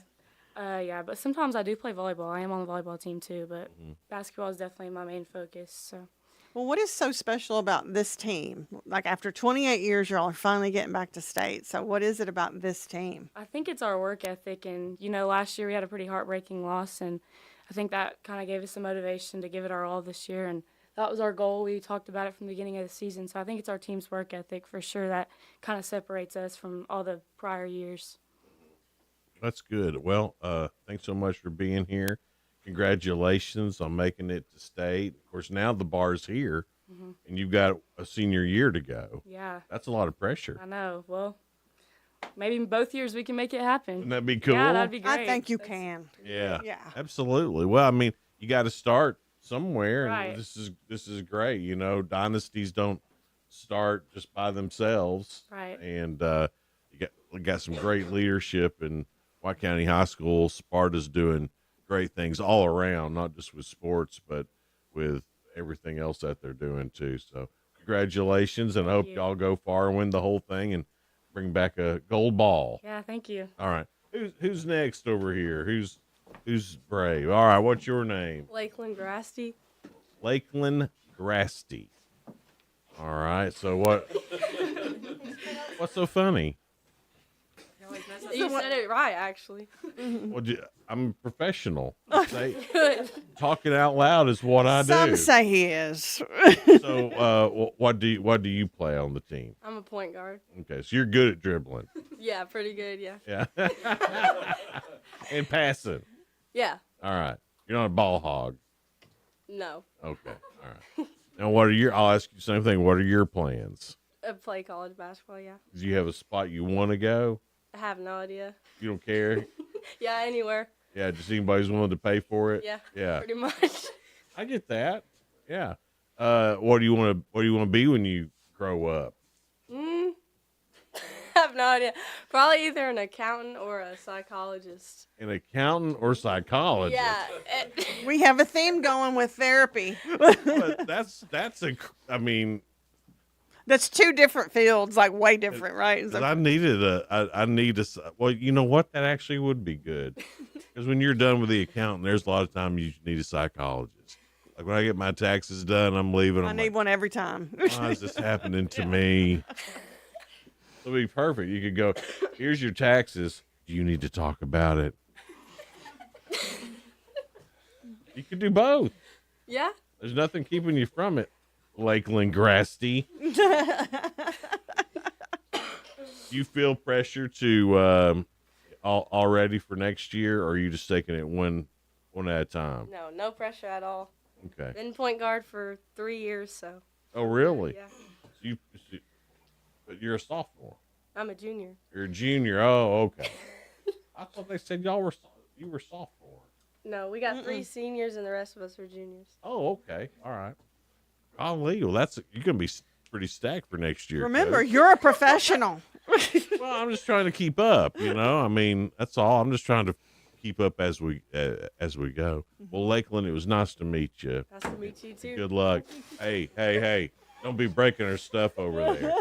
Yeah, but sometimes I do play volleyball. I am on the volleyball team too, but basketball is definitely my main focus. So. Well, what is so special about this team? Like after 28 years, y'all are finally getting back to state. So what is it about this team? I think it's our work ethic. And, last year we had a pretty heartbreaking loss. And I think that kind of gave us some motivation to give it our all this year. And that was our goal. We talked about it from the beginning of the season. So I think it's our team's work ethic for sure that kind of separates us from all the prior years. That's good. Well, thanks so much for being here. Congratulations on making it to state. Of course, now the bar's here, and you've got a senior year to go. Yeah. That's a lot of pressure. I know. Well, maybe both years we can make it happen. Wouldn't that be cool? Yeah, that'd be great. I think you can. Yeah. Yeah. Absolutely. Well, I mean, you got to start somewhere, and Right. this is great. Dynasties don't start just by themselves. Right. And you got some great leadership in White County High School. Sparta's doing great things all around, not just with sports, but with everything else that they're doing too. So congratulations, and I hope y'all go far and win the whole thing and bring back a gold ball. Yeah, thank you. All right. Who's next over here? Who's brave? All right, what's your name? Lakeland Grasty. Lakeland Grasty. All right. So what's so funny? You said it right, actually. Well, I'm a professional. Talking out loud is what I do. Some say he is. So, what do you play on the team? I'm a point guard. Okay, so you're good at dribbling. Yeah, pretty good, yeah. Yeah. And passing. Yeah. All right. You're not a ball hog. No. Okay. All right. Now, I'll ask you the same thing. What are your plans? Play college basketball, yeah. Do you have a spot you want to go? I have no idea. You don't care? Yeah, anywhere. Yeah, just anybody's willing to pay for it? Yeah. Yeah. Pretty much. I get that. Yeah. What do you want to be when you grow up? I have no idea. Probably either an accountant or a psychologist. An accountant or psychologist? Yeah. We have a theme going with therapy. But that's I mean, that's two different fields, like way different, right? 'cause I need a, well, you know what? That actually would be good. Because when you're done with the accountant, there's a lot of time you need a psychologist. Like when I get my taxes done, I'm leaving. I need one every time. Why is this happening to me? It'll be perfect. You could go, here's your taxes. Do you need to talk about it? You could do both. Yeah. There's nothing keeping you from it, Lakeland Grasty. You feel pressure to already for next year, or are you just taking it one at a time? No pressure at all. Okay. Been point guard for 3 years, so. Oh, really? Yeah. But you're a sophomore. I'm a junior. You're a junior. Oh, okay. I thought they said you were sophomore. No, we got 3 seniors and the rest of us were juniors. Oh, okay. All right. Golly, well, you're gonna be pretty stacked for next year. Remember, Coach. you're a professional. Well, I'm just trying to keep up. I mean, that's all. I'm just trying to keep up as we go. Well, Lakeland, it was nice to meet you. Nice to meet you too. Good luck. Hey! Don't be breaking her stuff over there.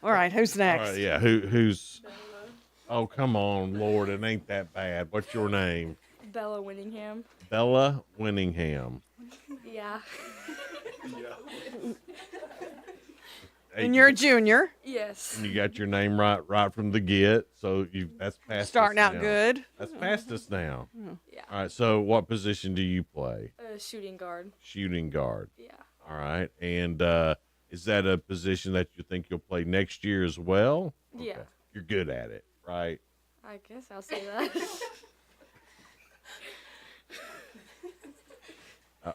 All right, who's next? All right, yeah. Who's? Oh, come on, Lord, it ain't that bad. What's your name? Bella Winningham. Bella Winningham. Yeah. And you're a junior. Yes. And you got your name right from the get. So that's past Starting us out now. good. That's past us now. Yeah. All right. So what position do you play? Shooting guard. Shooting guard. Yeah. All right. And is that a position that you think you'll play next year as well? Yeah. You're good at it, right? I guess I'll say that.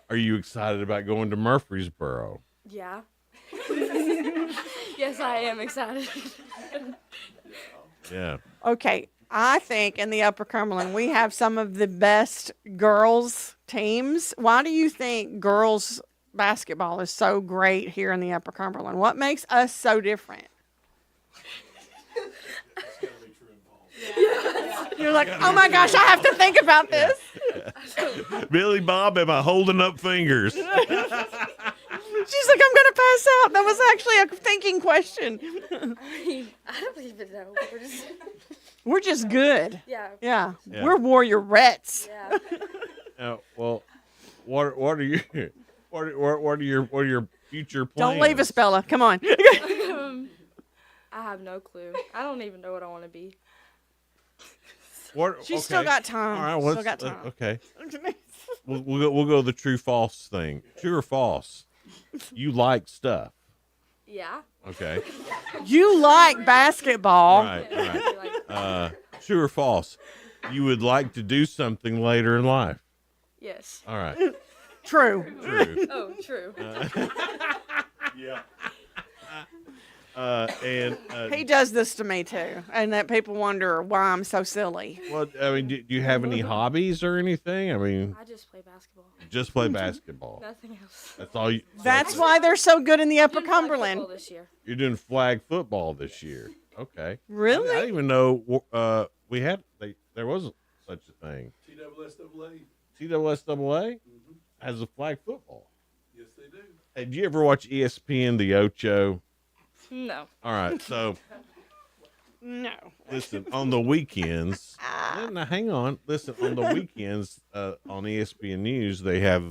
Are you excited about going to Murfreesboro? Yeah. Yes, I am excited. Yeah. Okay, I think in the Upper Cumberland we have some of the best girls teams. Why do you think girls basketball is so great here in the Upper Cumberland? What makes us so different? You're like, oh my gosh, I have to think about this. Billy Bob, am I holding up fingers? She's like, I'm going to pass out. That was actually a thinking question. I don't even know. We're just good. Yeah. Yeah. We're warriorettes. Yeah. Well, what are your future plans? Don't leave us, Bella. Come on. I have no clue. I don't even know what I want to be. She's still got time. All right, still got time. Okay. We'll go the true false thing. True or false? You like stuff. Yeah. Okay. You like basketball. Right. True or false? You would like to do something later in life. Yes. All right. True. Oh, true. Yeah. He does this to me too, and that people wonder why I'm so silly. Well, I mean, do you have any hobbies or anything? I mean, I just play basketball. just play basketball. Nothing else. That's all. That's why they're so good in the Upper Doing flag Cumberland. football this year. You're doing flag football this year. Okay. Really? I didn't even know we had. There wasn't such a thing. TSSAA has a flag football. Yes, they do. Hey, did you ever watch ESPN The Ocho? No. All right, so No. listen, on the weekends. Now, hang on. Listen, on the weekends on ESPN News, they have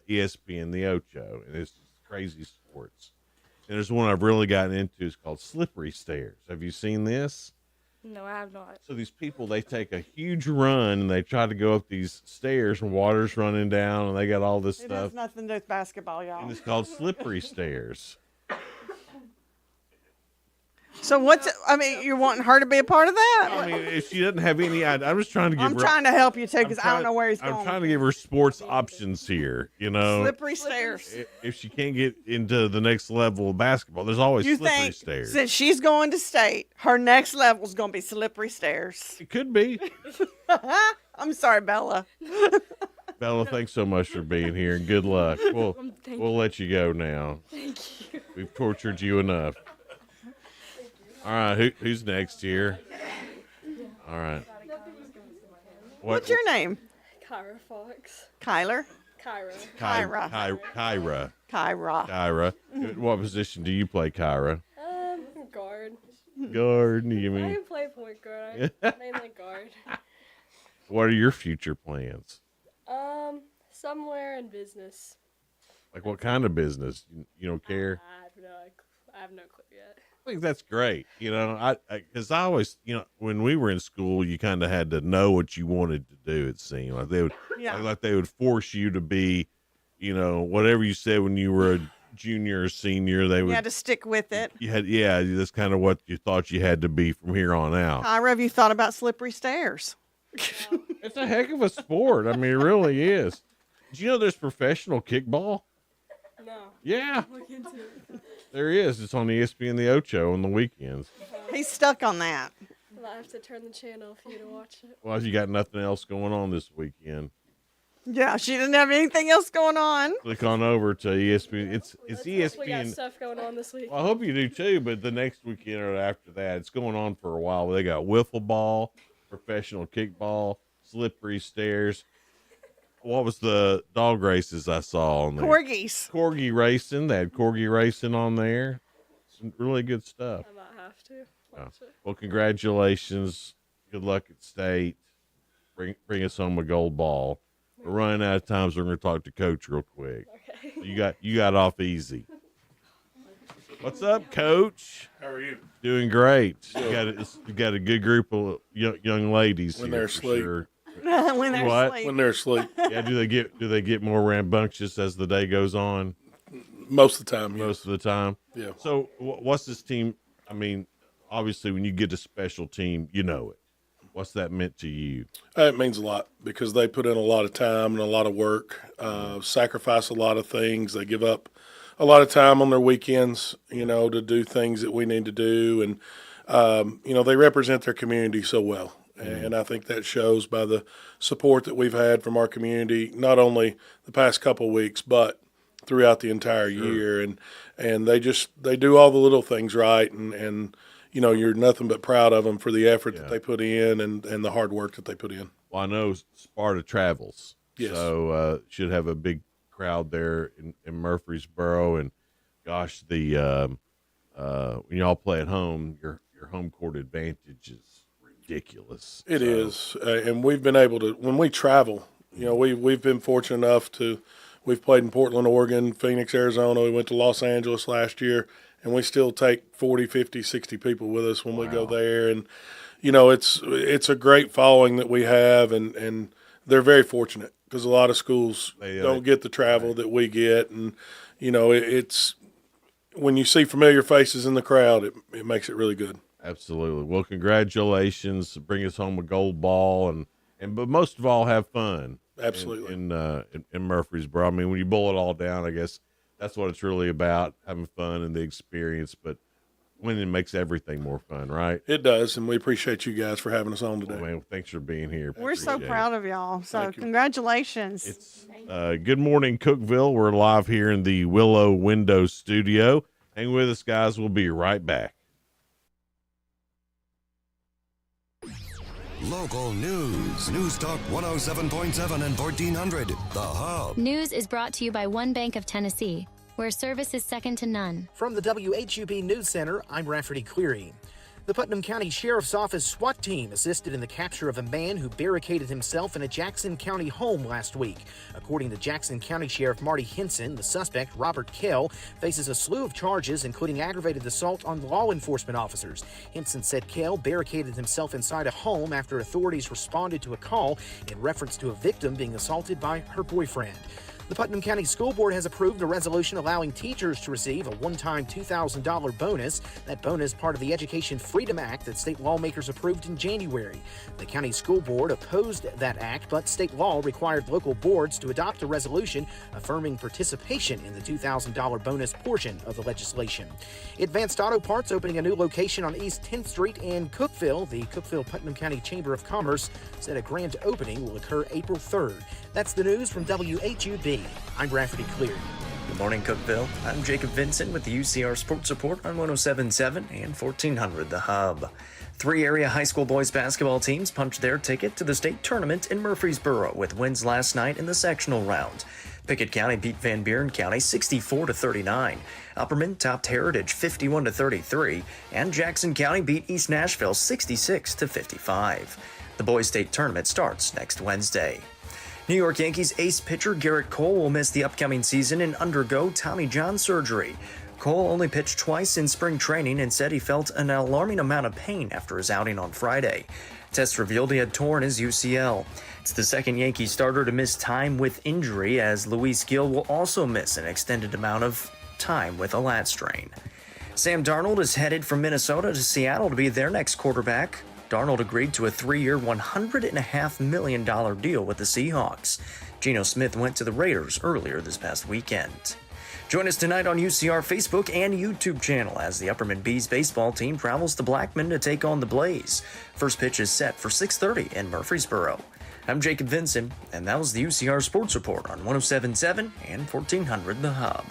ESPN The Ocho, and it's crazy sports. And there's one I've really gotten into. It's called Slippery Stairs. Have you seen this? No, I have not. So these people, they take a huge run, and they try to go up these stairs, and water's running down, and they got all this It stuff. has nothing to do with basketball, y'all. And it's called Slippery Stairs. So you're wanting her to be a part of that? I mean, if she doesn't have any idea, I'm just trying to give I'm her. trying to help you too, because I don't trying- know where he's I'm going. trying to give her sports options here, Slippery stairs. If she can't get into the next level of basketball, there's always You slippery think stairs. since she's going to state, her next level is going to be slippery stairs? It could be. I'm sorry, Bella. Bella, thanks so much for being here, and good luck. Well, We'll let you go now. Thank you. We've tortured you enough. All right, who's next here? All right. What's your name? Kyra Fox. Kyler? Kyra. Kyra. What position do you play, Kyra? Guard. Guard, you I mean? didn't play point guard. I mainly guard. What are your future plans? Somewhere in business. Like what kind of business? You don't care? I have no clue yet. I think that's great. You know, because I always, when we were in school, you kind of had to know what you wanted to do. It seemed like they would, like they would force you to be, whatever you said when you were a junior or senior. They would. You had to stick with it. That's kind of what you thought you had to be from here on out. Kyra, have you thought about slippery stairs? It's a heck of a sport. I mean, it really is. Did you know there's professional kickball? No. Yeah. Look into it. There is. It's on ESPN the Ocho on the weekends. He's stuck on that. I have to turn the channel for you to watch it. Well, you got nothing else going on this weekend. Yeah, she didn't have anything else going on. Click on over to ESPN. It's ESPN. We got stuff going on this week. Well, I hope you do too, but the next weekend or after that, it's going on for a while. They got wiffle ball, professional kickball, slippery stairs. What was the dog races I saw on there? Corgis. Corgi racing. They had corgi racing on there. Some really good stuff. I might have to watch it. Well, congratulations. Good luck at state. Bring us home a gold ball. We're running out of time, so we're going to talk to Coach real quick. Okay. You got off easy. What's up, Coach? How are you? Doing great. You got a good group of young ladies when here they're for asleep. sure. When they're asleep. When they're asleep. Yeah. Do they get more rambunctious as the day goes on? Most of the time. Most of the time. Yeah. So what's this team? I mean, obviously, when you get a special team, you know it. What's that meant to you? It means a lot because they put in a lot of time and a lot of work, sacrifice a lot of things. They give up a lot of time on their weekends, to do things that we need to do. And, they represent their community so well. And I think that shows by the support that we've had from our community, not only the past couple of weeks, but throughout the entire year. And they do all the little things right. And you're nothing but proud of them for the effort that they put in and the hard work that they put in. Well, I know Sparta travels. Yes. So should have a big crowd there in Murfreesboro. And gosh, when y'all play at home, your home court advantage is ridiculous. It is. And we've been able to, when we travel, we've been fortunate enough we've played in Portland, Oregon, Phoenix, Arizona. We went to Los Angeles last year. And we still take 40, 50, 60 people with us when we go there. And, it's a great following that we have, and they're very fortunate because a lot of schools don't get the travel that we get. And, it's when you see familiar faces in the crowd, it makes it really good. Absolutely. Well, congratulations. Bring us home a gold ball, but most of all, have fun. Absolutely. In Murfreesboro. I mean, when you boil it all down, I guess that's what it's really about, having fun and the experience, but winning makes everything more fun, right? It does, and we appreciate you guys for having us on today. Oh, man, thanks for being here. We're so proud of y'all, so congratulations. It's Good Morning Cookeville. We're live here in the Willow Window Studio. Hang with us, guys. We'll be right back. Local news. News Talk 107.7 and 1400. The Hub. News is brought to you by One Bank of Tennessee, where service is second to none. From the WHUB News Center, I'm Rafferty Cleary. The Putnam County Sheriff's Office SWAT team assisted in the capture of a man who barricaded himself in a Jackson County home last week. According to Jackson County Sheriff Marty Henson, the suspect, Robert Kell, faces a slew of charges, including aggravated assault on law enforcement officers. Henson said Kell barricaded himself inside a home after authorities responded to a call in reference to a victim being assaulted by her boyfriend. The Putnam County School Board has approved a resolution allowing teachers to receive a one-time $2,000 bonus. That bonus part of the Education Freedom Act that state lawmakers approved in January. The county school board opposed that act, but state law required local boards to adopt a resolution affirming participation in the $2,000 bonus portion of the legislation. Advanced Auto Parts opening a new location on East 10th Street in Cookeville. The Cookeville-Putnam County Chamber of Commerce said a grand opening will occur April 3rd. That's the news from WHUB. I'm Rafferty Cleary. Good morning, Cookeville. I'm Jacob Vincent with the UCR Sports Report on 107.7 and 1400 The Hub. 3 area high school boys basketball teams punched their ticket to the state tournament in Murfreesboro with wins last night in the sectional round. Pickett County beat Van Buren County 64-39. Upperman topped Heritage 51-33, and Jackson County beat East Nashville 66-55. The boys state tournament starts next Wednesday. New York Yankees ace pitcher Garrett Cole will miss the upcoming season and undergo Tommy John surgery. Cole only pitched twice in spring training and said he felt an alarming amount of pain after his outing on Friday. Tests revealed he had torn his UCL. It's the second Yankee starter to miss time with injury, as Luis Gil will also miss an extended amount of time with a lat strain. Sam Darnold is headed from Minnesota to Seattle to be their next quarterback. Darnold agreed to a 3-year, $100.5 million deal with the Seahawks. Geno Smith went to the Raiders earlier this past weekend. Join us tonight on UCR Facebook and YouTube channel as the Upperman Bees baseball team travels to Blackman to take on the Blaze. First pitch is set for 6:30 in Murfreesboro. I'm Jacob Vincent, and that was the UCR Sports Report on 107.7 and 1400 The Hub.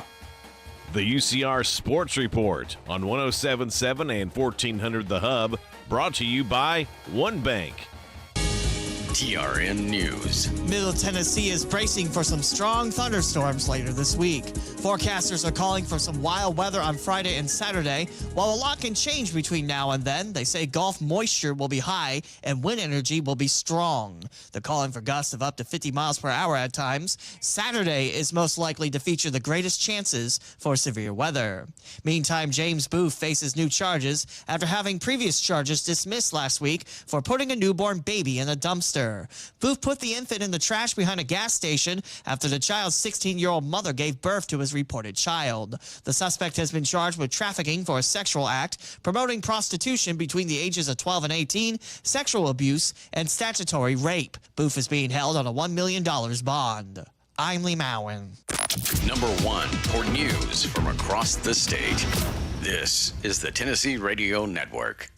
The UCR Sports Report on 107.7 and 1400 The Hub, brought to you by One Bank. TRN News. Middle Tennessee is bracing for some strong thunderstorms later this week. Forecasters are calling for some wild weather on Friday and Saturday. While a lot can change between now and then, they say Gulf moisture will be high and wind energy will be strong. They're calling for gusts of up to 50 miles per hour at times. Saturday is most likely to feature the greatest chances for severe weather. Meantime, James Booth faces new charges after having previous charges dismissed last week for putting a newborn baby in a dumpster. Booth put the infant in the trash behind a gas station after the child's 16-year-old mother gave birth to his reported child. The suspect has been charged with trafficking for a sexual act, promoting prostitution between the ages of 12 and 18, sexual abuse, and statutory rape. Booth is being held on a $1 million bond. I'm Lee Mowen. Number 1 for news from across the state. This is the Tennessee Radio Network.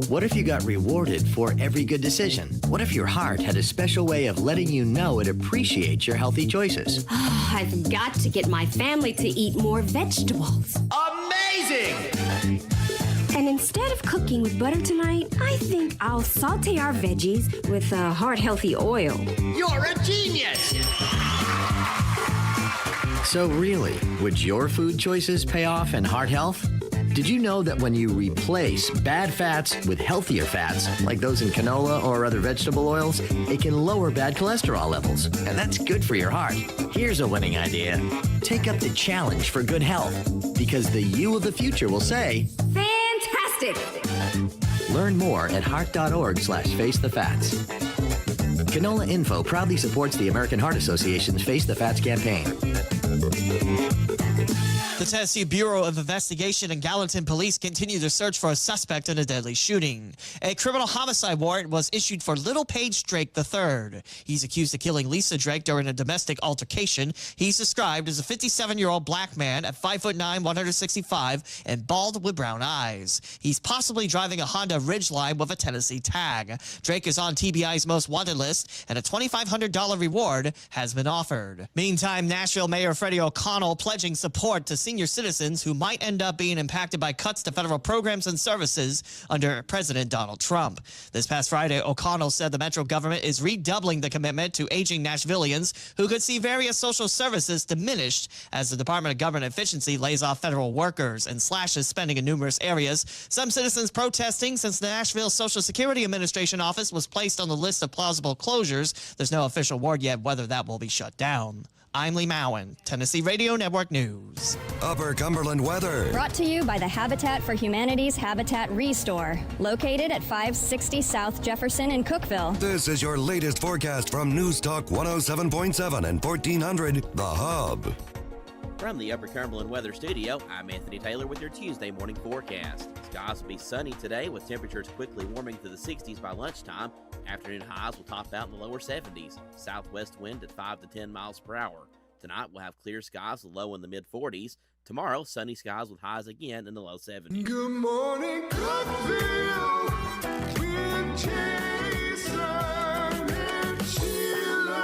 What if you got rewarded for every good decision? What if your heart had a special way of letting you know it appreciates your healthy choices? I've got to get my family to eat more vegetables. Amazing! And instead of cooking with butter tonight, I think I'll saute our veggies with heart-healthy oil. You're a genius! So really, would your food choices pay off in heart health? Did you know that when you replace bad fats with healthier fats, like those in canola or other vegetable oils, it can lower bad cholesterol levels, and that's good for your heart. Here's a winning idea. Take up the challenge for good health, because the you of the future will say, Fantastic! Learn more at heart.org/facethefats. Canola Info proudly supports the American Heart Association's Face the Fats campaign. The Tennessee Bureau of Investigation and Gallatin Police continue their search for a suspect in a deadly shooting. A criminal homicide warrant was issued for Little Paige Drake III. He's accused of killing Lisa Drake during a domestic altercation. He's described as a 57-year-old black man at 5'9", 165, and bald with brown eyes. He's possibly driving a Honda Ridgeline with a Tennessee tag. Drake is on TBI's most wanted list, and a $2,500 reward has been offered. Meantime, Nashville Mayor Freddie O'Connell pledging support to senior citizens who might end up being impacted by cuts to federal programs and services under President Donald Trump. This past Friday, O'Connell said the Metro government is redoubling the commitment to aging Nashvillians who could see various social services diminished as the Department of Government Efficiency lays off federal workers and slashes spending in numerous areas. Some citizens protesting since the Nashville Social Security Administration office was placed on the list of plausible closures. There's no official word yet whether that will be shut down. I'm Lee Mowen, Tennessee Radio Network News. Upper Cumberland weather. Brought to you by the Habitat for Humanity's Habitat Restore, located at 560 South Jefferson in Cookeville. This is your latest forecast from News Talk 107.7 and 1400 The Hub. From the Upper Cumberland Weather Studio, I'm Anthony Taylor with your Tuesday morning forecast. Skies will be sunny today with temperatures quickly warming to the 60s by lunchtime. Afternoon highs will top out in the lower 70s. Southwest wind at 5 to 10 miles per hour. Tonight we'll have clear skies with low in the mid 40s. Tomorrow, sunny skies with highs again in the low 70s. Good morning, Cookeville, with Jason and Sheila.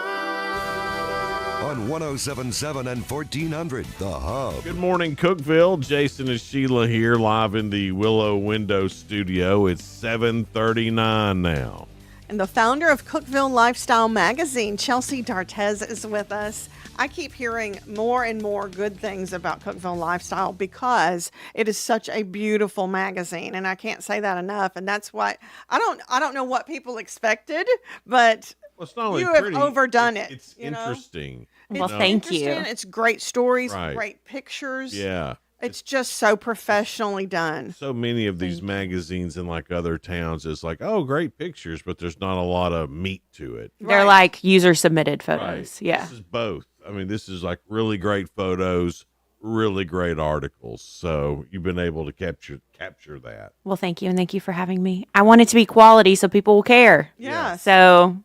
on 1077 and 1400 The Hub. Good morning, Cookeville. Jason and Sheila here live in the Willow Window Studio. It's 7:39 now. And the founder of Cookeville Lifestyle Magazine, Chelsea D'Artez, is with us. I keep hearing more and more good things about Cookeville Lifestyle because it is such a beautiful magazine, and I can't say that enough. And that's why I don't know what people expected, but it's not only you pretty, have overdone it. It's interesting. Well, thank you. It's great stories, Right. great pictures. Yeah. It's just so professionally done. So many of these magazines in like other towns, it's like, oh, great pictures, but there's not a lot of meat to it. They're like user submitted photos. Right. Yeah. This is both. I mean, this is like really great photos, really great articles. So you've been able to capture that. Well, thank you. And thank you for having me. I want it to be quality so people will care. Yeah. So.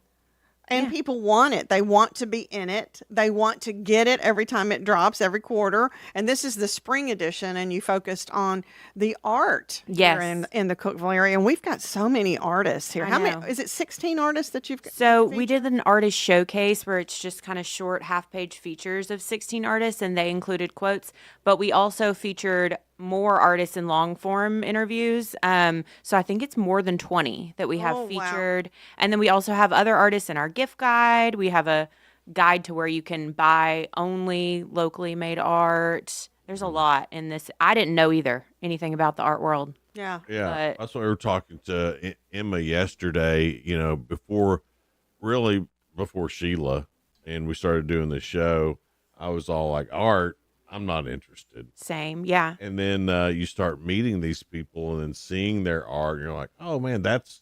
And people want it. They want to be in it. They want to get it every time it drops, every quarter. And this is the spring edition, and you focused on the art here in the Cookeville area. And we've got so many artists here. How many? Is it 16 artists that you've got? So we did an artist showcase where it's just kind of short half-page features of 16 artists, and they included quotes. But we also featured more artists in long-form interviews. So I think it's more than 20 that we have featured. Wow. And then we also have other artists in our gift guide. We have a guide to where you can buy only locally made art. There's a lot in this. I didn't know either anything about the art world. Yeah. Yeah. That's what we were talking to Emma yesterday, before Sheila and we started doing the show. I was all like, art, I'm not interested. Same, yeah. And then you start meeting these people and then seeing their art, and you're like, oh man, that's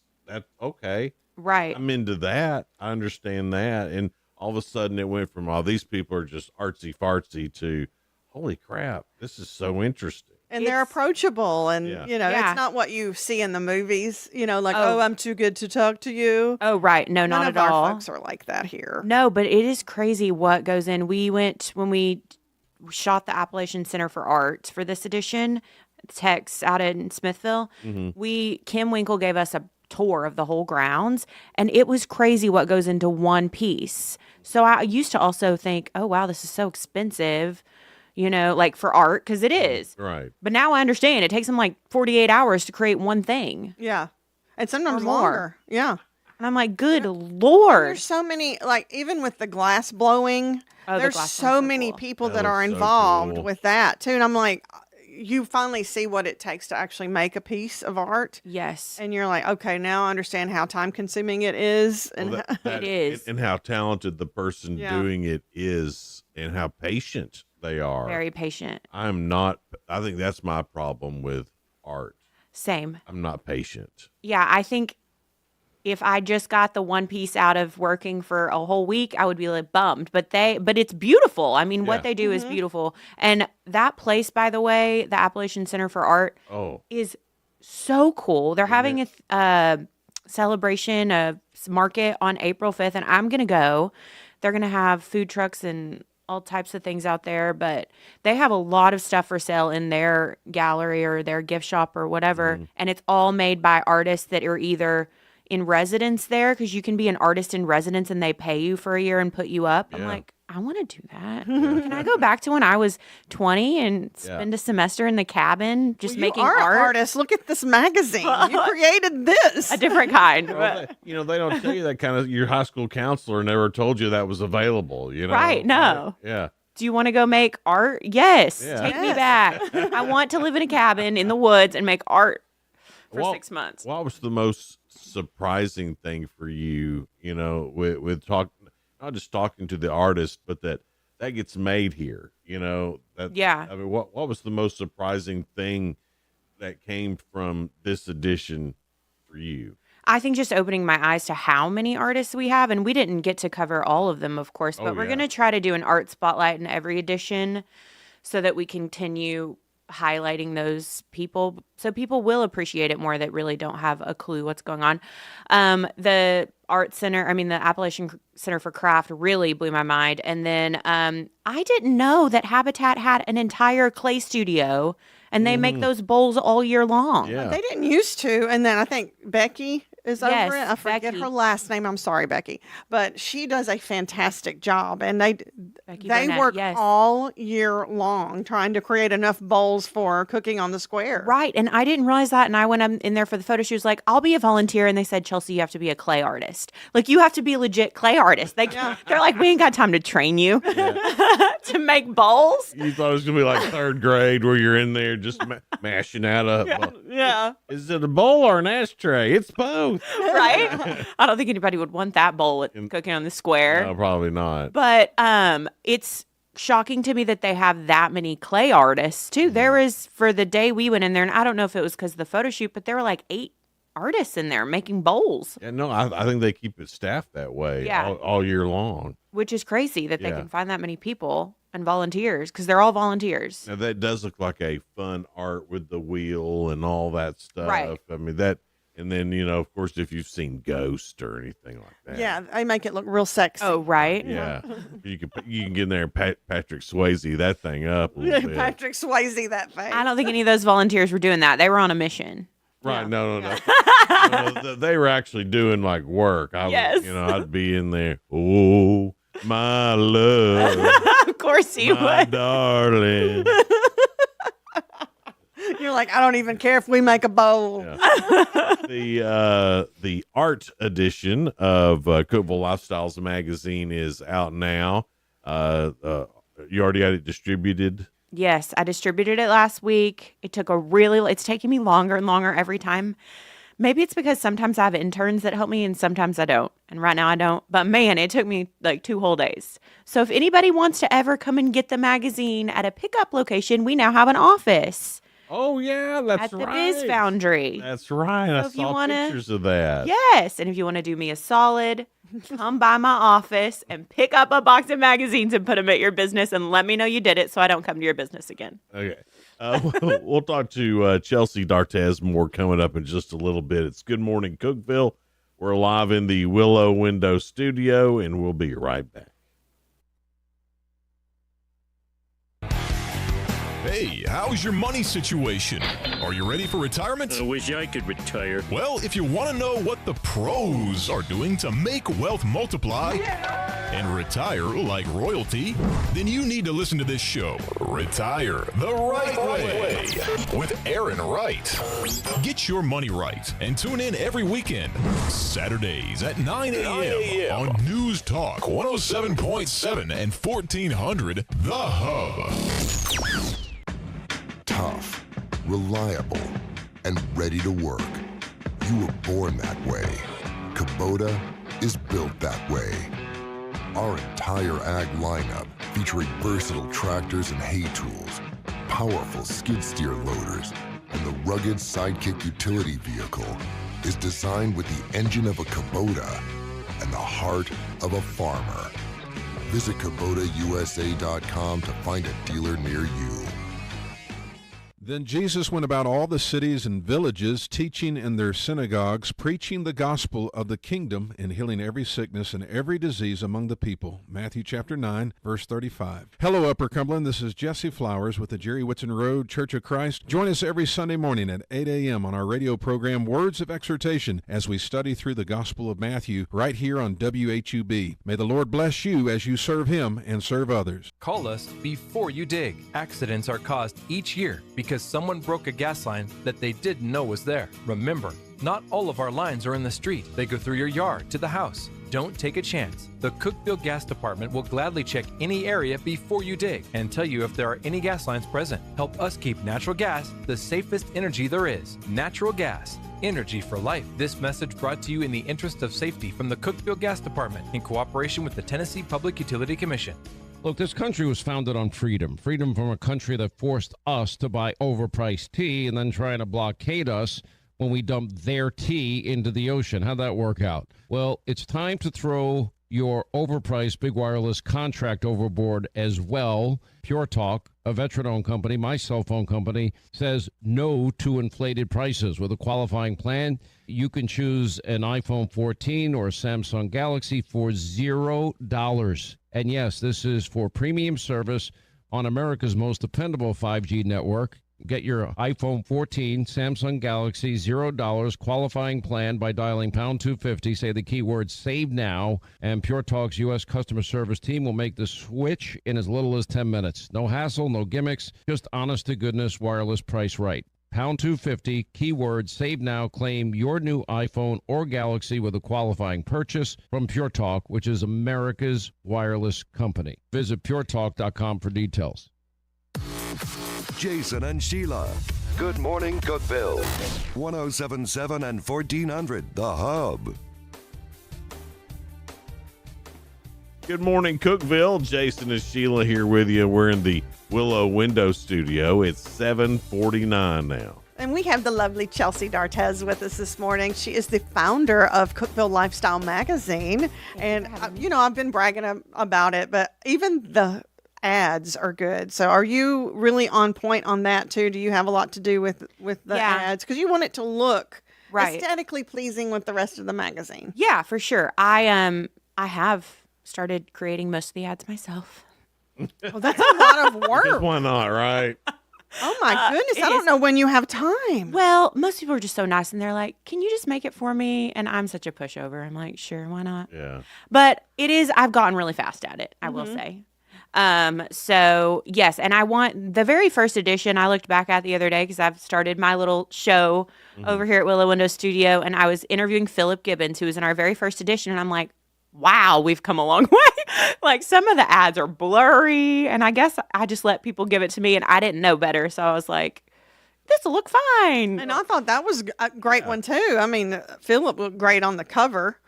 okay. Right. I'm into that. I understand that. And all of a sudden it went from, these people are just artsy fartsy to, holy crap, this is so interesting. And they're approachable, and Yeah. it's not what you see in the movies. Oh, I'm too good to talk to you. Oh, right. No, None not of at our all. folks are like that here. No, but it is crazy what goes in. When we shot the Appalachian Center for Arts for this edition, Tex out in Smithville, Kim Winkle gave us a tour of the whole grounds, and it was crazy what goes into one piece. So I used to also think, oh wow, this is so expensive, like for art, because it is. Right. But now I understand it takes them like 48 hours to create one thing. Yeah. And sometimes Or more. longer. Yeah. And I'm like, good Lord. There's so many, like, even with the glass blowing, the there's glass so many people that are looks so involved cool. with that, too. And I'm like, you finally see what it takes to actually make a piece of art. Yes. And you're like, okay, now I understand how time-consuming it is. And It is. And how talented the person doing it is and how patient they are. Very patient. I think that's my problem with art. Same. I'm not patient. Yeah, I think if I just got the one piece out of working for a whole week, I would be like bummed. But it's beautiful. I mean, what they do is beautiful. And that place, by the way, the Appalachian Center for Art, is so cool. They're having a celebration, a market on April 5th, and I'm gonna go. They're gonna have food trucks and all types of things out there, but they have a lot of stuff for sale in their gallery or their gift shop or whatever, and it's all made by artists that are either in residence there, because you can be an artist in residence and they pay you for a year and put you up. I'm like, I want to do that. Can I go back to when I was 20 and spend a semester in the cabin just making you are art? an artist. Look at this magazine. You created this. A different kind. Well, they don't tell you that kind of. Your high school counselor never told you that was available. Right? No. Yeah. Do you want to go make art? Yes. Yeah. Take me back. I want to live in a cabin in the woods and make art for What- 6 months. What was the most surprising thing for you? With talk, not just talking to the artist, but that gets made here. Yeah. I mean, what was the most surprising thing that came from this edition for you? I think just opening my eyes to how many artists we have, and we didn't get to cover all of them, of course, but we're going to try to do an art spotlight in every edition so that we continue highlighting those people so people will appreciate it more that really don't have a clue what's going on. The the Appalachian Center for Craft really blew my mind. And then I didn't know that Habitat had an entire clay studio and they make those bowls all year long. They didn't used to. And then I think Becky is Yes, over it. I forget Becky. her last name. I'm sorry, Becky, but she does a fantastic job, and they Burnett, work yes. all year long trying to create enough bowls for cooking on the square. Right. And I didn't realize that. And I went in there for the photo. She was like, I'll be a volunteer. And they said, Chelsea, you have to be a clay artist. Like, you have to be a legit clay artist. They're like, we ain't got time to train you to make bowls. You thought it was going to be like third grade where you're in there just mashing out a. Yeah. Is it a bowl or an ashtray? It's both. Right? I don't think anybody would want that bowl at cooking on the square. No, probably not. But it's shocking to me that they have that many clay artists too. There is, for the day we went in there, and I don't know if it was because of the photo shoot, but there were like 8 artists in there making bowls. Yeah, no, I think they keep it staffed that way all year long. Which is crazy that they can find that many people and volunteers, because they're all volunteers. Now that does look like a fun art with the wheel and all that stuff. Right. I mean that, and then of course, if you've seen Ghost or anything like that. Yeah, they make it look real sexy. Oh, right. Yeah, you can get in there and Patrick Swayze that thing up a little bit. Patrick Swayze that thing. I don't think any of those volunteers were doing that. They were on a mission. Right? No. No, they were actually doing like work. Yes. I'd be in there. Oh, my love. Of course you my would. darling. You're like, I don't even care if we make a bowl. The art edition of Cookeville Lifestyles magazine is out now. You already got it distributed? Yes, I distributed it last week. It took it's taking me longer and longer every time. Maybe it's because sometimes I have interns that help me and sometimes I don't. And right now I don't. But man, it took me like 2 whole days. So if anybody wants to ever come and get the magazine at a pickup location, we now have an office. Oh, yeah, that's at the right. Biz Foundry. That's right. I So if you saw wanna- pictures of that. Yes. And if you want to do me a solid, come by my office and pick up a box of magazines and put them at your business and let me know you did it so I don't come to your business again. Okay. We'll talk to Chelsea Dartez more coming up in just a little bit. It's Good Morning Cookeville. We're live in the Willow Window studio, and we'll be right back. Hey, how's your money situation? Are you ready for retirement? I wish I could retire. Well, if you want to know what the pros are doing to make wealth multiply and retire like royalty, then you need to listen to this show, Retire the Right Way, with Aaron Wright. Get your money right and tune in every weekend, Saturdays at 9 a.m. on News Talk 107.7 and 1400 The Hub. Tough, reliable, and ready to work. You were born that way. Kubota is built that way. Our entire ag lineup, featuring versatile tractors and hay tools, powerful skid steer loaders, and the rugged Sidekick utility vehicle, is designed with the engine of a Kubota and the heart of a farmer. Visit KubotaUSA.com to find a dealer near you. Then Jesus went about all the cities and villages, teaching in their synagogues, preaching the gospel of the kingdom, and healing every sickness and every disease among the people. Matthew chapter 9, verse 35. Hello, Upper Cumberland. This is Jesse Flowers with the Jerry Whitson Road Church of Christ. Join us every Sunday morning at 8 a.m. on our radio program, Words of Exhortation, as we study through the Gospel of Matthew right here on WHUB. May the Lord bless you as you serve Him and serve others. Call us before you dig. Accidents are caused each year because someone broke a gas line that they didn't know was there. Remember, not all of our lines are in the street. They go through your yard to the house. Don't take a chance. The Cookeville Gas Department will gladly check any area before you dig and tell you if there are any gas lines present. Help us keep natural gas the safest energy there is. Natural gas. Energy for life. This message brought to you in the interest of safety from the Cookeville Gas Department in cooperation with the Tennessee Public Utility Commission. Look, this country was founded on freedom. Freedom from a country that forced us to buy overpriced tea and then trying to blockade us when we dumped their tea into the ocean. How'd that work out? Well, it's time to throw your overpriced big wireless contract overboard as well. Pure Talk, a veteran-owned company, my cell phone company, says no to inflated prices. With a qualifying plan, you can choose an iPhone 14 or a Samsung Galaxy for $0. And yes, this is for premium service on America's most dependable 5G network. Get your iPhone 14, Samsung Galaxy, $0 qualifying plan by dialing pound 250. Say the keyword save now, and Pure Talk's U.S. customer service team will make the switch in as little as 10 minutes. No hassle, no gimmicks, just honest to goodness wireless price right. Pound 250, keyword save now, claim your new iPhone or Galaxy with a qualifying purchase from Pure Talk, which is America's wireless company. Visit puretalk.com for details. Jason and Sheila. Good morning, Cookeville. 1077 and 1400, The Hub. Good morning, Cookeville. Jason and Sheila here with you. We're in the Willow Window Studio. It's 7:49 now. And we have the lovely Chelsea D'Artez with us this morning. She is the founder of Cookeville Lifestyle Magazine. And, I've been bragging about it, but even the ads are good. So are you really on point on that too? Do you have a lot to do with the ads? Because you want it to look aesthetically pleasing with the rest of the magazine. Yeah, for sure. I have started creating most of the ads myself. Well, that's a lot of work. Why not, right? Oh my goodness. I don't know when you have time. Well, most people are just so nice and they're like, can you just make it for me? And I'm such a pushover. I'm like, sure, why not? Yeah. But I've gotten really fast at it, I will say. So yes, and I want the very first edition I looked back at the other day because I've started my little show over here at Willow Window Studio, and I was interviewing Philip Gibbons, who was in our very first edition, and I'm like, wow, we've come a long way. Like some of the ads are blurry, and I guess I just let people give it to me, and I didn't know better, so I was like, this will look fine. And I thought that was a great one too. I mean, Philip looked great on the cover.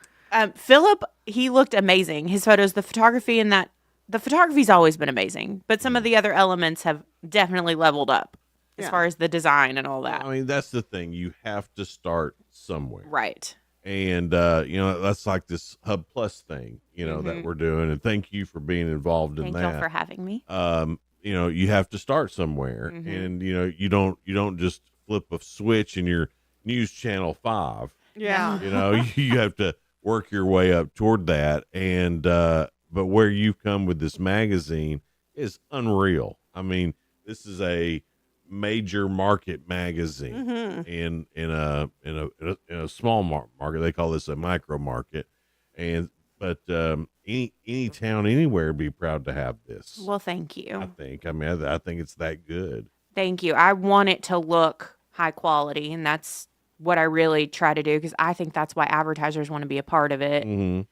Philip, he looked amazing. His photos, the photography's always been amazing, but some of the other elements have definitely leveled up as far as the design and all that. I mean, that's the thing. You have to start somewhere. Right. And, that's like this Hub Plus thing, that we're doing. And thank you for being involved in that. Thank y'all for having me. You have to start somewhere. And, you don't just flip a switch in your news channel 5. Yeah. You have to work your way up toward that. And, but where you've come with this magazine is unreal. I mean, this is a major market magazine in a small market. They call this a micro market, but any town anywhere would be proud to have this. Well, thank you. I think it's that good. Thank you. I want it to look high quality, and that's what I really try to do, because I think that's why advertisers want to be a part of it, and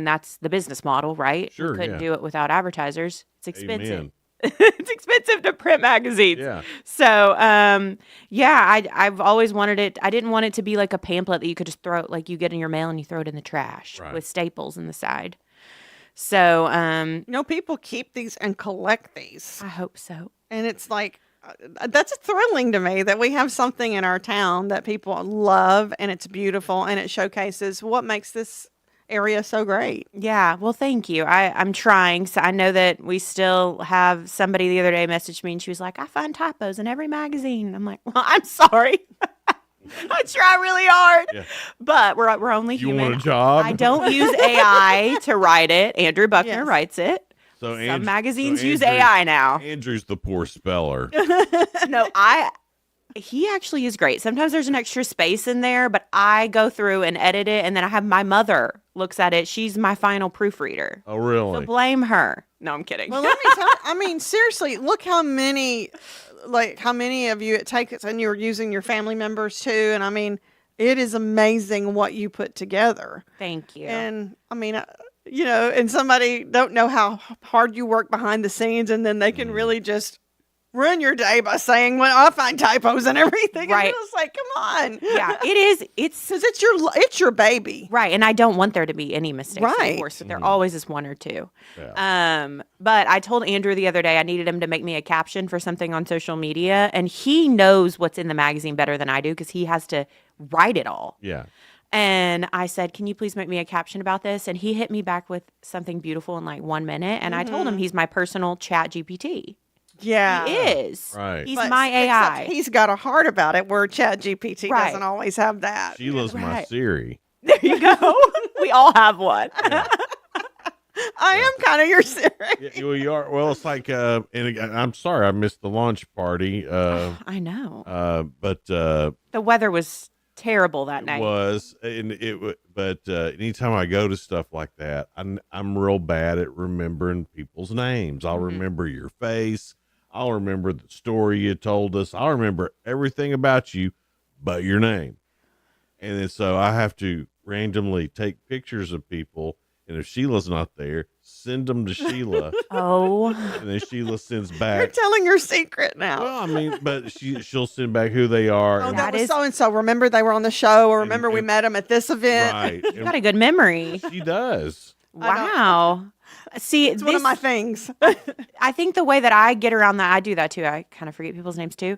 that's the business model, right? Sure, we couldn't do it without advertisers. It's expensive. Amen. It's expensive to print magazines. Yeah. So, I've always wanted it. I didn't want it to be like a pamphlet that you could just throw, like you get in your mail and you throw it in the trash with staples in the side. So, people keep these and collect these. I hope so. And it's like, that's thrilling to me that we have something in our town that people love, and it's beautiful, and it showcases what makes this area so great. Yeah, well, thank you. I'm trying. So I know that we still have somebody the other day messaged me, and she was like, I find typos in every magazine. I'm like, well, I'm sorry. I try really hard, but we're only human. You want a job? I don't use AI to write it. Andrew Buckner writes it. So some magazines use AI now. Andrew's the poor speller. No, he actually is great. Sometimes there's an extra space in there, but I go through and edit it, and then I have my mother looks at it. She's my final proofreader. Oh, really? So blame her. No, I'm kidding. Well, let me tell you, I mean, seriously, look how many of you it takes, and you're using your family members too. And I mean, it is amazing what you put together. Thank you. And I mean, and somebody don't know how hard you work behind the scenes, and then they can really just ruin your day by saying, well, I find typos and everything. Right. And it's like, come on. Yeah, it is. It's because it's your baby. Right. And I don't want there to be any mistakes, right. Of course, but there always is one or two. Yeah. But I told Andrew the other day I needed him to make me a caption for something on social media, and he knows what's in the magazine better than I do because he has to write it all. Yeah. And I said, can you please make me a caption about this? And he hit me back with something beautiful in like 1 minute. And I told him he's my personal Chat GPT. Yeah. He is. Right. He's my AI. He's got a heart about it where Chat GPT doesn't always have that. Sheila's my Siri. There you go. We all have one. I am kind of your Siri. Yeah, well, you are. Well, it's like, and I'm sorry I missed the launch party. I know. But the weather was terrible that night. Was, and but anytime I go to stuff like that, I'm real bad at remembering people's names. I'll remember your face. I'll remember the story you told us. I'll remember everything about you, but your name. And then so I have to randomly take pictures of people. And if Sheila's not there, send them to Sheila. Oh. And then Sheila sends back. You're telling your secret now. Well, I mean, but she'll send back who they are. Oh, that was so-and-so. Remember they were on the show, or remember we met them at this event. Right. You got a good memory. She does. Wow. See, it's one of my things. I think the way that I get around that, I do that too. I kind of forget people's names too.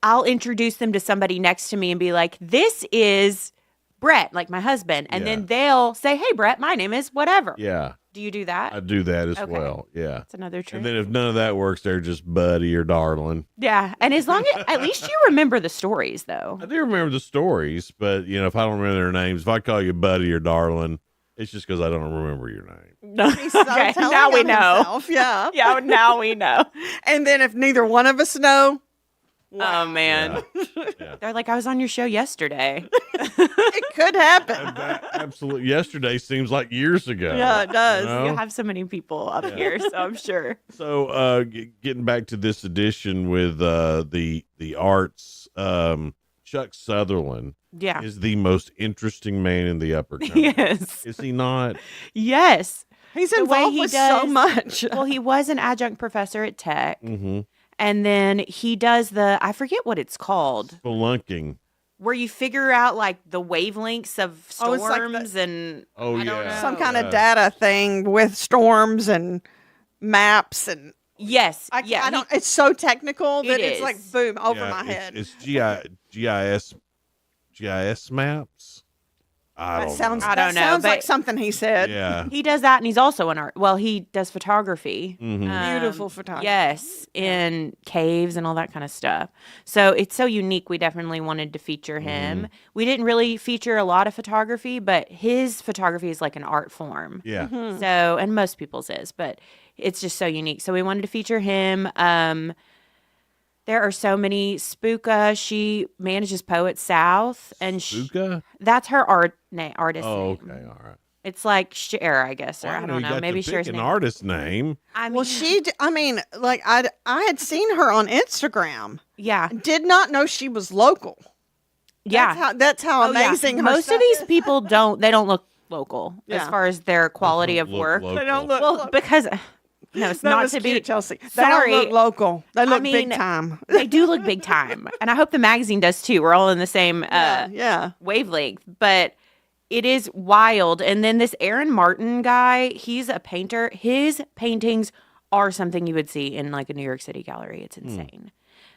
I'll introduce them to somebody next to me and be like, this is Brett, like my husband. And then they'll say, hey, Brett, my name is whatever. Yeah. Do you do that? I do that as well. Yeah. That's another trick. And then if none of that works, they're just buddy or darling. Yeah. And as long as, at least you remember the stories though. I do remember the stories, but if I don't remember their names, if I call you buddy or darling, it's just because I don't remember your name. No. He's so Okay, telling now we on know. himself, Yeah. Yeah, now we know. And then if neither one of us know, oh man. They're like, I was on your show yesterday. it could happen. Absolutely. Yesterday seems like years ago. Yeah, it does. You have so many people up here, so I'm sure. So getting back to this edition with the arts, Chuck Sutherland is the most interesting man in the Upper County. Yes. Is he not? Yes. He's The way involved he with does- so much. Well, he was an adjunct professor at Tech. Mm-hmm. And then he does I forget what it's called, Spelunking. where you figure out like the wavelengths of Oh, it's like storms and Oh, I don't yeah. know. Some kind of data thing with storms and maps and Yes. I don't. It's so technical that It it's is. like boom over Yeah, my head. It's GIS maps. I don't know. I don't know, Sounds like but- something he said. Yeah. He does that, and he's also an art. Well, he does photography. Mhm. Beautiful photography. Yes, in caves and all that kind of stuff. So it's so unique. We definitely wanted to feature him. We didn't really feature a lot of photography, but his photography is like an art form. Yeah. Mm-hmm. So, and most people's is, but it's just so unique. So we wanted to feature him. There are so many. Spooka, she manages Poet South, and Spooka? that's her artist name. Oh, okay, all right. It's like Cher, I guess, or I don't know. Maybe Cher's an name. artist name. I mean, Well, like I had seen her on Instagram. Yeah. Did not know she was local. Yeah. That's how Oh, yeah. amazing her Most of stuff these is. people they don't look local as Yeah. far as their quality of look work. local. They don't look. Well, because no, it's That not was to be cute, Chelsea. They Sorry, don't look local. They look I mean, big time. They do look big time, and I hope the magazine does too. We're all in the same yeah. wavelength, but it is wild. And then this Aaron Martin guy, he's a painter. His paintings are something you would see in like a New York City gallery. It's insane.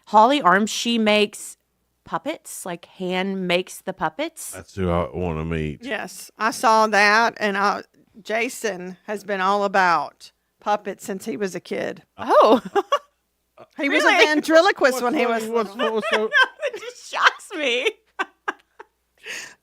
Holly Arms, she makes puppets, like hand makes the puppets. That's who I want to meet. Yes, I saw that, and Jason has been all about puppets since he was a kid. Oh, He was a ventriloquist when he was. What's so? it just shocks me.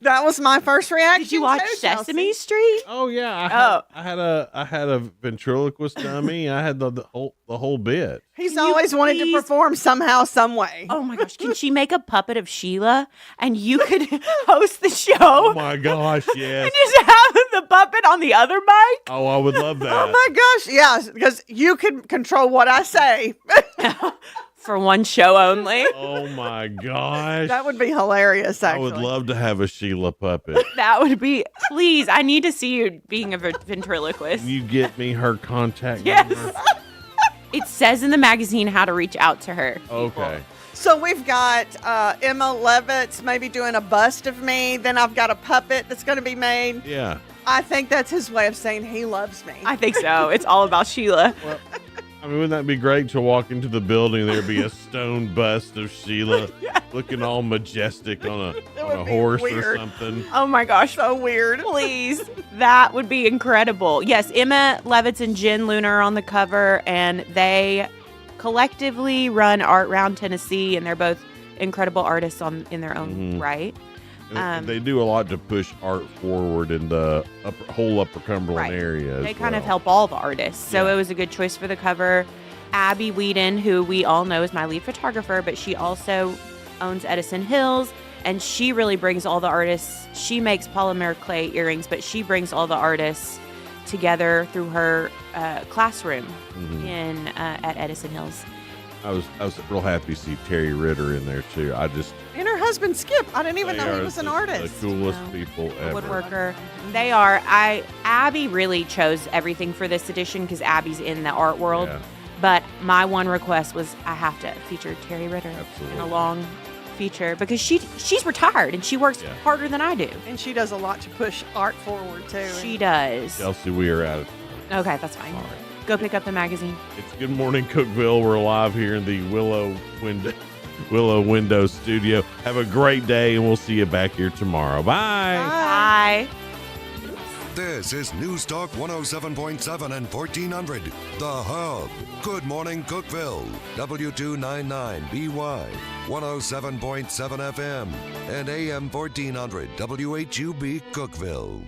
That was my first reaction. Did you watch too, Sesame Chelsea. Street? Oh yeah, Oh. I had a ventriloquist dummy. I had the whole bit. He's Can you always wanted to please- perform somehow, some way. Oh my gosh, can she make a puppet of Sheila and you could host the show? Oh my gosh, yes. And just have the puppet on the other mic? Oh, I would love that. Oh my gosh, yes, because you can control what I say. For one show only. Oh my gosh. That would be hilarious, I actually. would love to have a Sheila puppet. That would be, please, I need to see you being a ventriloquist. Can you get me her contact Yes. number? It says in the magazine how to reach out to her. Okay. So we've got Emma Levitz maybe doing a bust of me. Then I've got a puppet that's going to be made. Yeah. I think that's his way of saying he loves me. I think so. It's all about Sheila. Well, I mean, wouldn't that be great to walk into the building and there'd be a stone bust of Sheila looking all majestic on a would be horse or weird. something? Oh my gosh. So weird. Please. That would be incredible. Yes, Emma Levitz and Jen Luna are on the cover, and they collectively run Art Round Tennessee, and they're both incredible artists in their own right. And they do a lot to push art forward in the whole Upper Cumberland area. They kind of help all the artists. So it was a good choice for the cover. Abby Whedon, who we all know is my lead photographer, but she also owns Edison Hills, and she really brings all the artists. She makes polymer clay earrings, but she brings all the artists together through her classroom in at Edison Hills. I was real happy to see Terry Ritter in there too. And her husband Skip. I didn't even know he was an artist. The coolest people ever. Woodworker. They are. Abby really chose everything for this edition because Abby's in the art world. Yeah. But my one request was I have to feature Terry Ritter in a long feature because she's retired and she works harder than I do. And she does a lot to push art forward too. She does. Chelsea, we are out of time. Okay, that's fine. Go pick up the magazine. It's Good Morning Cookeville. We're live here in the Willow Window studio. Have a great day, and we'll see you back here tomorrow. Bye. Bye. This is News Talk 107.7 and 1400. The Hub. Good Morning Cookeville. W299BY. 107.7 FM. And AM 1400 WHUB Cookeville.